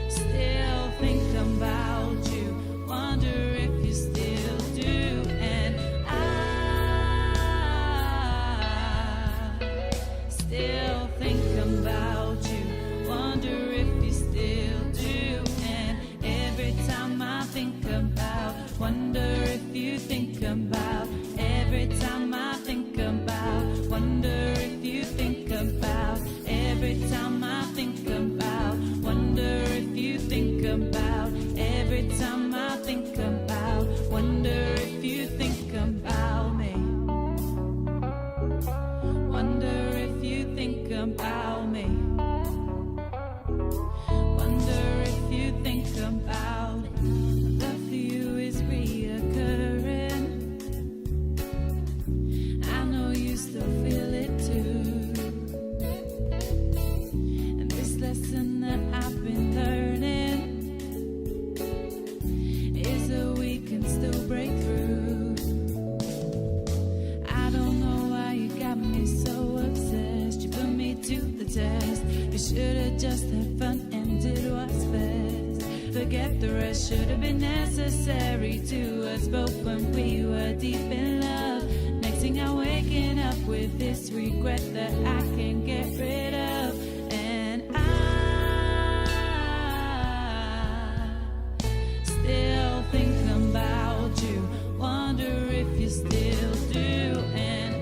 S21: still think about you, wonder if you still do. And I still think about you, wonder if you still do. And every time I think about, wonder if you think about. Every time I think about, wonder if you think about. Every time I think about, wonder if you think about. Every time I think about, wonder if you think about me. Wonder if you think about me. Wonder if you think about it. Love for you is reoccurring. I know you still feel it too. And this lesson that I've been learning, We should have just had fun and did what's best. Forget the rest, should have been necessary to us both when we were deep in love. Next thing I'm waking up with this regret that I can't get rid of. And I still think about you, wonder if you still do. And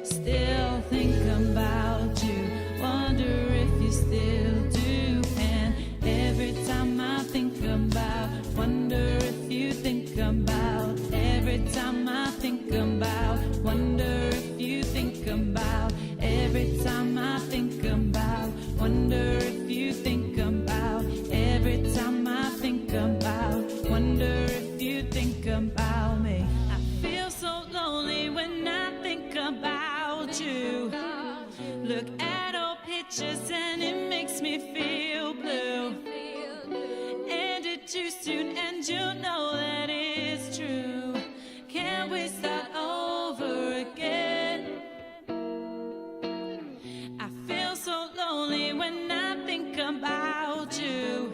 S21: still think about you, wonder if you still do. And every time I think about, wonder if you think about. Every time I think about, wonder if you think about. Every time I think about, wonder if you think about. Every time I think about, wonder if you think about me. I feel so lonely when I think about you. Look at old pictures and it makes me feel blue. Ended too soon and you know that it's true. Can we start over again? I feel so lonely when I think about you.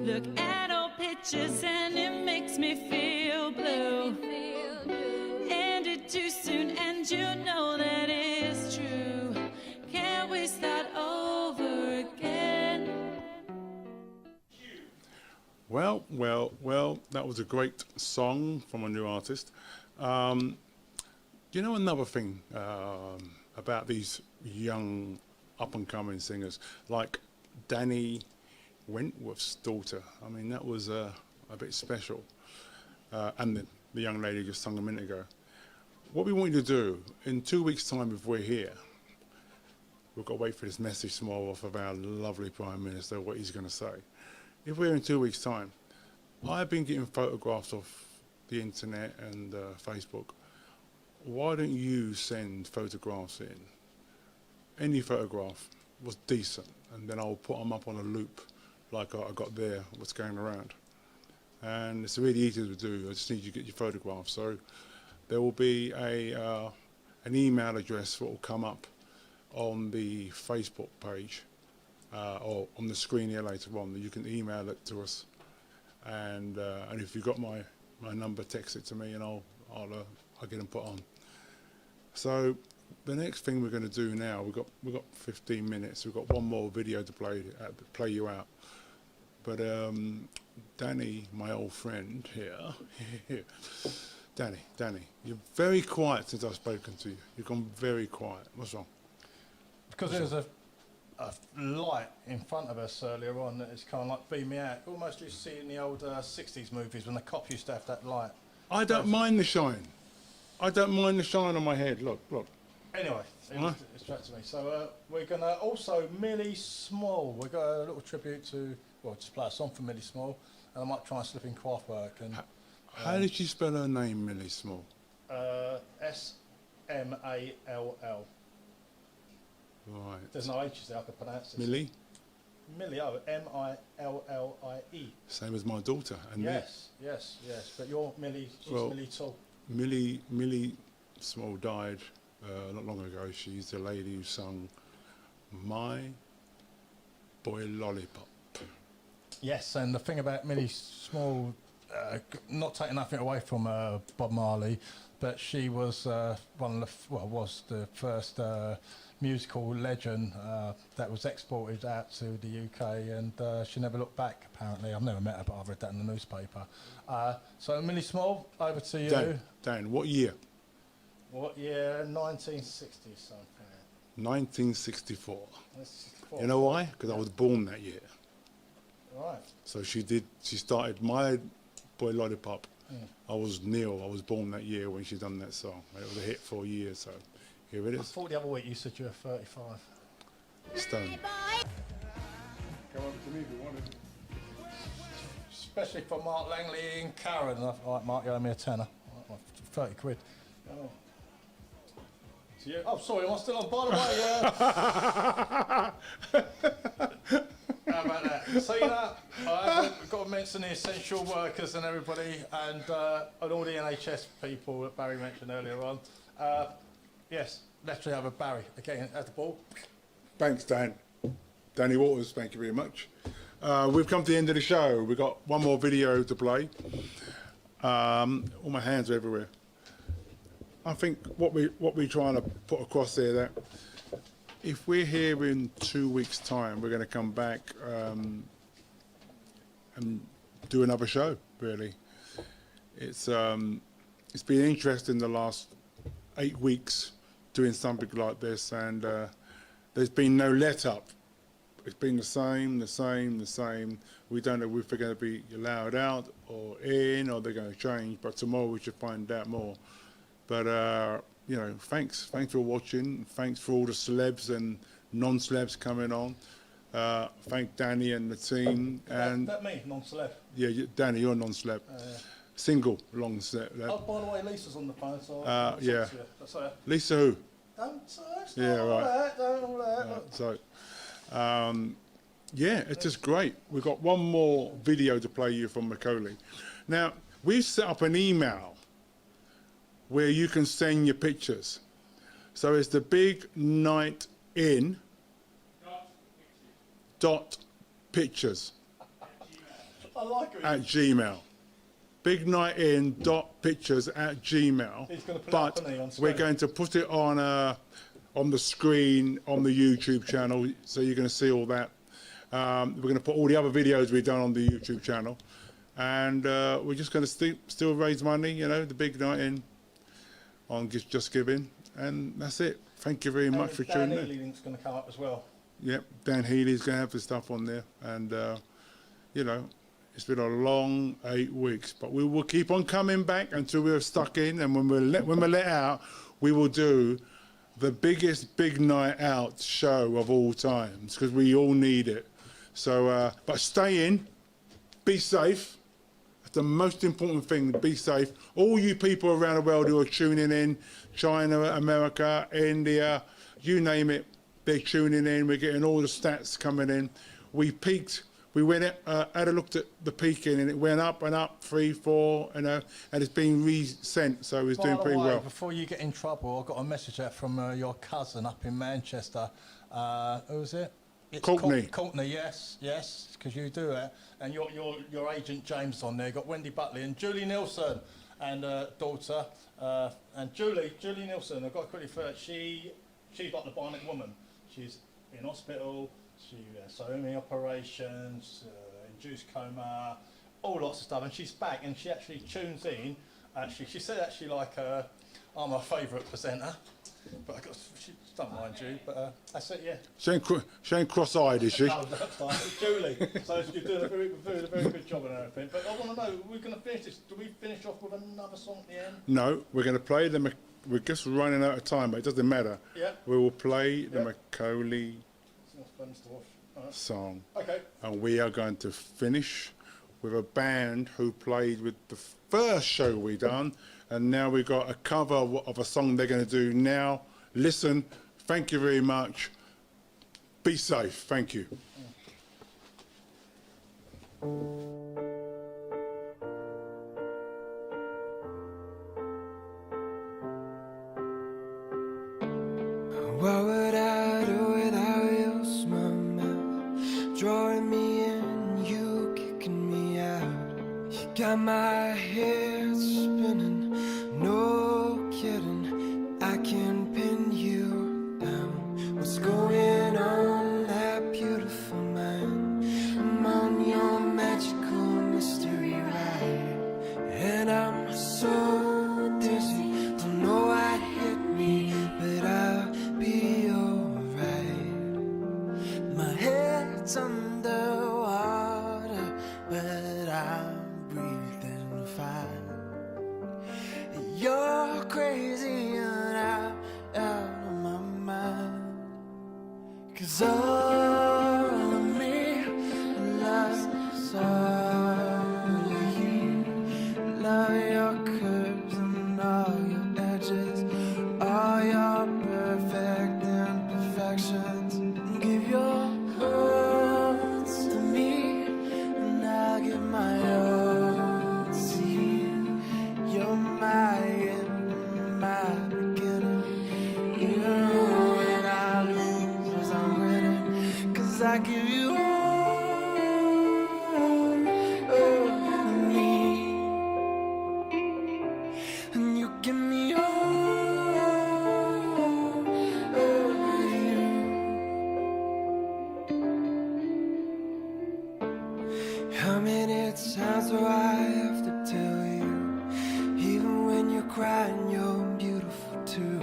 S21: Look at old pictures and it makes me feel blue. Ended too soon and you know that it's true. Can we start over again?
S2: Well, that was a great song from a new artist. You know another thing about these young up-and-coming singers, like Danny Wentworth's daughter. I mean, that was a bit special. And the young lady just sung a minute ago. What we want you to do, in 2 weeks' time if we're here, we've got to wait for this message tomorrow off of our lovely Prime Minister, what he's going to say. If we're in 2 weeks' time, I've been getting photographs off the internet and Facebook. Why don't you send photographs in? Any photograph was decent, and then I'll put them up on a loop like I got there, what's going around. And it's really easy to do. I just need you to get your photographs. So there will be an email address that will come up on the Facebook page or on the screen here later on. That you can email it to us, and if you've got my number, text it to me, and I'll get them put on. So the next thing we're going to do now, we've got 15 minutes. We've got one more video to play you out. But Danny, my old friend here, Danny, you're very quiet since I've spoken to you. You've gone very quiet. What's wrong?
S1: Because there's a light in front of us earlier on that is kind of like beamed me out. Almost you see in the old 60s movies when the cop used to have that light.
S2: I don't mind the shine. I don't mind the shine on my head. Look.
S1: Anyway, it distracted me. So we're going to also Millie Small. We've got a little tribute to, just play a song for Millie Small, and I might try and slip in Kraftwerk. And
S2: how did you spell her name, Millie Small?
S1: S-M-A-L-L.
S2: Right.
S1: There's no H's there, I can pronounce it.
S2: Millie?
S1: Millie, M-I-L-L-I-E.
S2: Same as my daughter. And
S1: yes. But you're Millie, she's Millie Tall.
S2: Millie Small died not long ago. She's the lady who sung My Boy Lollipop.
S1: Yes, and the thing about Millie Small, not taking nothing away from Bob Marley, but she was was the first musical legend that was exported out to the UK, and she never looked back, apparently. I've never met her, but I've read that in the newspaper. So Millie Small, over to you.
S2: Dan, what year?
S1: What year? 1960 something.
S2: 1964.
S1: 1964.
S2: You know why? Because I was born that year.
S1: Right.
S2: So she started My Boy Lollipop. I was Neil. I was born that year when she done that song. It was a hit for a year, so here it is.
S1: I thought the other week you said you were 35.
S2: Stone.
S1: Come over to me if you wanted. Especially for Mark Langley and Karen. All right, Mark, you owe me a tenner. 30 quid. Oh. To you. Oh, sorry, am I still on? By the way, how about that? So, we've got to mention the essential workers and everybody, and all the NHS people that Barry mentioned earlier on. Yes, let's have a Barry again at the ball.
S2: Thanks, Dan. Danny Waters, thank you very much. We've come to the end of the show. We've got one more video to play. All my hands are everywhere. I think what we're trying to put across there, that if we're here in 2 weeks' time, we're going to come back and do another show. Really, it's been interesting the last 8 weeks doing something like this, and there's been no let up. It's been the same. We don't know if they're going to be allowed out or in, or they're going to change. But tomorrow we should find out more. But you know, thanks for watching. Thanks for all the celebs and non-celebs coming on. Thank Danny and the team. And
S1: that me, non-celeb.
S2: Yeah, Danny, you're non-celeb. Single, long celeb.
S1: Oh, by the way, Lisa's on the phone. So
S2: yeah.
S1: That's her.
S2: Lisa who?
S1: Don't
S2: Yeah,
S1: all
S2: right.
S1: that, don't all that.
S2: Right, so, yeah, it's just great. We've got one more video to play you from Macaulay. Now, we've set up an email where you can send your pictures. So it's the big night in dot pictures
S1: I like it.
S2: at Gmail. Big night in dot pictures at Gmail.
S1: He's gonna put it
S2: But
S1: up, isn't he, on
S2: we're
S1: screen?
S2: going to put it on the screen on the YouTube channel, so you're going to see all that. We're going to put all the other videos we've done on the YouTube channel, and we're just going to still raise money. You know, the big night in on Just Giving, and that's it. Thank you very much for
S1: Dan
S2: tuning in.
S1: Healy link's going to come up as well.
S2: Yep, Dan Healy's going to have the stuff on there, and you know, it's been a long 8 weeks, but we will keep on coming back until we're stuck in, and when we're let out, we will do the biggest big night out show of all times, because we all need it. So, but stay in, be safe. That's the most important thing. Be safe. All you people around the world who are tuning in, China, America, India, you name it, they're tuning in. We're getting all the stats coming in. We peaked. We went had a look at the peaking, and it went up and up, 3, 4, you know, and it's been resent, so it's doing pretty well.
S1: Before you get in trouble, I got a message out from your cousin up in Manchester. Who was it? It's
S2: Courtney.
S1: Courtney, yes, because you do it. And your agent James on there. Got Wendy Butley and Julie Nielsen and daughter. And Julie Nielsen, I've got to quickly first. She's like the bionic woman. She's in hospital. She had so many operations, induced coma, all lots of stuff, and she's back, and she actually tunes in. Actually, she said like I'm her favourite presenter, but she don't mind you. But that's it, yeah.
S2: She ain't cross-eyed, is she?
S1: No, that's fine. It's Julie. So you're doing a very good job and everything. But I want to know, we're going to finish this. Do we finish off with another song at the end?
S2: No, we're going to play the. We're just running out of time, but it doesn't matter.
S1: Yeah.
S2: We will play the Macaulay song.
S1: Okay.
S2: And we are going to finish with a band who played with the first show we done, and now we've got a cover of a song they're going to do now. Listen, thank you very much. Be safe. Thank you.
S4: What would I do without you? Small mouth drawing me in, you kicking me out. You got my head spinning, no kidding. I can pin you down. What's going on, that beautiful mind? I'm on your magical mystery ride, and I'm so dizzy. Don't know what hit me, but I'll be alright. My head's underwater, but I'm breathing fine. You're crazy and I'm out of my mind, 'cause all of me loves all of you. Love your curves and all your edges, all your perfect imperfections. Give your hearts to me, and I'll give my all to you. You're my end, my beginning. You're How many times do I have to tell you? Even when you're crying, you're beautiful too.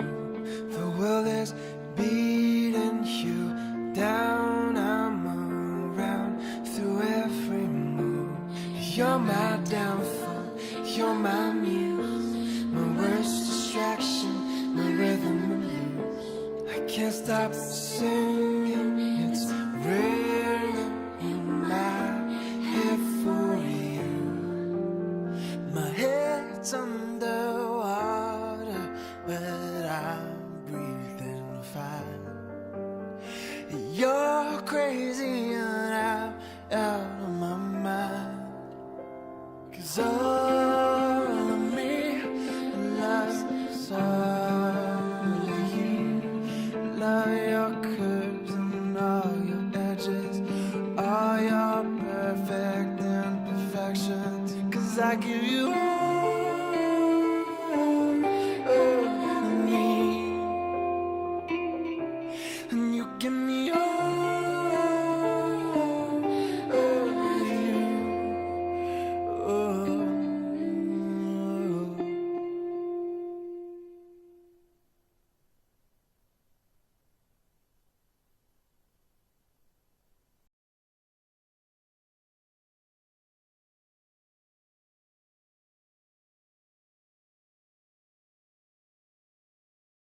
S4: The world is beating you down. I'm around through every move. You're my downfall, you're my muse, my worst distraction, my rhythm and blues. I can't stop singing, it's ringing in my head for you. My head's underwater, but I'm breathing fine. You're crazy and I'm out of my mind. 'Cause all of me loves all of you. Love your curves and all your edges, all your perfect imperfections. 'Cause I give you all of me, and you give me